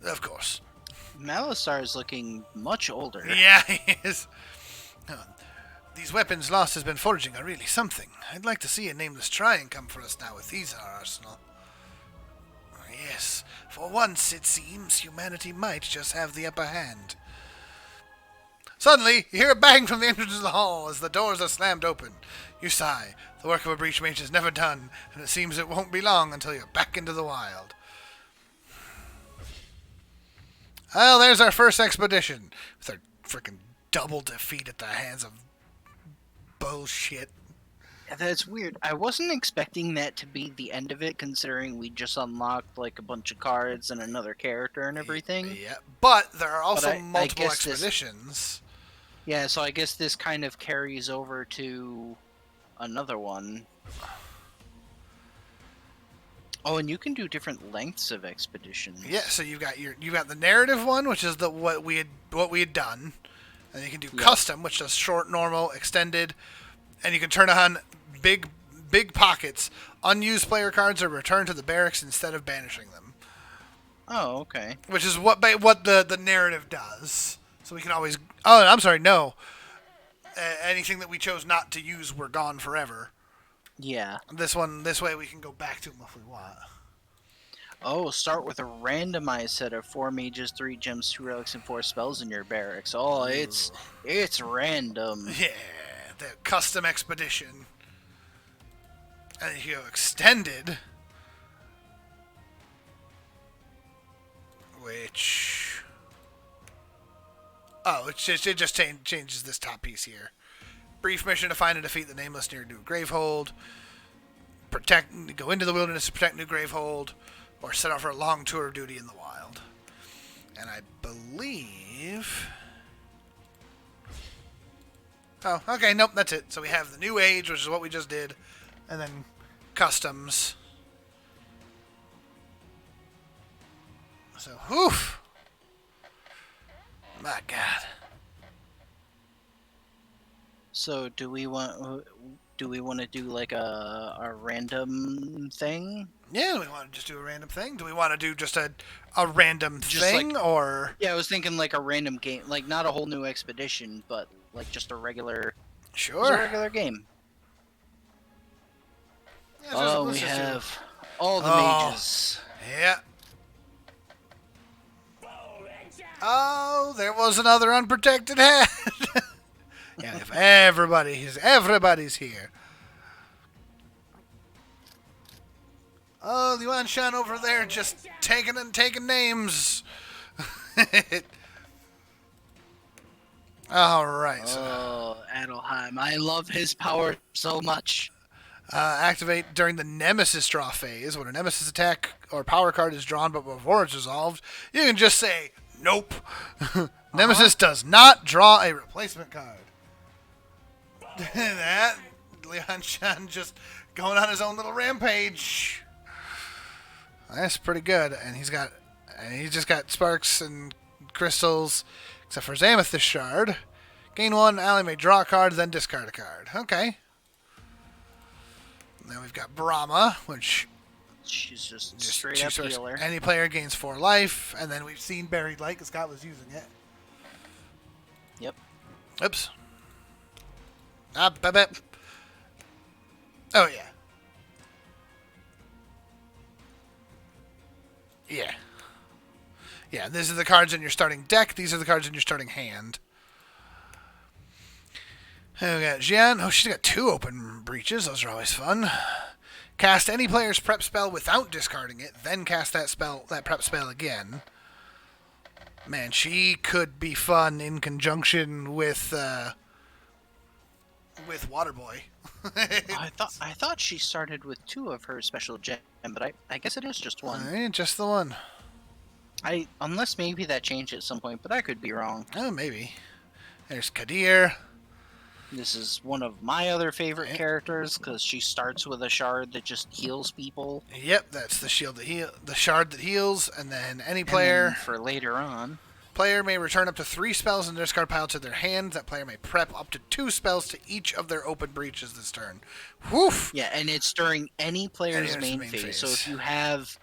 Of course. Malisar is looking much older. Yeah, he is. These weapons Lost has been forging are really something. I'd like to see a nameless Tryon come for us now with these in our arsenal. Yes, for once it seems humanity might just have the upper hand. Suddenly, you hear a bang from the entrance of the hall as the doors are slammed open. You sigh. The work of a breach mage is never done, and it seems it won't be long until you're back into the wild. Well, there's our first expedition, with our frickin' double defeat at the hands of bullshit. That's weird. I wasn't expecting that to be the end of it, considering we just unlocked like a bunch of cards and another character and everything. Yeah, but there are also multiple I guess expeditions. Yeah, so I guess this kind of carries over to another one. Oh, and you can do different lengths of expeditions. Yeah, so you've got the narrative one, which is what we had done, and you can do custom, which does short, normal, extended, and you can turn on big pockets. Unused player cards are returned to the barracks instead of banishing them. Oh, okay. Which is what the narrative does. So we can always. Oh, I'm sorry, no. Anything that we chose not to use were gone forever. Yeah. This way we can go back to them if we want. Oh, start with a randomized set of 4 mages, 3 gems, 2 relics, and 4 spells in your barracks. Oh, it's random. Yeah, the custom expedition. And if you go extended, which it just changes this top piece here. Brief mission to find and defeat the Nameless near New Gravehold. Go into the wilderness to protect New Gravehold, or set out for a long tour of duty in the wild. And I believe. Oh, okay, nope, that's it. So we have the New Age, which is what we just did, and then customs. So, whew. My God. So, do we want to do like a random thing? Yeah, do we want to just do a random thing? Do we want to do just a random Just thing, like- or... Yeah, I was thinking like a random game, like not a whole new expedition, but like just a regular, Sure. game. Yeah, Oh, let's we just do- have all the Oh. mages. Yeah. Oh, there was another unprotected head. Yeah, if everybody's here. Oh, the one shot over there just taking names. All right. So, Oh, Adelheim. I love his power so much. activate during the Nemesis draw phase. When a Nemesis attack or power card is drawn but before it's resolved, you can just say, nope. Nemesis does not draw a replacement card. That, Leon Shan just going on his own little rampage. That's pretty good. And he's just got sparks and crystals, except for his amethyst shard. Gain 1, ally may draw a card, then discard a card. Okay. Then we've got Brahma, which She's just straight up healer. Any player gains 4 life, and then we've seen Buried Light because Scott was using it. Yep. Oops. Oh, yeah. Yeah. Yeah, these are the cards in your starting deck. These are the cards in your starting hand. And we got Jian. Oh, she's got 2 open breaches. Those are always fun. Cast any player's prep spell without discarding it, then cast that prep spell again. Man, she could be fun in conjunction with Waterboy. I thought she started with 2 of her special gem, but I guess it is just 1. Just the one. Unless maybe that changed at some point, but I could be wrong. Oh, maybe. There's Kadir. This is one of my other favorite characters because she starts with a shard that just heals people. Yep, that's the shard that heals, and then any player for later on. Player may return up to 3 spells in their discard pile to their hand. That player may prep up to 2 spells to each of their open breaches this turn. Woof! Yeah, and it's during any player's main phase. So if you have,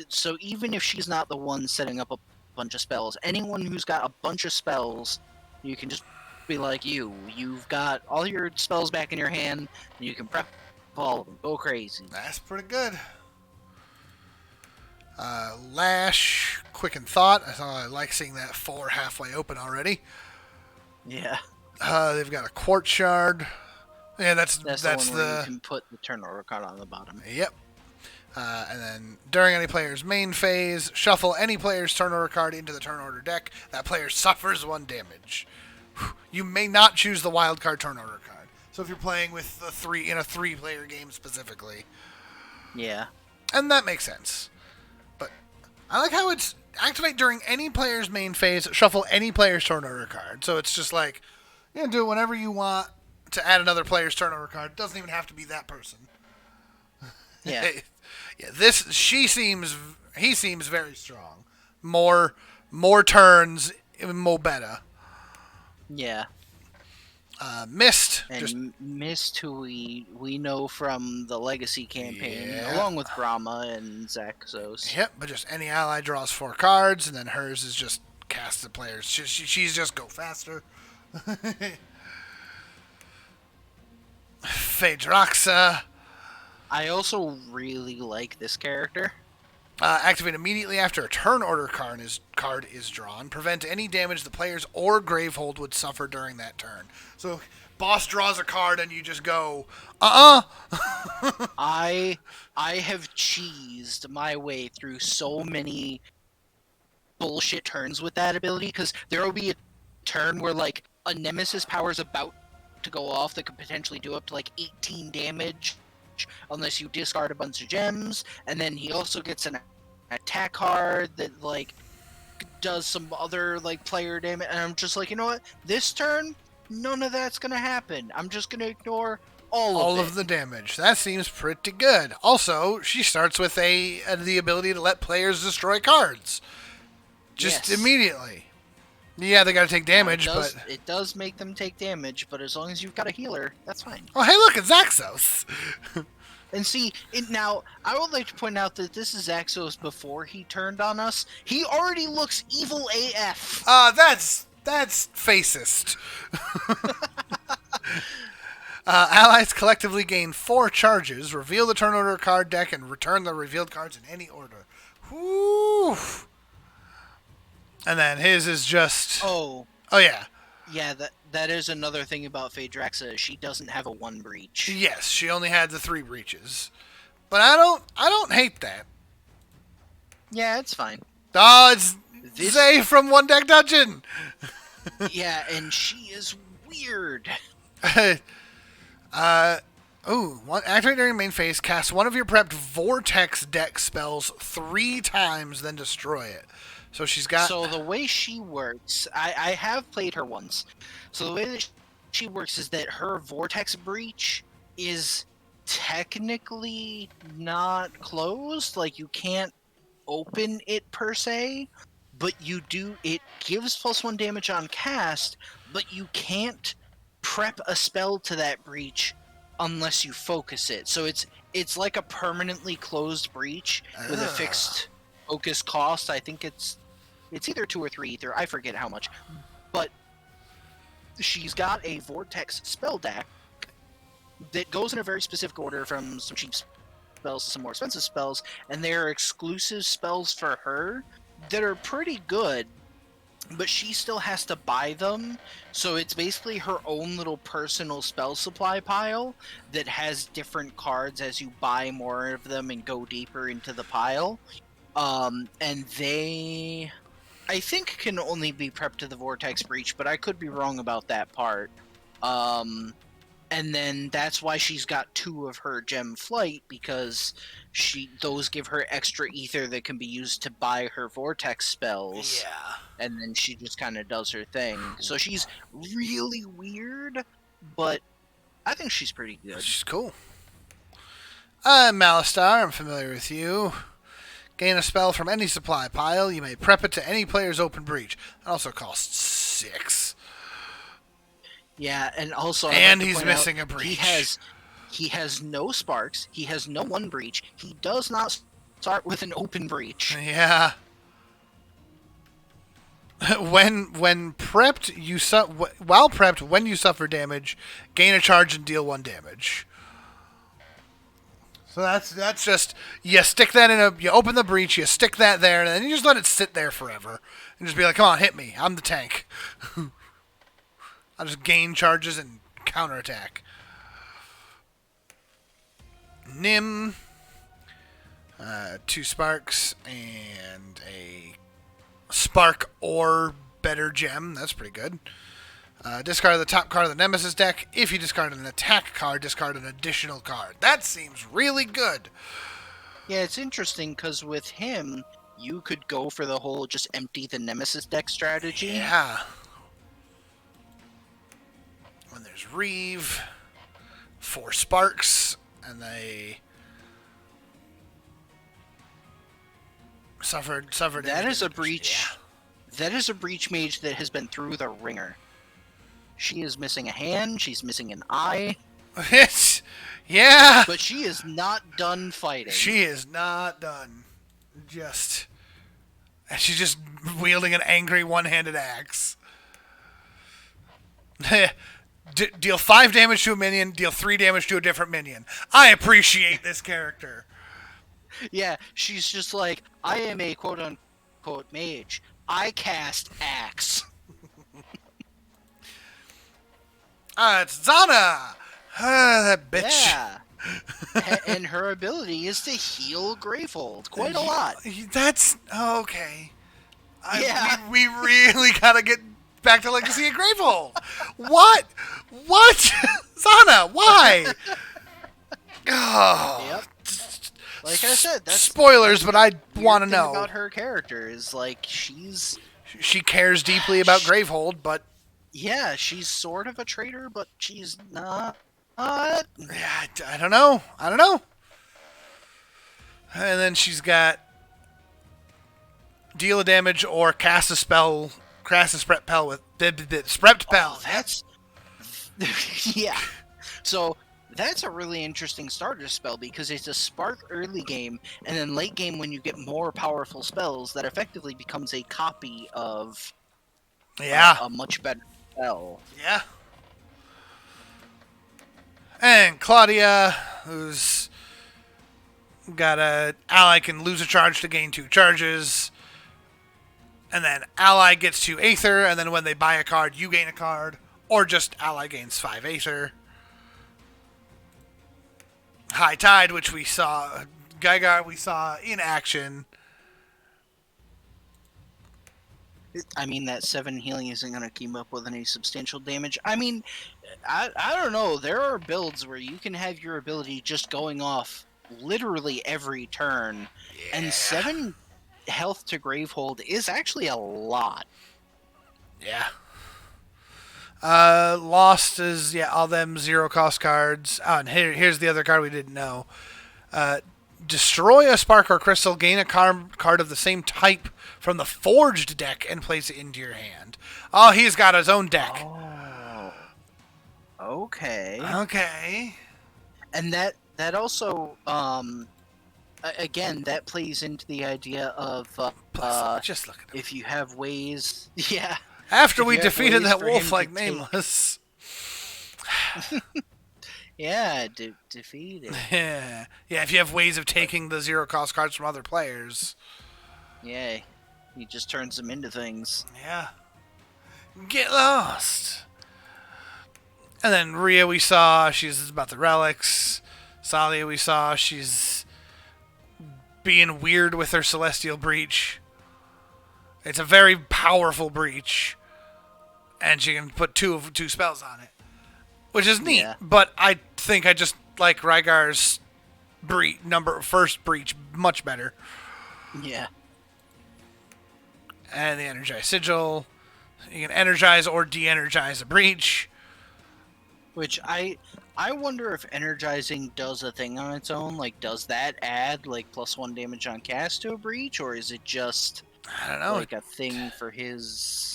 so even if she's not the one setting up a bunch of spells, anyone who's got a bunch of spells, you can just be like you've got all your spells back in your hand, and you can prep all of them. Go crazy. That's pretty good. Lash, Quicken Thought. I like seeing that 4 halfway open already. Yeah. They've got a Quartz Shard. Yeah, that's the one where you can put the turn order card on the bottom. Yep. And then during any player's main phase, shuffle any player's turn order card into the turn order deck. That player suffers 1 damage. You may not choose the wild card turn order card. So if you're playing with a 3-player game specifically. Yeah. And that makes sense. But I like how it's activate during any player's main phase, shuffle any player's turn order card. So it's just like, do it whenever you want to add another player's turn order card. It doesn't even have to be that person. Yeah. Yeah, he seems very strong. More turns, more better. Yeah. Mist. And Mist, who we know from the Legacy campaign, along with Brahma and Zaxos. Yep, but just any ally draws 4 cards, and then hers is just cast the players. She's just go faster. Phaedraxa. I also really like this character. Activate immediately after a turn order card is drawn. Prevent any damage the players or Gravehold would suffer during that turn. So, boss draws a card and you just go, I have cheesed my way through so many bullshit turns with that ability, because there will be a turn where, like, a Nemesis power is about to go off that could potentially do up to, like, 18 damage. Unless you discard a bunch of gems, and then he also gets an attack card that like does some other like player damage, and I'm just like, you know what? This turn, none of that's gonna happen. I'm just gonna ignore all of the damage. That seems pretty good. Also, she starts with the ability to let players destroy cards, just immediately. Yeah, they gotta take damage, but it does make them take damage. But as long as you've got a healer, that's fine. Oh, hey, look, it's Zaxos. And see, now I would like to point out that this is Zaxos before he turned on us. He already looks evil AF. That's fascist. Allies collectively gain 4 charges. Reveal the turn order card deck and return the revealed cards in any order. Whew. And then his is just... Oh, yeah. Yeah, that is another thing about Phaedraxa. She doesn't have a 1 breach. Yes, she only had the 3 breaches. But I don't hate that. Yeah, it's fine. Oh, it's Zay from One Deck Dungeon! Yeah, and she is weird. Activate during main phase, cast one of your prepped Vortex deck spells 3 times, then destroy it. So she's got... So the way she works, I have played her once. So the way that she works is that her Vortex Breach is technically not closed. Like, you can't open it per se, but you do... It gives +1 damage on cast, but you can't prep a spell to that breach unless you focus it. So it's like a permanently closed breach with a fixed focus cost. I think it's either 2 or 3 ether. I forget how much. But she's got a vortex spell deck that goes in a very specific order from some cheap spells to some more expensive spells, and there are exclusive spells for her that are pretty good, but she still has to buy them. So it's basically her own little personal spell supply pile that has different cards as you buy more of them and go deeper into the pile. And they, I think, can only be prepped to the Vortex Breach, but I could be wrong about that part. And then that's why she's got 2 of her Gem Flight, because those give her extra ether that can be used to buy her Vortex spells. Yeah. And then she just kind of does her thing. So she's really weird, but I think she's pretty good. She's cool. I'm Malistar. I'm familiar with you. Gain a spell from any supply pile. You may prep it to any player's open breach. It also costs 6. Yeah, and also, and he's missing a breach. He has no sparks. He has no 1 breach. He does not start with an open breach. Yeah. When prepped, while prepped, when you suffer damage, gain a charge and deal 1 damage. So that's just, you stick that you open the breach, you stick that there, and then you just let it sit there forever, and just be like, come on, hit me, I'm the tank. I'll just gain charges and counterattack. Nim, 2 sparks, and a spark or better gem. That's pretty good. Discard the top card of the Nemesis deck. If you discard an attack card, discard an additional card. That seems really good. Yeah, it's interesting because with him, you could go for the whole just empty the Nemesis deck strategy. Yeah. When there's Reeve, 4 sparks, and they suffered. That is a breach. Yeah. That is a breach mage that has been through the ringer. She is missing a hand. She's missing an eye. Yeah. But she is not done fighting. She is not done. She's just wielding an angry one-handed axe. Deal 5 damage to a minion, deal 3 damage to a different minion. I appreciate this character. Yeah, she's just like, I am a quote-unquote mage. I cast axe. It's Zana! That bitch. Yeah. And her ability is to heal Gravehold quite a lot. That's okay. Yeah. We really gotta get back to Legacy of Gravehold. What? Zana, why? Oh. Yep. Like I said, that's spoilers, but I want to know about her character is like she cares deeply about Gravehold, but yeah, she's sort of a traitor, but she's not. Yeah, I don't know. And then she's got deal a damage or cast a spell, cast a sprept spell with sprept spell. Oh, that's yeah. So that's a really interesting starter spell because it's a spark early game, and then late game when you get more powerful spells, that effectively becomes a copy of a much better spell. Yeah. And Claudia, who's got a ally can lose a charge to gain 2 charges. And then ally gets 2 Aether, and then when they buy a card, you gain a card. Or just ally gains 5 Aether. High Tide, which we saw, Gygar we saw in action. I mean, that 7 healing isn't going to keep up with any substantial damage. I mean, I don't know. There are builds where you can have your ability just going off literally every turn. Yeah. And 7 health to Gravehold is actually a lot. Yeah. Lost is, all them 0 cost cards. Oh, and here's the other card we didn't know. Destroy a spark or crystal, gain a card of the same type from the forged deck, and place it into your hand. Oh, he's got his own deck. Oh. Okay. Okay. And that also again, that plays into the idea of Just look at him. if you have ways, yeah. After we defeated that wolf like Nameless. Yeah, defeated. Yeah, if you have ways of taking the 0-cost cards from other players. Yeah, he just turns them into things. Yeah. Get lost. And then Rhea we saw, she's about the relics. Salia we saw, she's being weird with her Celestial Breach. It's a very powerful breach. And she can put two spells on it. Which is neat, but I think I just like Rygar's first breach much better. Yeah. And the Energize Sigil. You can energize or de-energize a breach. Which I wonder if energizing does a thing on its own. Like, does that add like +1 damage on cast to a breach, or is it just I don't know, like a thing for his?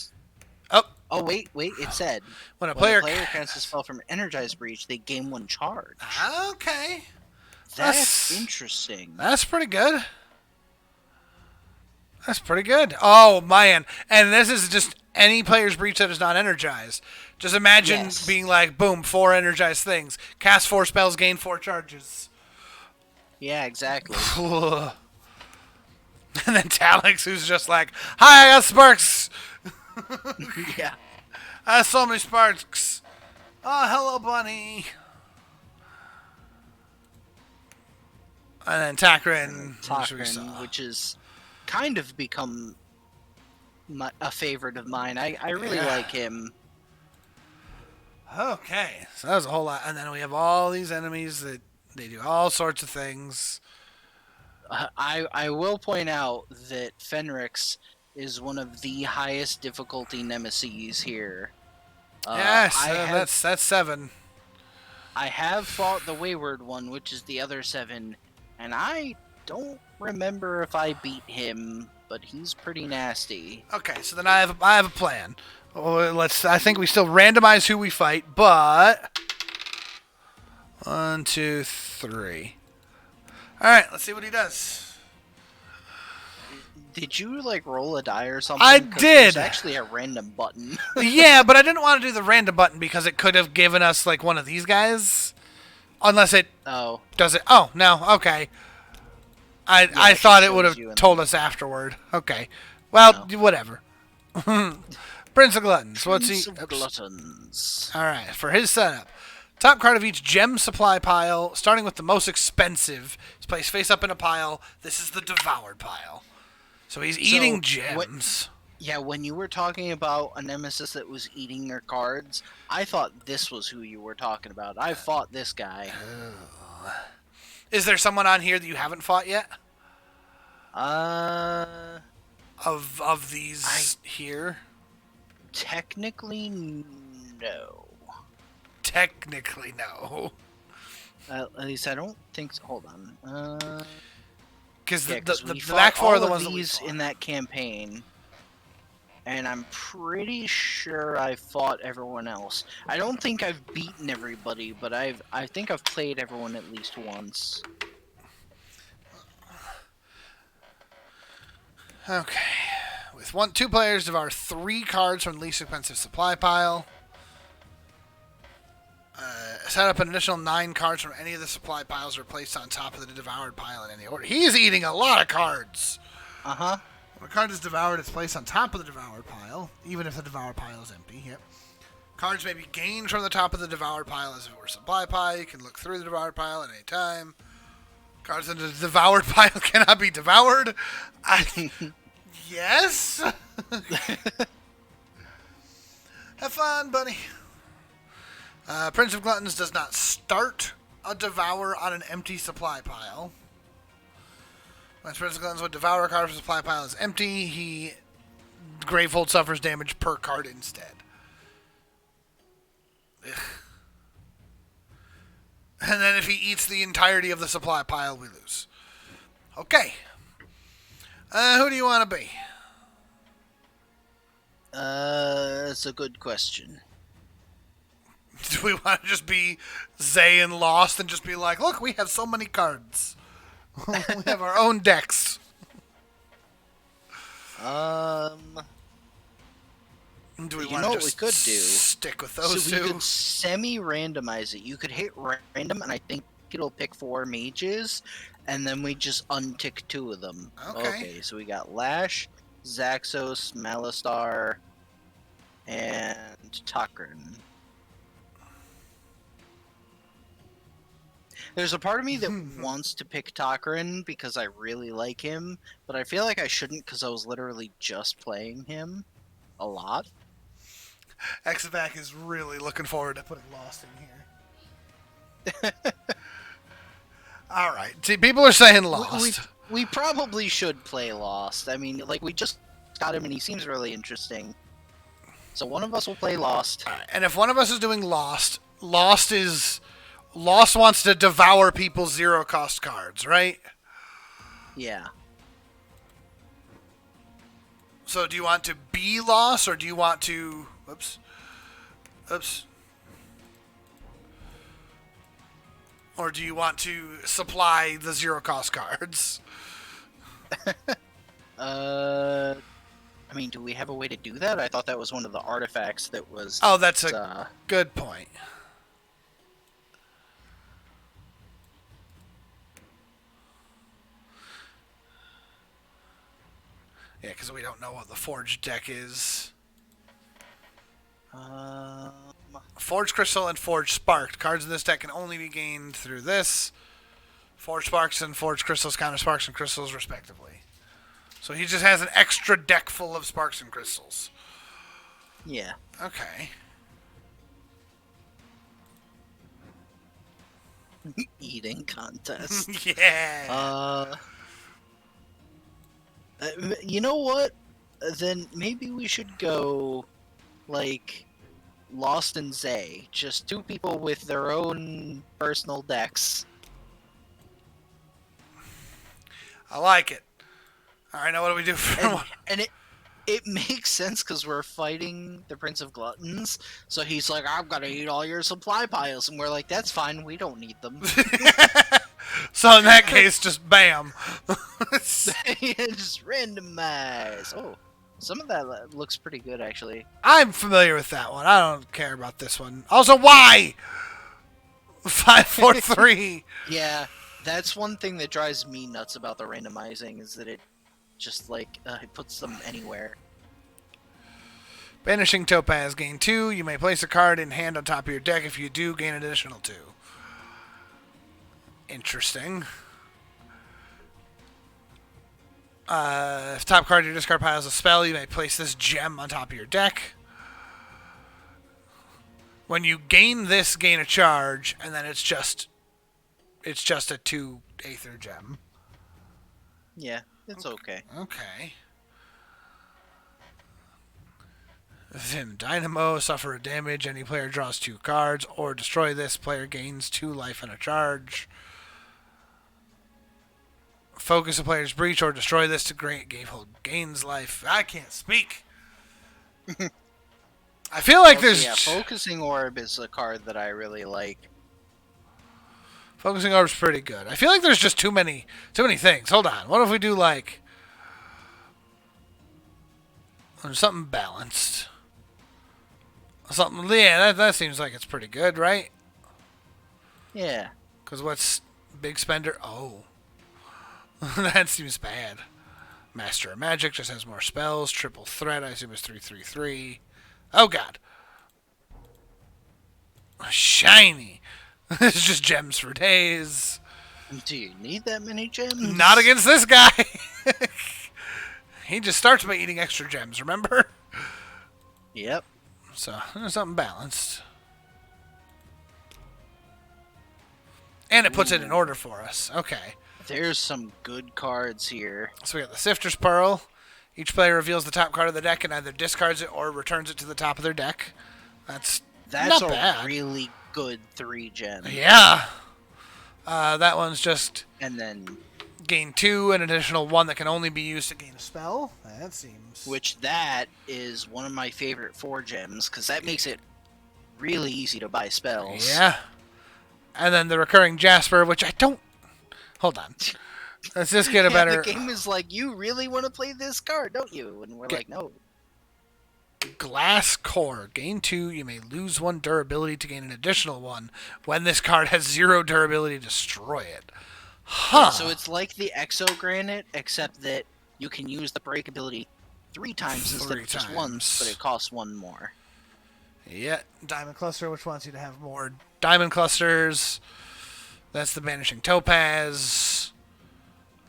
Oh, wait! It said when a player casts a spell from Energize Breach, they gain 1 charge. Okay, That's interesting. That's pretty good. Oh man! And this is just any player's breach that is not energized. Just imagine being like, boom, 4 energized things. Cast 4 spells, gain 4 charges. Yeah, exactly. And then Talix, who's just like, hi, I got sparks. Yeah. I have so many sparks. Oh, hello, bunny. And then Takrin, which has kind of become a favorite of mine. I really like him. Okay, so that was a whole lot. And then we have all these enemies that they do all sorts of things. I will point out that Fenrix is one of the highest difficulty nemesis here. Yes, that's 7. I have fought the Wayward one, which is the other 7, and I don't remember if I beat him, but he's pretty nasty. Okay, so then I have a plan. I think we still randomize who we fight, but 1, 2, 3. All right, let's see what he does. Did you like roll a die or something? I did. There's actually a random button. Yeah, but I didn't want to do the random button because it could have given us like one of these guys, unless it does it. Oh no, okay. I thought it would have told us afterward. Okay, well, whatever. Prince of Gluttons. What's he? Prince of Gluttons. All right, for his setup. Top card of each gem supply pile, starting with the most expensive, is placed face up in a pile. This is the devoured pile. So he's eating gems. When you were talking about a nemesis that was eating your cards, I thought this was who you were talking about. I fought this guy. Is there someone on here that you haven't fought yet? Of these here? Technically, no. Technically, no. At least I don't think so. Hold on. Because the back 4 are the ones that we fought in that campaign, and I'm pretty sure I fought everyone else. I don't think I've beaten everybody, but I think I've played everyone at least once. Okay. With 2 players, devour 3 cards from the least expensive supply pile. Set up an additional 9 cards from any of the supply piles or placed on top of the devoured pile in any order. He's eating a lot of cards. Uh-huh. When a card is devoured, it's placed on top of the devoured pile, even if the devoured pile is empty. Yep. Cards may be gained from the top of the devoured pile as if it were a supply pile. You can look through the devoured pile at any time. Cards in the devoured pile cannot be devoured. Yes. Have fun, buddy. Prince of Gluttons does not start a devour on an empty supply pile. When Prince of Gluttons would devour a card from the supply pile is empty, Gravehold suffers damage per card instead. Ugh. And then if he eats the entirety of the supply pile, we lose. Okay. Who do you want to be? That's a good question. Do we want to just be Zay and Lost and just be like, look, we have so many cards. We have our own decks. Do we want to just what we could do? Stick with those So two? we could semi-randomize it. You could hit random, and I think it'll pick 4 mages, and then we just untick 2 of them. Okay. So we got Lash, Zaxos, Malistar, and Tokrin. There's a part of me that wants to pick Tokrin because I really like him, but I feel like I shouldn't because I was literally just playing him a lot. Exavac is really looking forward to putting Lost in here. All right. See, people are saying Lost. We probably should play Lost. I mean, like, we just got him and he seems really interesting. So one of us will play Lost. All right. And if one of us is doing Lost, Lost wants to devour people's zero-cost cards, right? Yeah. So do you want to be Lost, or do you want to... Oops. Or do you want to supply the zero-cost cards? I mean, do we have a way to do that? I thought that was one of the artifacts that was... Oh, that's a good point. Yeah, because we don't know what the Forged deck is. Forged Crystal and Forged Sparked. Cards in this deck can only be gained through this. Forged Sparks and Forged Crystals counter Sparks and Crystals, respectively. So he just has an extra deck full of Sparks and Crystals. Yeah. Okay. Eating contest. Yeah. You know what? Then maybe we should go, like, Lost and Zay. Just 2 people with their own personal decks. I like it. All right, now what do we do for And it makes sense because we're fighting the Prince of Gluttons. So he's like, I'm going to eat all your supply piles. And we're like, that's fine. We don't need them. So in that case, just bam. Just randomize. Oh, some of that looks pretty good, actually. I'm familiar with that one. I don't care about this one. Also, why? 5, 4, 3. Yeah, that's one thing that drives me nuts about the randomizing is that it just, like, it puts them anywhere. Banishing Topaz, gain 2. You may place a card in hand on top of your deck. If you do, gain an additional 2. Interesting. If top card of your discard pile is a spell, you may place this gem on top of your deck. When you gain this, gain a charge, and then it's just a 2 Aether gem. Yeah, it's okay. Okay. Vim Dynamo, suffer a damage. Any player draws 2 cards, or destroy this. Player gains 2 life and a charge. Focus a player's breach, or destroy this to gains life. I can't speak. I feel like there's... Yeah, Focusing Orb is a card that I really like. Focusing Orb's pretty good. I feel like there's just too many things. Hold on. What if we do, like... something balanced? Something... Yeah, that seems like it's pretty good, right? Yeah. Because what's Big Spender? Oh. That seems bad. Master of Magic just has more spells. Triple Threat, I assume, is 3/3/3. Oh, God. Shiny. It's just gems for days. Do you need that many gems? Not against this guy. He just starts by eating extra gems, remember? Yep. So, there's something balanced. And it puts it in order for us. Okay. There's some good cards here. So we got the Sifter's Pearl. Each player reveals the top card of the deck and either discards it or returns it to the top of their deck. That's not bad. Really good 3 gems. Yeah. That one's just... And then Gain 2, an additional 1 that can only be used to gain a spell. That seems... Which that is one of my favorite 4 gems, because that makes it really easy to buy spells. Yeah. And then the recurring Jasper, which I don't... Hold on. Let's just get a better... The game is like, you really want to play this card, don't you? And we're like, no. Glass Core. Gain 2, you may lose 1 durability to gain an additional 1. When this card has 0 durability, destroy it. Huh. Yeah, so it's like the Exogranite, except that you can use the break ability 3 times instead of just once, but it costs 1 more. Yeah. Diamond Cluster, which wants you to have more Diamond Clusters. That's the Banishing Topaz,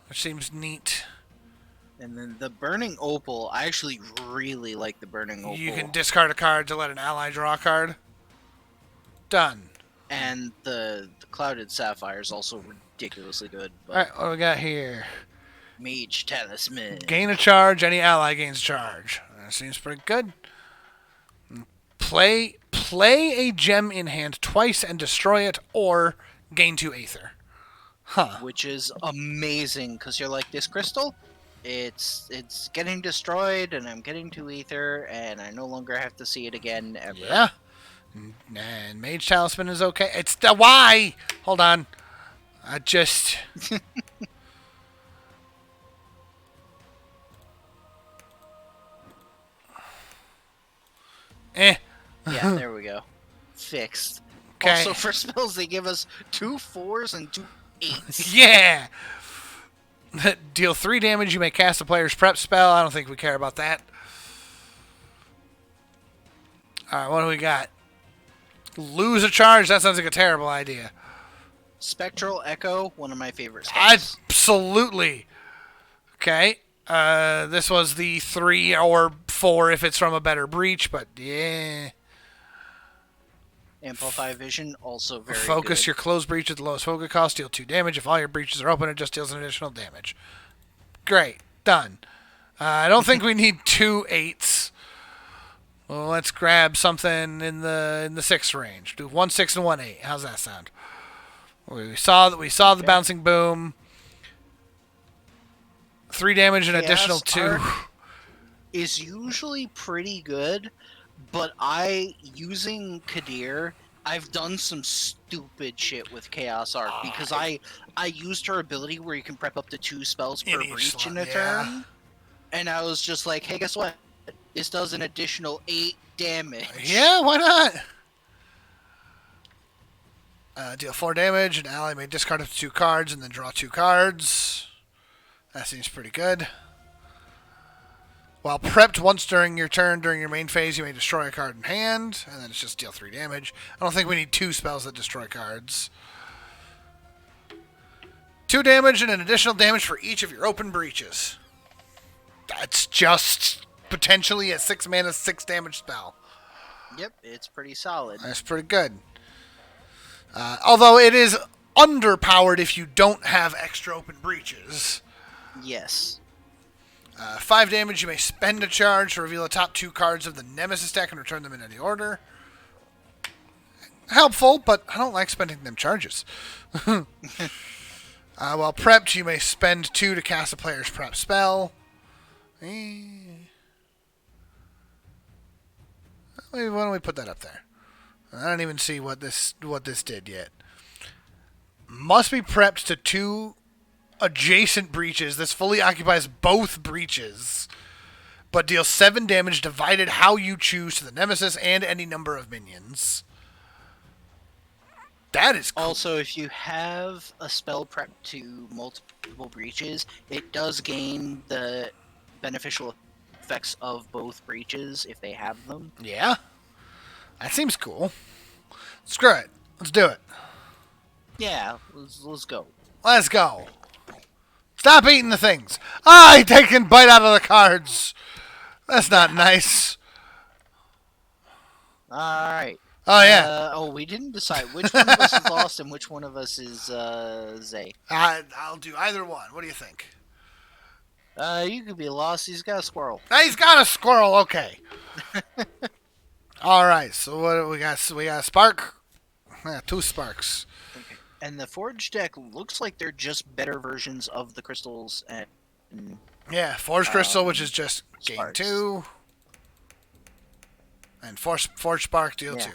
which seems neat. And then the Burning Opal, I actually really like the Burning Opal. You can discard a card to let an ally draw a card. Done. And the Clouded Sapphire is also ridiculously good. But Alright, what do we got here? Mage Talisman. Gain a charge, any ally gains a charge. That seems pretty good. Play a gem in hand twice and destroy it, or gain 2 Aether. Huh. Which is amazing, because you're like, this crystal, it's getting destroyed, and I'm getting 2 Aether, and I no longer have to see it again ever. Yeah. And Mage Talisman is okay. It's the why. Hold on. I just. Yeah, there we go. Fixed. Okay. Also, for spells, they give us 2 4s and 2 8s. Yeah. Deal 3 damage. You may cast a player's prep spell. I don't think we care about that. All right, what do we got? Lose a charge? That sounds like a terrible idea. Spectral Echo, one of my favorite spells. Absolutely. Okay. This was the 3 or 4 if it's from a better breach, but yeah. Amplify Vision, also very Focus good. your closed breach at the lowest focus cost. Deal 2 damage. If all your breaches are open, it just deals an additional damage. Great. Done. I don't think we need 2 8s. Well, let's grab something in the 6 range. Do 1 6 and 1 8. How's that sound? We saw the bouncing boom. 3 damage and additional 2. Is usually pretty good, but using Kadir, I've done some stupid shit with Chaos Arc because I used her ability where you can prep up to 2 spells per breach in a turn, and I was just like, hey, guess what? This does an additional 8 damage. Yeah, why not? Deal 4 damage. An ally may discard up to 2 cards and then draw 2 cards. That seems pretty good. While prepped once during your turn during your main phase, you may destroy a card in hand, and then it's just deal 3 damage. I don't think we need 2 spells that destroy cards. 2 damage and an additional damage for each of your open breaches. That's just potentially a 6 mana, 6 damage spell. Yep, it's pretty solid. That's pretty good. Although it is underpowered if you don't have extra open breaches. Yes. 5 damage, you may spend a charge to reveal the top 2 cards of the Nemesis deck and return them in any order. Helpful, but I don't like spending them charges. While prepped, you may spend 2 to cast a player's prep spell. Why don't we put that up there? I don't even see what this did yet. Must be prepped to 2 adjacent breaches. This fully occupies both breaches, but deals 7 damage divided how you choose to the Nemesis and any number of minions. That is cool. Also, if you have a spell prep to multiple breaches, it does gain the beneficial effects of both breaches if they have them. Yeah. That seems cool. Screw it. Let's do it. Yeah, let's go. Let's go. Stop eating the things. I taking bite out of the cards. That's not nice. Alright. Oh, yeah. We didn't decide which one of us is lost and which one of us is Zay. I'll do either one. What do you think? You could be lost. He's got a squirrel. He's got a squirrel. Okay. All right. So what do we got? So we got a spark. 2 sparks. Okay. And the Forge deck looks like they're just better versions of the crystals and Yeah, Forge Crystal, which is just gain Sparks. 2. And Forge Spark, deal Yeah. 2.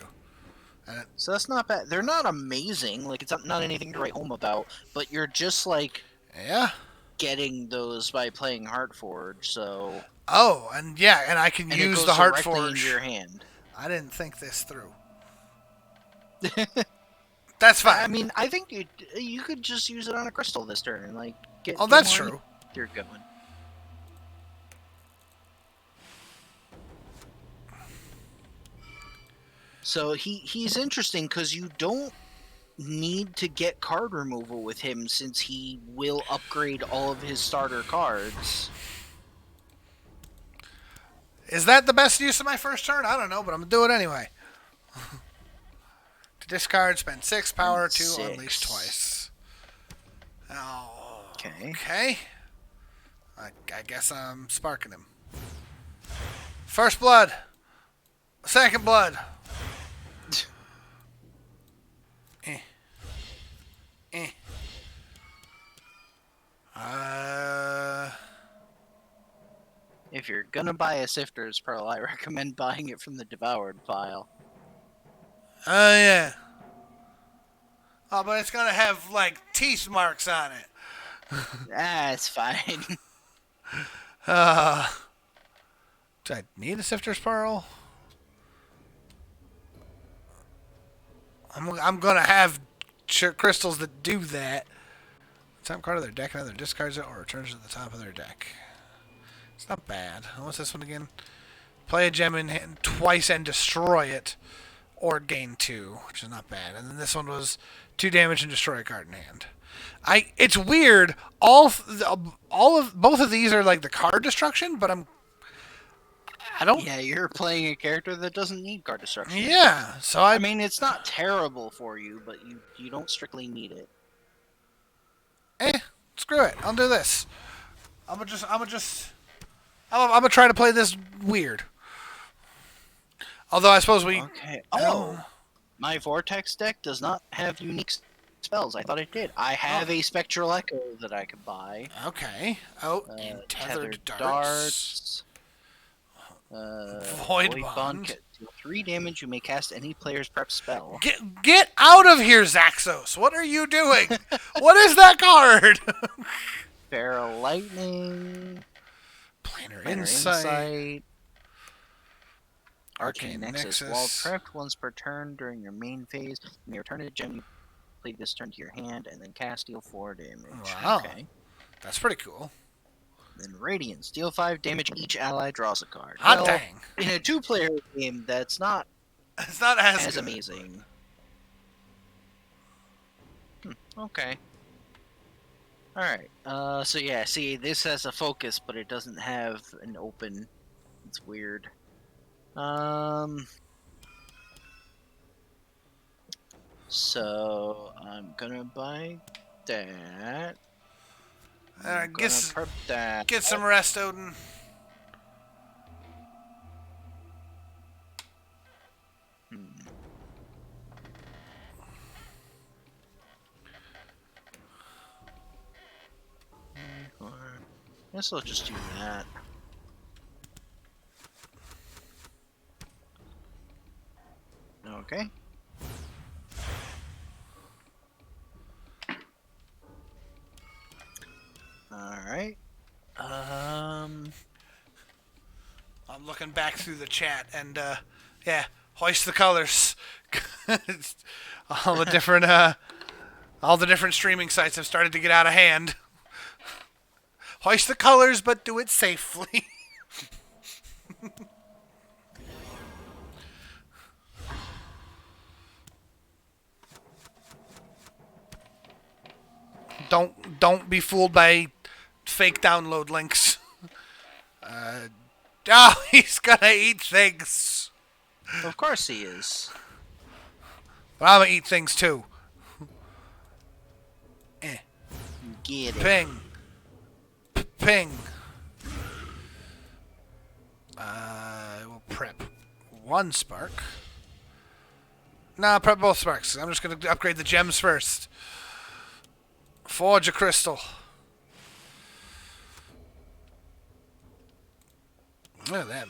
So that's not bad. They're not amazing. Like, it's not anything to write home about, but you're just, like, Yeah. getting those by playing Heartforge, so... Oh, and yeah, and I can and use it the goes directly Heartforge. into your hand. I didn't think this through. That's fine. I mean, I think you could just use it on a crystal this turn. Like, get that's more true. You're going. So he's interesting because you don't need to get card removal with him since he will upgrade all of his starter cards. Is that the best use of my first turn? I don't know, but I'm going to do it anyway. To discard, spend 6 power to unleash twice. Oh, okay. I guess I'm sparking him. First blood. Second blood. If you're gonna buy a Sifter's Pearl, I recommend buying it from the Devoured pile. Oh, yeah. Oh, but it's gonna have, like, teeth marks on it. That's fine. Do I need a Sifter's Pearl? I'm gonna have crystals that do that. Top card of their deck, either discards it or returns it to the top of their deck. It's not bad. What's this one again? Play a gem in hand twice and destroy it, or gain 2, which is not bad. And then this one was 2 damage and destroy a card in hand. It's weird. Both of these are like the card destruction, but I don't. Yeah, you're playing a character that doesn't need card destruction. Yeah, so I mean, it's not terrible for you, but you don't strictly need it. Screw it. I'll do this. I'm gonna try to play this weird. Although I suppose we. Okay. Oh, my Vortex deck does not have unique spells. I thought it did. I have a Spectral Echo that I could buy. Okay. Tethered darts. Darts. Void Bond. Deal 3 damage. You may cast any player's prep spell. Get out of here, Zaxos! What are you doing? What is that card? Feral Lightning. Planar Insight. Arcane Nexus. While prepped once per turn during your main phase, you may return a gem you played this turn to your hand and then cast deal 4 damage. Wow. Okay. That's pretty cool. Then Radiance. Deal 5 damage. Each ally draws a card. Hot dang. In a 2-player game, that's not it's not as amazing. Okay. Alright. So yeah, see, this has a focus, but it doesn't have an open. It's weird. So I'm gonna buy that. Alright, Get some rest, Odin. Guess I'll just do that. Okay. Alright. I'm looking back through the chat and yeah, hoist the colors. all the different streaming sites have started to get out of hand. Hoist the colors, but do it safely. Don't be fooled by fake download links. He's gonna eat things. Of course he is. But I'm gonna eat things too. Get it. Ping. Ping. We'll prep 1 spark. Nah, prep both sparks. I'm just gonna upgrade the gems first. Forge a crystal. Look at that.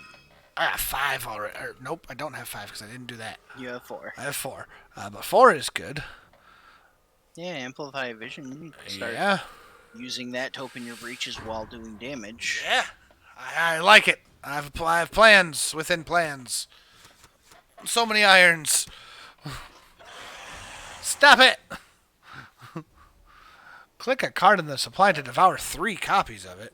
I got 5 already. Nope, I don't have 5 because I didn't do that. You have 4. I have 4. But 4 is good. Yeah, amplify vision. You can start using that to open your breaches while doing damage. Yeah. I like it. I have plans within plans. So many irons. Stop it! Click a card in the supply to devour 3 copies of it.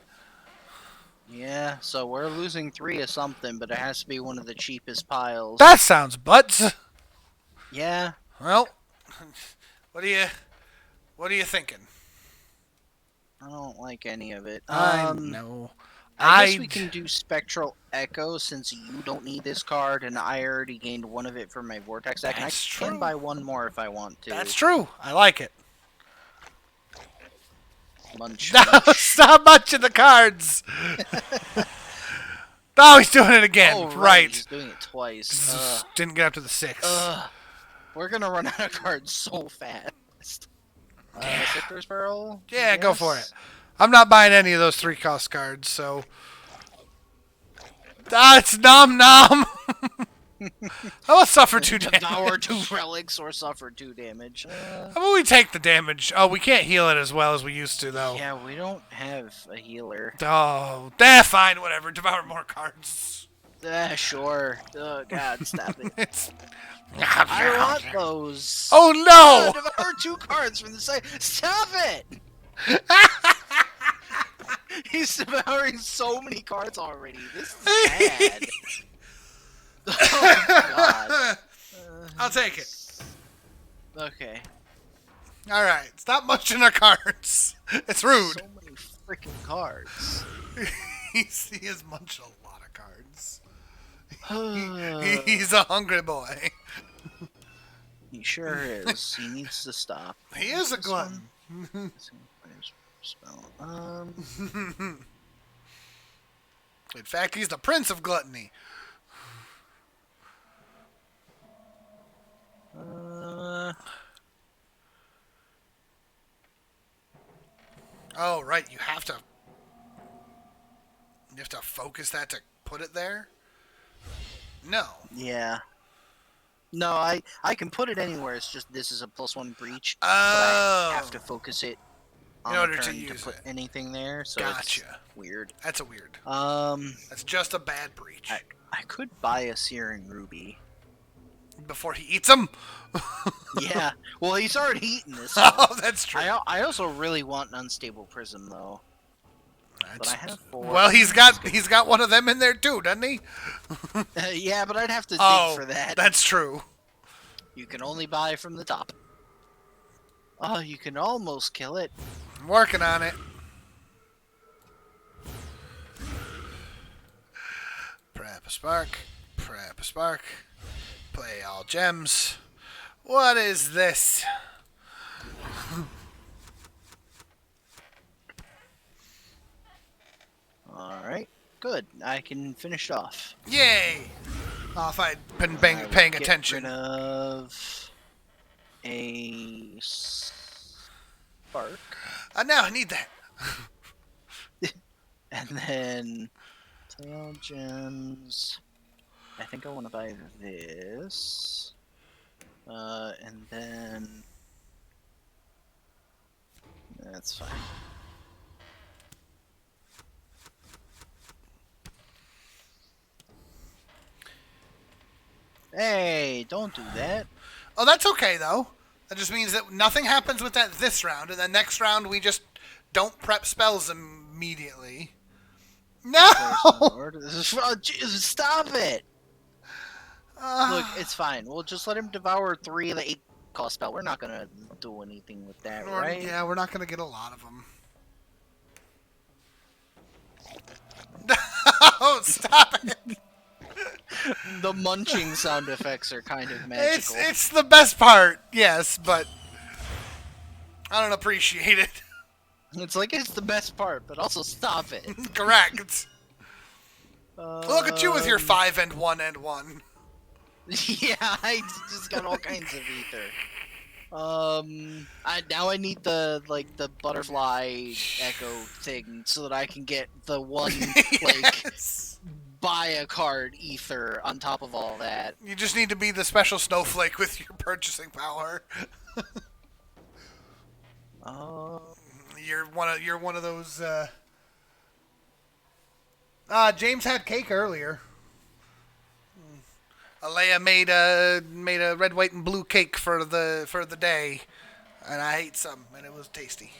Yeah, so we're losing 3 of something, but it has to be one of the cheapest piles. That sounds butts. Yeah. Well, what are you thinking? I don't like any of it. I know. I guess we can do Spectral Echo since you don't need this card, and I already gained 1 of it for my Vortex deck, and I can buy 1 more if I want to. That's true. I like it. Munch. No, stop munching the cards. Oh, he's doing it again. Oh, right. He's doing it twice. Didn't get up to the 6. We're gonna run out of cards so fast. Sifter's Pearl? Yeah, go for it. I'm not buying any of those 3-cost cards, so... it's Nom Nom! I will suffer 2 damage. Devour 2 relics or suffer 2 damage. How about we take the damage? Oh, we can't heal it as well as we used to, though. Yeah, we don't have a healer. Oh, fine, whatever. Devour more cards. Sure. Oh, God, stop it. I I want those. Oh, no! Devour 2 cards from the side. Stop it! He's devouring so many cards already. This is bad. Oh, God. I'll take it. Okay. Alright, stop munching our cards. It's rude. So many freaking cards. He has munched a lot of cards. He's a hungry boy. He sure is. He needs to stop. He is a glutton. Spell. In fact, he's the prince of gluttony. Oh, right. You have to focus that to put it there? No. Yeah. No, I can put it anywhere. It's just this is a +1 breach. Oh. But I have to focus it on in order the to turn use put it. anything there. So Gotcha. It's weird. That's a weird. That's just a bad breach. I could buy a Searing Ruby. Before he eats them? Yeah. Well, he's already eaten this. Oh, that's true. I also really want an Unstable Prism though. But I have 4. Well, he's got one of them in there too, doesn't he? Yeah, but I'd have to dig for that. That's true. You can only buy from the top. Oh, you can almost kill it. I'm working on it. Prep a spark. Prep a spark. Play all gems. What is this? Alright, good. I can finish it off. Yay! Oh, if I'd been paying attention. Get rid of a spark. Now I need that. And then tail gems. I think I want to buy this. And then that's fine. Hey, don't do that. Oh, that's okay, though. That just means that nothing happens with that this round, and then next round we just don't prep spells immediately. No! Stop it! Look, it's fine. We'll just let him devour 3 of the 8 cost spell. We're not gonna do anything with that, right? Yeah, we're not gonna get a lot of them. No! Stop it! The munching sound effects are kind of magical. It's the best part, yes, but I don't appreciate it. It's like it's the best part, but also stop it. Correct. Look at you with your 5 and 1 and 1. Yeah, I just got all kinds of ether. I need the butterfly echo thing so that I can get the one Yes. buy a card ether on top of all that. You just need to be the special snowflake with your purchasing power. Oh, You're one of those. James had cake earlier. Alea made a red, white, and blue cake for the day, and I ate some, and it was tasty.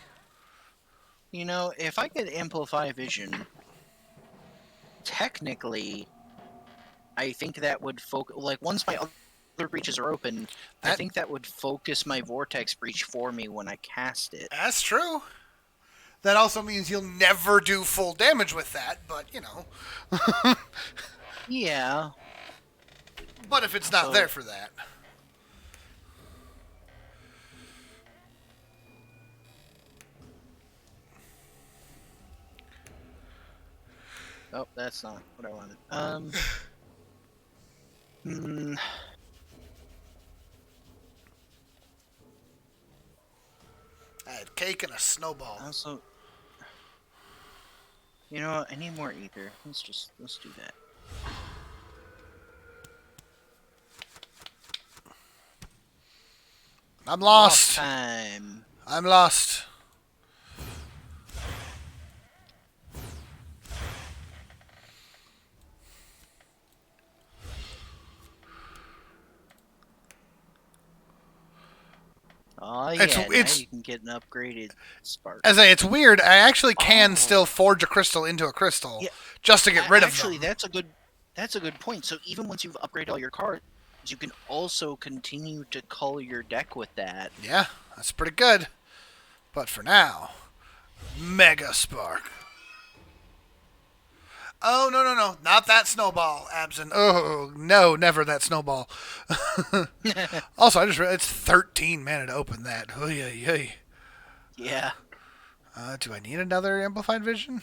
if I could amplify vision, technically, I think that would focus. Like once my other breaches are open, I That think that would focus my vortex breach for me when I cast it. that's true. That also means you'll never do full damage with that, but you know. Yeah. But if it's not So there for that, oh, that's not what I wanted. Hmm, I had cake and a snowball. also, I need more ether. Let's do that. I'm Lost lost. time. I'm lost. Oh It's yeah, now it's you can get an upgraded spark. as I it's weird. I actually can Oh. still forge a crystal into a crystal Yeah, just to get rid of actually, them. that's a good point. So even once you've upgraded all your cards, you can also continue to cull your deck with that. Yeah, that's pretty good. But for now, Mega Spark. Oh, no, no, no. Not that snowball, Absent. Oh, no, never that snowball. Also, I just realized it's 13 mana to open that. Oy, oy, oy. Yeah. Do I need another Amplified Vision?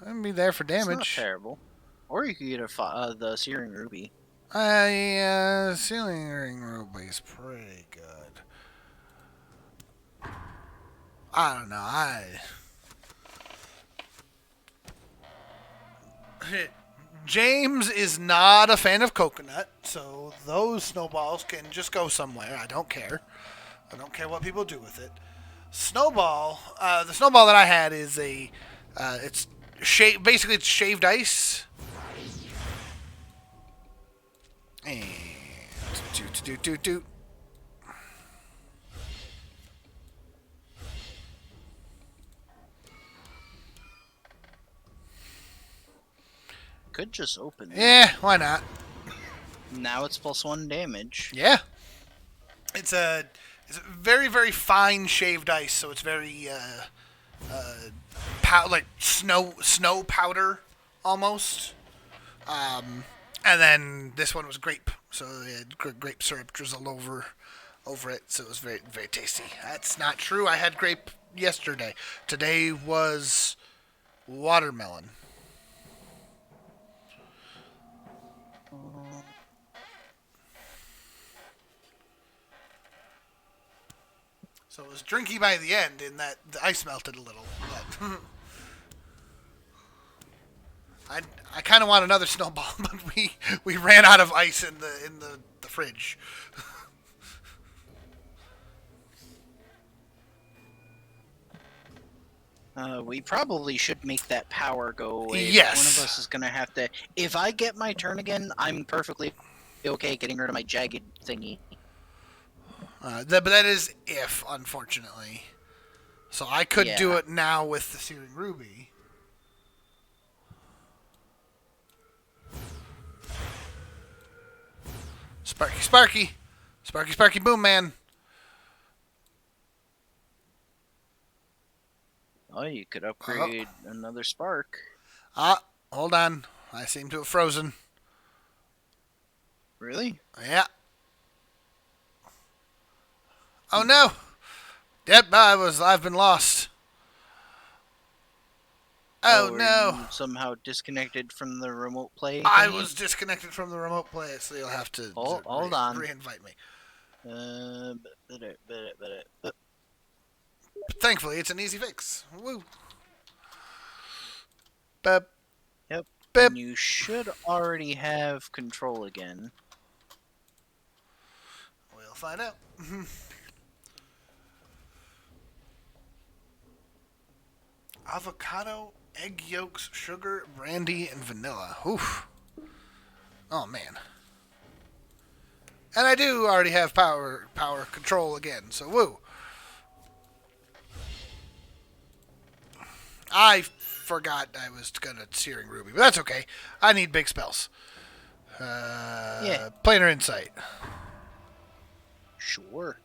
I'd be there for It's not damage. terrible. Or you could get the Searing Ruby. Ceiling Ring Ruby's pretty good. I don't know. James is not a fan of coconut, so those snowballs can just go somewhere. I don't care. I don't care what people do with it. Snowball, the snowball that I had is it's basically it's shaved ice. And do. Could just open. Yeah, why not? Now it's +1 damage. Yeah. It's a very very fine shaved ice, so it's very like snow powder almost. And then this one was grape, so it had grape syrup drizzled over it, so it was very very tasty. That's not true. I had grape yesterday. Today was watermelon. So it was drinky by the end in that the ice melted a little. But I kind of want another snowball, but we ran out of ice in the fridge. We probably should make that power go away. Yes. One of us is gonna have to. If I get my turn again, I'm perfectly okay getting rid of my jagged thingy. But that is if, unfortunately. So I could do Yeah. it now with the Searing Ruby. Sparky, Sparky. Sparky, Sparky, boom, man. Oh, you could upgrade another spark. Hold on. I seem to have frozen. Really? Yeah. Oh no. Yep, I've been lost. Oh, Are no. you somehow disconnected from the remote play I thingy? was disconnected from the remote play, so you'll have to Hold on. re-invite me. Uh, Thankfully, it's an easy fix. Woo. Bip, Yep. bip. And you should already have control again. We'll find out. Avocado, egg yolks, sugar, brandy, and vanilla. Oof. Oh, man. And I do already have power control again, so woo. I forgot I was gonna Searing Ruby, but that's okay. I need big spells. Yeah. Planar Insight. Sure.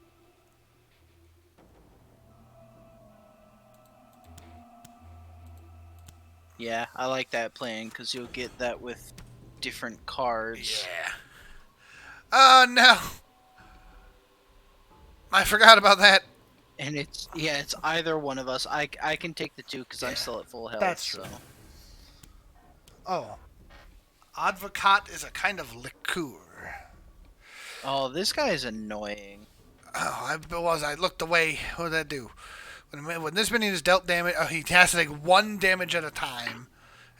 Yeah, I like that plan because you'll get that with different cards. Yeah. Oh, no. I forgot about that. And it's either one of us. I can take the two because I'm still at full health. That's true. Oh. Advocat is a kind of liqueur. Oh, this guy is annoying. Oh, I looked away. What did that do? When this minion is dealt damage, he has to take 1 damage at a time.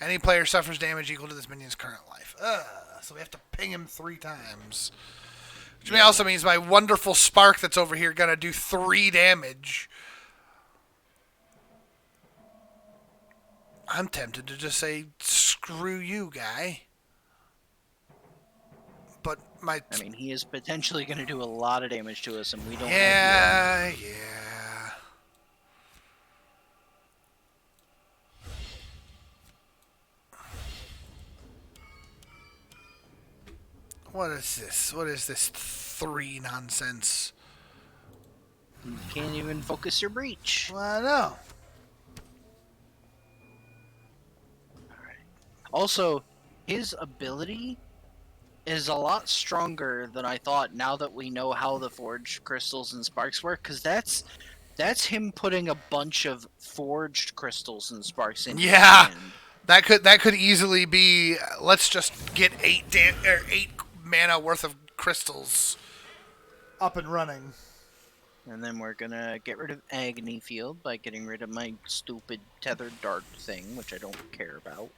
Any player suffers damage equal to this minion's current life. So we have to ping him 3 times. Which also means my wonderful spark that's over here gonna do 3 damage. I'm tempted to just say, screw you, guy. But I mean, he is potentially going to do a lot of damage to us, and we don't. Yeah. What is this? What is this 3 nonsense? You can't even focus your breach. Well, I know. Also, his ability is a lot stronger than I thought now that we know how the forged crystals and sparks work, because that's him putting a bunch of forged crystals and sparks in. Yeah, that could easily be. Let's just get 8 mana worth of crystals up and running. And then we're gonna get rid of Agony Field by getting rid of my stupid tethered dart thing, which I don't care about.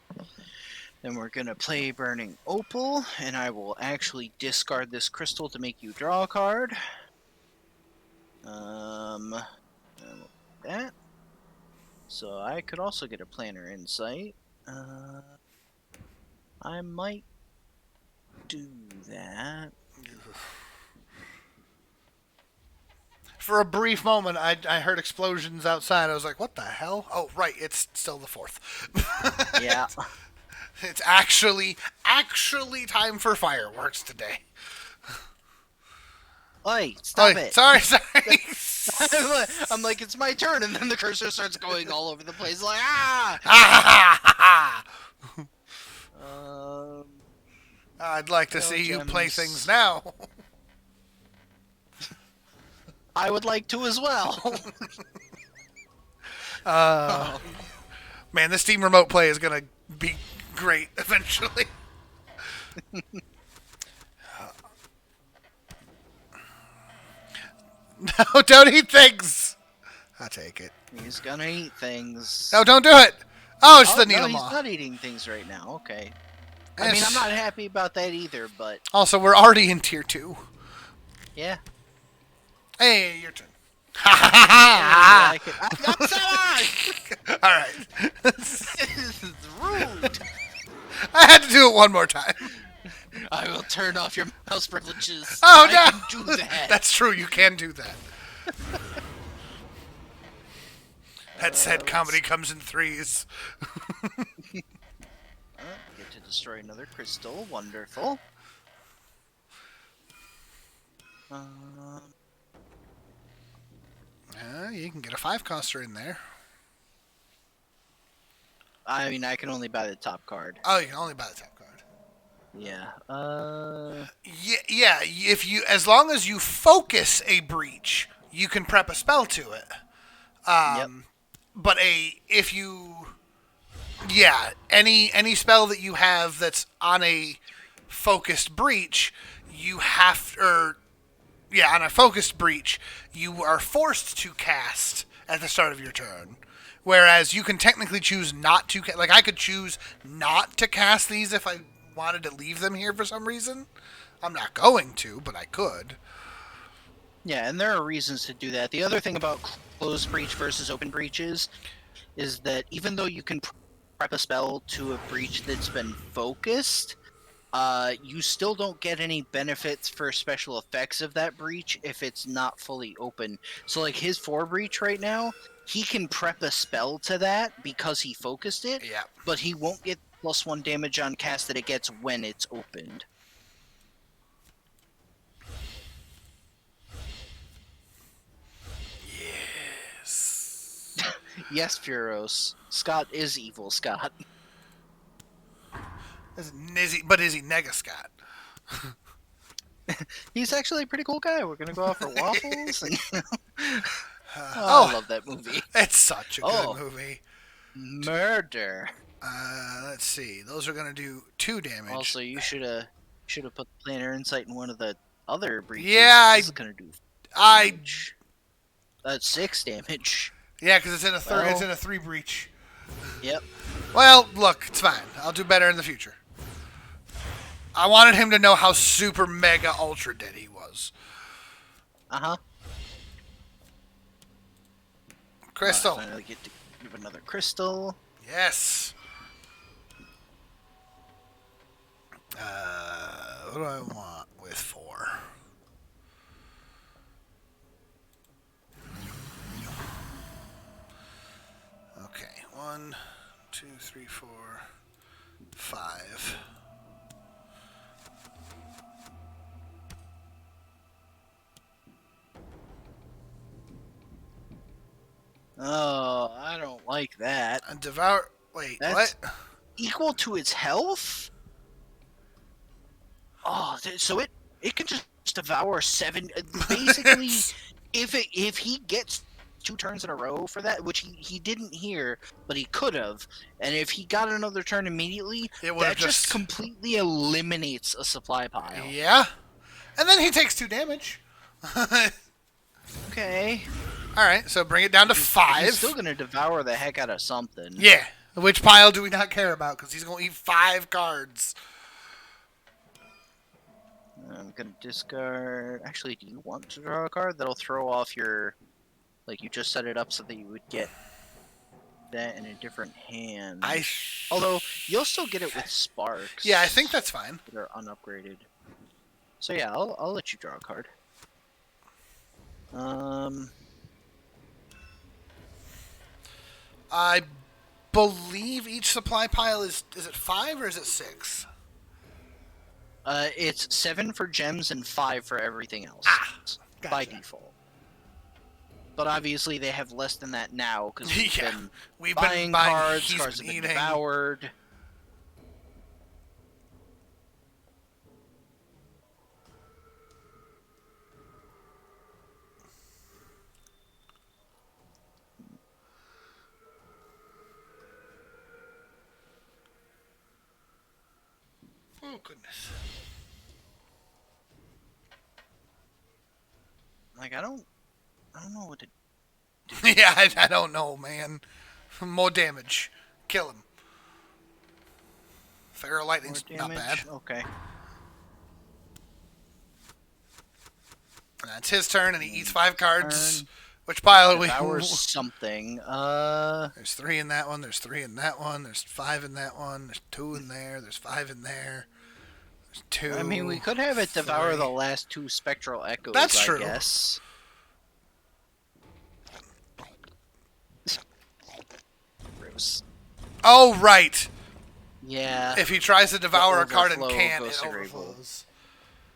Then we're gonna play Burning Opal, and I will actually discard this crystal to make you draw a card. That. So I could also get a Planar Insight. I might do that. For a brief moment, I heard explosions outside. I was like, what the hell? Oh, right, it's still the 4th. Yeah. It's actually time for fireworks today. Oi, stop it. Sorry. I'm like, it's my turn, and then the cursor starts going all over the place, like, I'd like to see you play things now. I would like to as well. Man, this Steam Remote Play is going to be great eventually. No, don't eat things. I'll take it. He's gonna eat things. No, don't do it. Oh, it's the needle no, maw. he's not eating things right now. Okay. I mean, I'm not happy about that either, but... Also, we're already in Tier 2. Yeah. Hey, your turn. Ha I'm Alright. This is rude. I had to do it one more time. I will turn off your mouse privileges. Oh, no! I can do that. That's true, you can do that. That said, comedy comes in 3s. Get to destroy another crystal. Wonderful. You can get a 5-coster in there. I mean, I can only buy the top card. Oh, you can only buy the top card. Yeah. Yeah. As long as you focus a breach, you can prep a spell to it. Yep. But if you Yeah, any spell that you have that's on a focused breach, you have or yeah, on a focused breach, you are forced to cast at the start of your turn. Whereas you can technically choose not to like I could choose not to cast these if I wanted to leave them here for some reason. I'm not going to, but I could. Yeah, and there are reasons to do that. The other thing about closed breach versus open breaches is that even though you can prep a spell to a breach that's been focused, you still don't get any benefits for special effects of that breach if it's not fully open. So, like his 4 breach right now, he can prep a spell to that because he focused it, Yeah. but he won't get +1 damage on cast that it gets when it's opened. Yes. Yes, Furos. Scott is evil, Scott. But is he Nega Scott? He's actually a pretty cool guy. We're gonna go out for waffles. And, Oh, I love that movie. it's such a good movie. Murder. Let's see. Those are gonna do 2 damage. Also, you should have put Planner Insight in one of the other breaches. Yeah, this is gonna do damage. That's 6 damage. Yeah, because it's in a it's in a 3 breach. Yep. Well, look, it's fine. I'll do better in the future. I wanted him to know how super mega ultra dead he was. Uh-huh. Crystal. Finally get to give another crystal. Yes. What do I want with 4? Okay, 1, 2, 3, 4, 5. Oh, I don't like that. And devour. Wait, That's what? equal to its health? Oh, so it can just devour 7. Basically, if he gets 2 turns in a row for that, which he didn't hear, but he could have, and if he got another turn immediately, that just completely eliminates a supply pile. Yeah. And then he takes 2 damage. Okay. Alright, so bring it down to 5. He's still going to devour the heck out of something. Yeah. Which pile do we not care about? Because he's going to eat 5 cards. I'm going to discard... Actually, do you want to draw a card? That'll throw off your... Like, you just set it up so that you would get that in a different hand. Although, you'll still get it with sparks. Yeah, I think that's fine. That are unupgraded. So yeah, I'll let you draw a card. I believe each supply pile is it 5 or is it 6? It's 7 for gems and 5 for everything else. Gotcha. By default. But obviously they have less than that now because we've been buying cards have been devoured. Oh goodness. Like I don't know what to do. Yeah, I don't know, man. More damage. Kill him. Feral Lightning's not bad. Okay. That's his turn, and he eats 5 cards. Which pile are we? Devours something. There's 3 in that one. There's 3 in that one. There's 5 in that one. There's 2 in there. There's 5 in there. There's 2. I mean, we could have it devour the last 2 spectral echoes. That's true. I guess. Gross. Oh right. Yeah. If he tries to devour a card and can't, it overflows.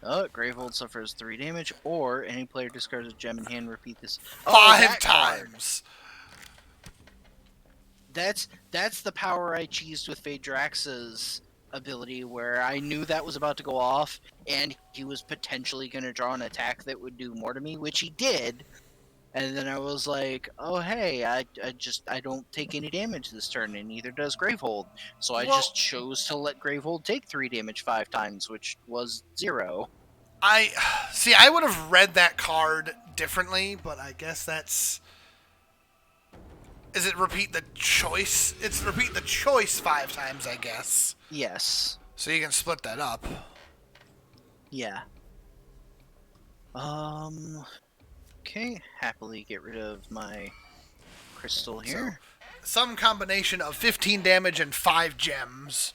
Oh, Gravehold suffers 3 damage, or any player discards a gem in hand. Repeat this 5 times. That's the power I cheesed with Phaedrax's ability, where I knew that was about to go off, and he was potentially going to draw an attack that would do more to me, which he did. And then I was like, oh hey, I don't take any damage this turn, and neither does Gravehold. So I Well, just chose to let Gravehold take 3 damage 5 times, which was 0. I see. I would have read that card differently, but I guess that's. Is it repeat the choice? It's repeat the choice 5 times, I guess. Yes. So you can split that up. Yeah. Okay, happily get rid of my crystal So here. some combination of 15 damage and 5 gems.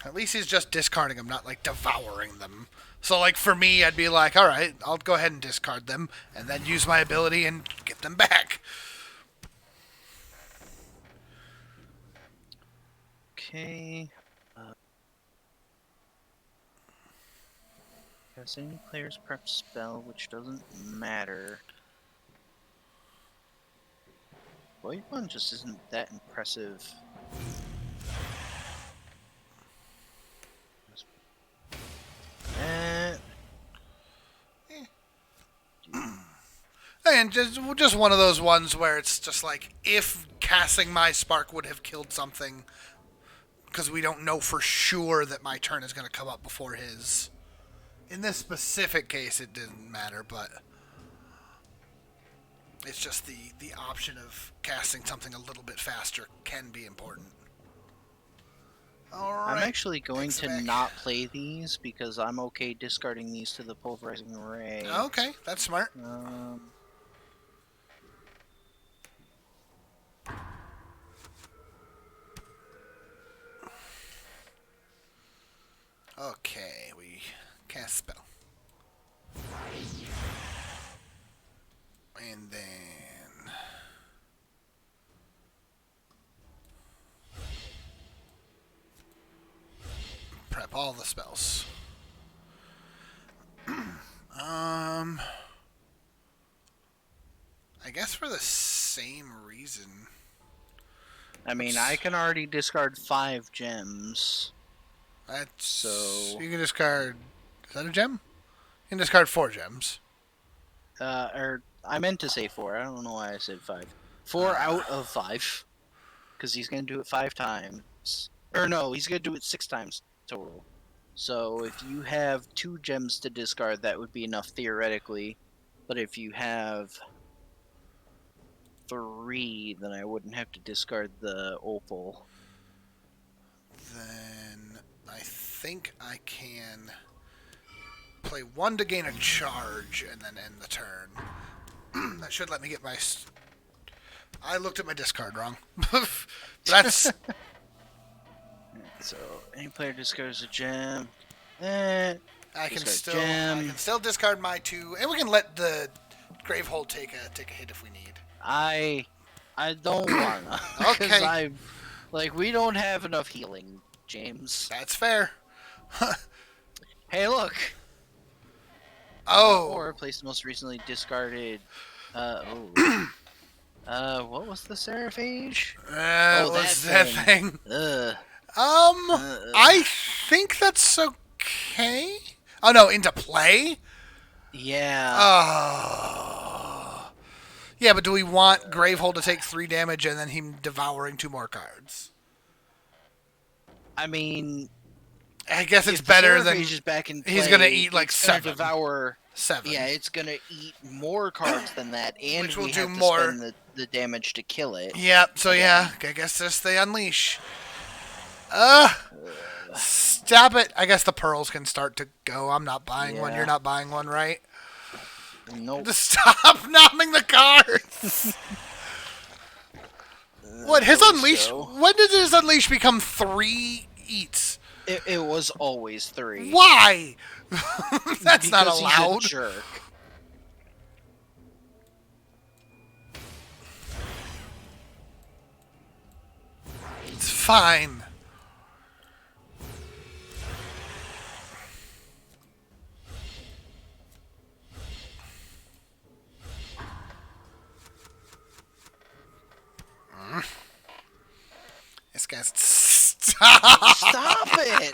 At least he's just discarding them, not like devouring them. So like for me, I'd be like, all right, I'll go ahead and discard them, and then use my ability and get them back. Okay. Cast any player's prep spell, which doesn't matter. Void One just isn't that impressive. Eh, And just one of those ones where it's just like, if casting my spark would have killed something, because we don't know for sure that my turn is going to come up before his. In this specific case, it didn't matter, but it's just the option of casting something a little bit faster can be important. All right. I'm actually going to Ixabec. not play these because I'm okay discarding these to the Pulverizing Ray. Okay, that's smart. Okay, we cast spell. And then prep all the spells. I guess for the same reason. I mean, I can already discard 5 gems. That's So you can discard. Is that a gem? You can discard 4 gems. or I meant to say 4. I don't know why I said 5. 4 out of 5, because he's gonna do it 5 times. Or no, he's gonna do it 6 times total. So if you have 2 gems to discard, that would be enough theoretically. But if you have 3, then I wouldn't have to discard the opal. Then I think I can play 1 to gain a charge and then end the turn. That should let me get my. I looked at my discard wrong. That's. So any player discards a gem. I can still discard my 2, and we can let the Gravehold take a hit if we need. I don't wanna. Okay. Because we don't have enough healing, James. That's fair. Hey, look. Oh. Or replace the most recently discarded. What was the Seraphage? That thing. Ugh. I think that's okay. Oh no, into play? Yeah. Yeah, but do we want Gravehold to take 3 damage and then him devouring 2 more cards? I mean, I guess it's if better the than Seraphage is back in play, he's gonna eat like it's gonna 7. devour 7. Yeah, it's gonna eat more cards than that, and Which will we do have more. to spend the damage to kill it. Yep. So yeah, I guess just they unleash. Stop it! I guess the pearls can start to go. I'm not buying one. You're not buying one, right? Nope. Just stop nomming the cards. What his unleash? When did his unleash become 3 eats? It was always 3. Why? That's because not allowed. He's a jerk. It's fine. This guy's stop. Stop it!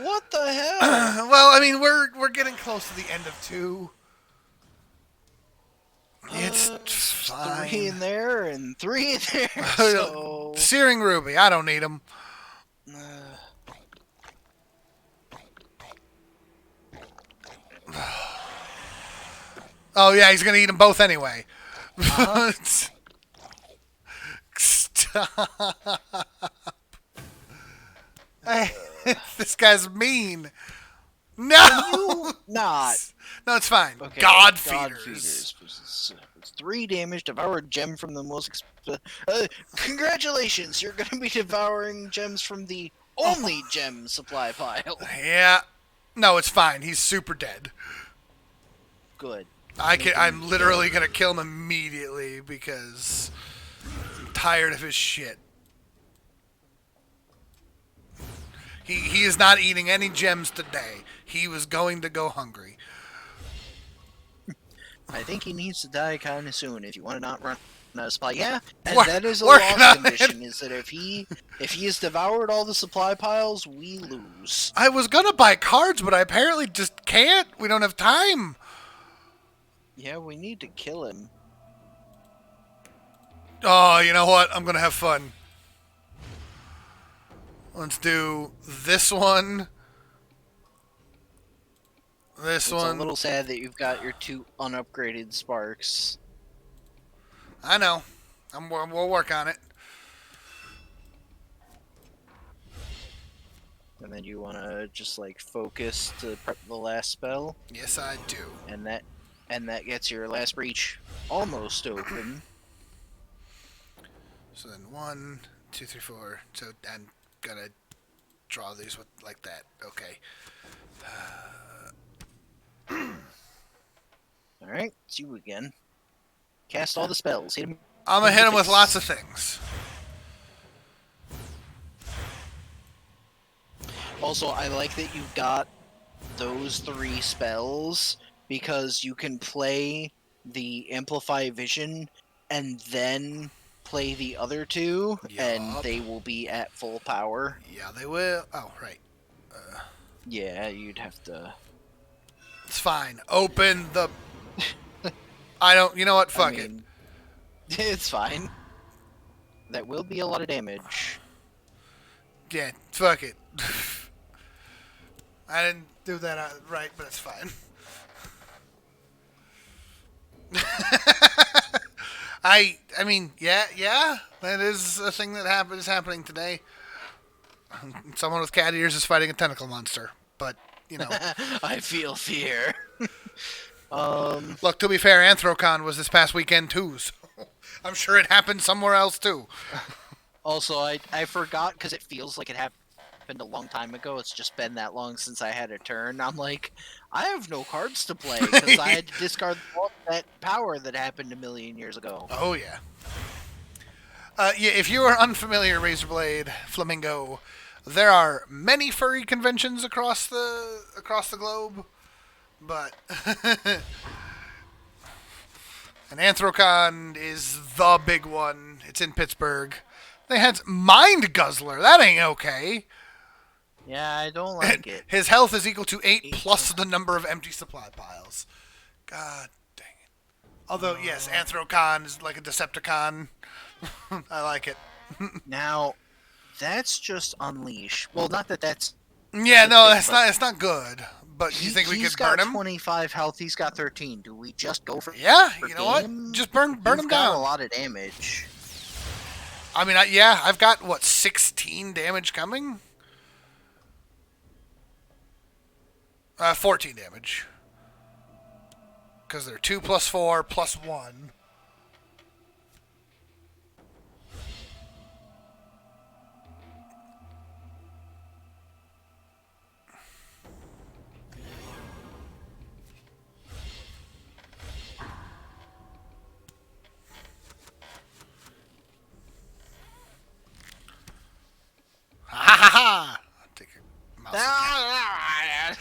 What the hell? Well, I mean, we're getting close to the end of 2. It's fine. 3 in there and 3 in there. So Searing Ruby, I don't need them. Oh yeah, he's gonna eat them both anyway. Stop. This guy's mean. No. Not. No, it's fine. Okay, God feeders. It's 3 damage. Devour a gem from the most. Congratulations! You're going to be devouring gems from the only gem supply pile. Yeah. No, it's fine. He's super dead. Good. I'm literally gonna kill him immediately because I'm tired of his shit. He is not eating any gems today. He was going to go hungry. I think he needs to die kind of soon if you want to not run out of supply. Yeah, and We're that is a working loss on condition. Is that if he has devoured all the supply piles, we lose. I was gonna buy cards, but I apparently just can't. We don't have time. Yeah, we need to kill him. Oh, you know what? I'm gonna have fun. Let's do this one. This one. It's a little sad that you've got your 2 unupgraded sparks. I know. We'll work on it. And then you want to just like focus to prep the last spell. Yes, I do. And that gets your last breach almost open. So then 1, 2, 3, 4. So I'm gonna draw these with like that. Okay. All right, it's you again. Cast all the spells. Hit him. I'm gonna hit him with lots of things. Also, I like that you got those 3 spells because you can play the Amplify Vision and then play the other 2, and they will be at full power. Yeah, they will. Oh, right. Yeah, you'd have to. It's fine. Open the. I don't. You know what? Fuck it. It's fine. That will be a lot of damage. Yeah, fuck it. I didn't do that right, but it's fine. I mean, yeah, that is a thing that is happening today. Someone with cat ears is fighting a tentacle monster, but you know. I feel fear. Look, to be fair, Anthrocon was this past weekend too, so I'm sure it happened somewhere else too. Also, I forgot because it feels like it happened a long time ago. It's just been that long since I had a turn. I'm like, I have no cards to play because I had to discard all that power that happened a million years ago. Oh yeah. Yeah, if you are unfamiliar, Razorblade, Flamingo, there are many furry conventions across the globe, but an Anthrocon is the big one. It's in Pittsburgh. They had Mind Guzzler. That ain't okay. Yeah, I don't like it. His health is equal to 8 plus the number of empty supply piles. God dang it. Although, yes, Anthrocon is like a Decepticon. I like it. Now, that's just Unleash. Well, not that that's... Yeah, no, it's not good. But you think we could burn him? He's got 25 health, he's got 13. Do we just go for Yeah, for you know what? Just burn him got down. a lot of damage. I mean, I've got, 16 damage coming? 14 damage. Because they're 2 plus 4 plus 1. Ha ha ha! I'll take your mouse.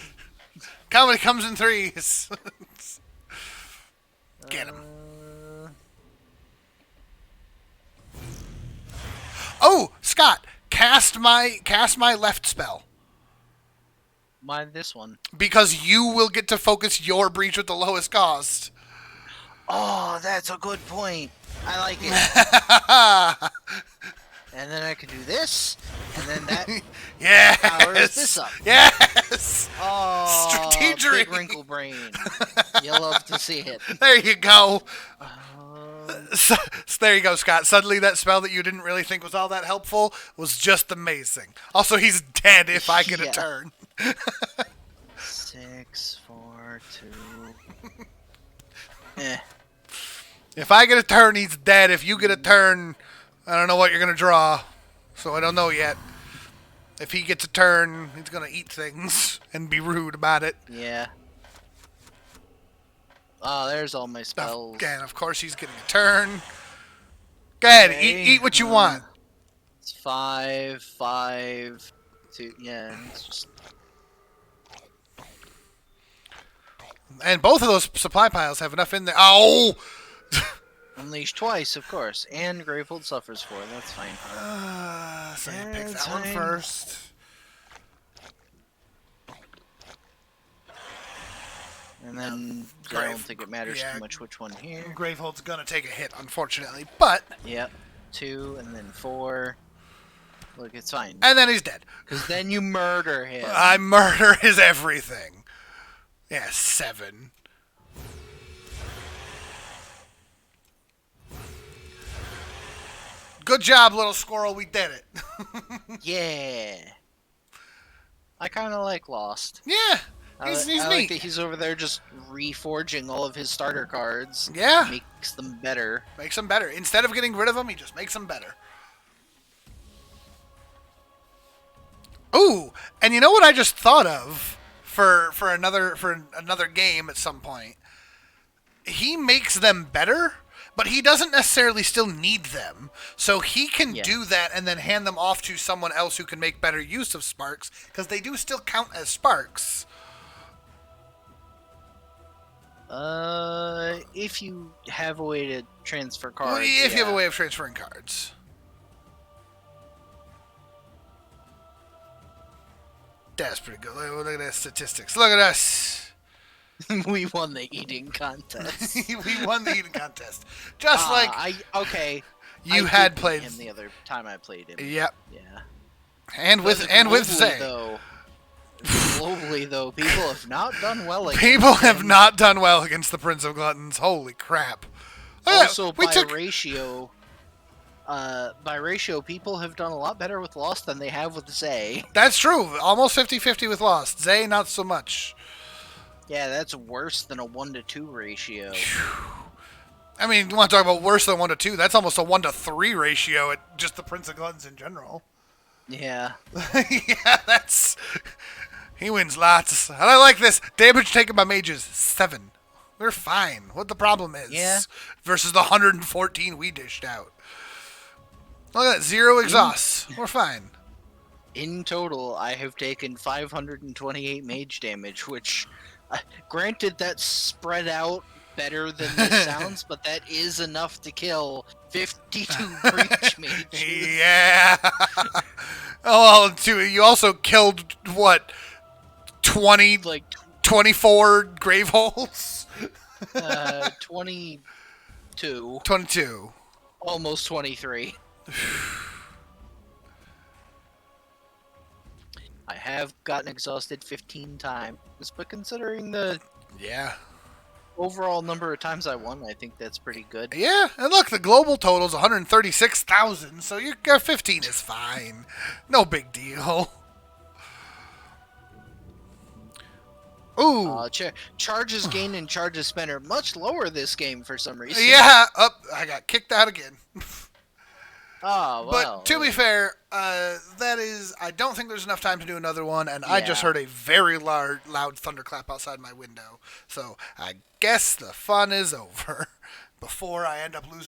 Comedy comes in threes. Get him. Oh, Scott, cast my left spell. mind this one. Because you will get to focus your breach with the lowest cost. Oh, that's a good point. I like it. And then I could do this, and then that yes! powers this up. Yes! Oh, Strategery! big wrinkle brain. You love to see it. There you go. So there you go, Scott. Suddenly that spell that you didn't really think was all that helpful was just amazing. Also, he's dead if I get a turn. 6, 4, 2. If I get a turn, he's dead. If you get a turn, I don't know what you're going to draw. So I don't know yet. If he gets a turn, he's going to eat things and be rude about it. Yeah. Oh, there's all my spells. Again, of course, he's getting a turn. Go ahead, eat what you want. It's 5, 5, 2. Yeah, it's just... And both of those supply piles have enough in there. Oh! Unleash twice, of course. And Gravehold suffers 4. That's fine. So you pick that one first. And then I don't think it matters too much which one here. Gravehold's gonna take a hit, unfortunately, but... Yep. 2, and then 4. Look, it's fine. And then he's dead. Because then you murder him. I murder his everything. Yeah, 7. Good job, little squirrel. We did it. Yeah. I kind of like Lost. Yeah. He's I neat. like that he's over there just reforging all of his starter cards. Yeah. Makes them better. Makes them better. Instead of getting rid of them, he just makes them better. Ooh, and you know what I just thought of for another game at some point? He makes them better, but he doesn't necessarily still need them. So he can do that and then hand them off to someone else who can make better use of sparks, because they do still count as sparks. If you have a way to transfer cards. Well, if you have a way of transferring cards. That's pretty good. Look at that statistics. Look at us. We won the eating contest. We won the eating contest. Just like you had played him the other time I played him. Yep. Yeah. And with Zay. Globally though, people have not done well against People have not done well against the Prince of Gluttons. Holy crap. Also ratio, by ratio, people have done a lot better with Lost than they have with Zay. That's true. Almost 50-50 with Lost. Zay, not so much. Yeah, that's worse than a 1-to-2 ratio. I mean, you want to talk about worse than 1-to-2? That's almost a 1-to-3 ratio at just the Prince of Gluttons in general. Yeah. Yeah, that's... He wins lots. And I like this. Damage taken by mages, 7. We're fine. What the problem is. Yeah. Versus the 114 we dished out. Look at that. 0 exhausts. We're fine. In total, I have taken 528 mage damage, which, granted, that's spread out better than this sounds, but that is enough to kill 52 breach mages. Yeah. Oh, you also killed, what, 24 grave holes? 22. 22. Almost 23. I have gotten exhausted 15 times, but considering the overall number of times I won, I think that's pretty good. Yeah, and look, the global total is 136,000, so your 15 is fine. No big deal. Ooh. Charges gained and charges spent are much lower this game for some reason. Yeah, I got kicked out again. Oh, well. But to be fair, that is, I don't think there's enough time to do another one, and I just heard a very loud thunderclap outside my window. So I guess the fun is over before I end up losing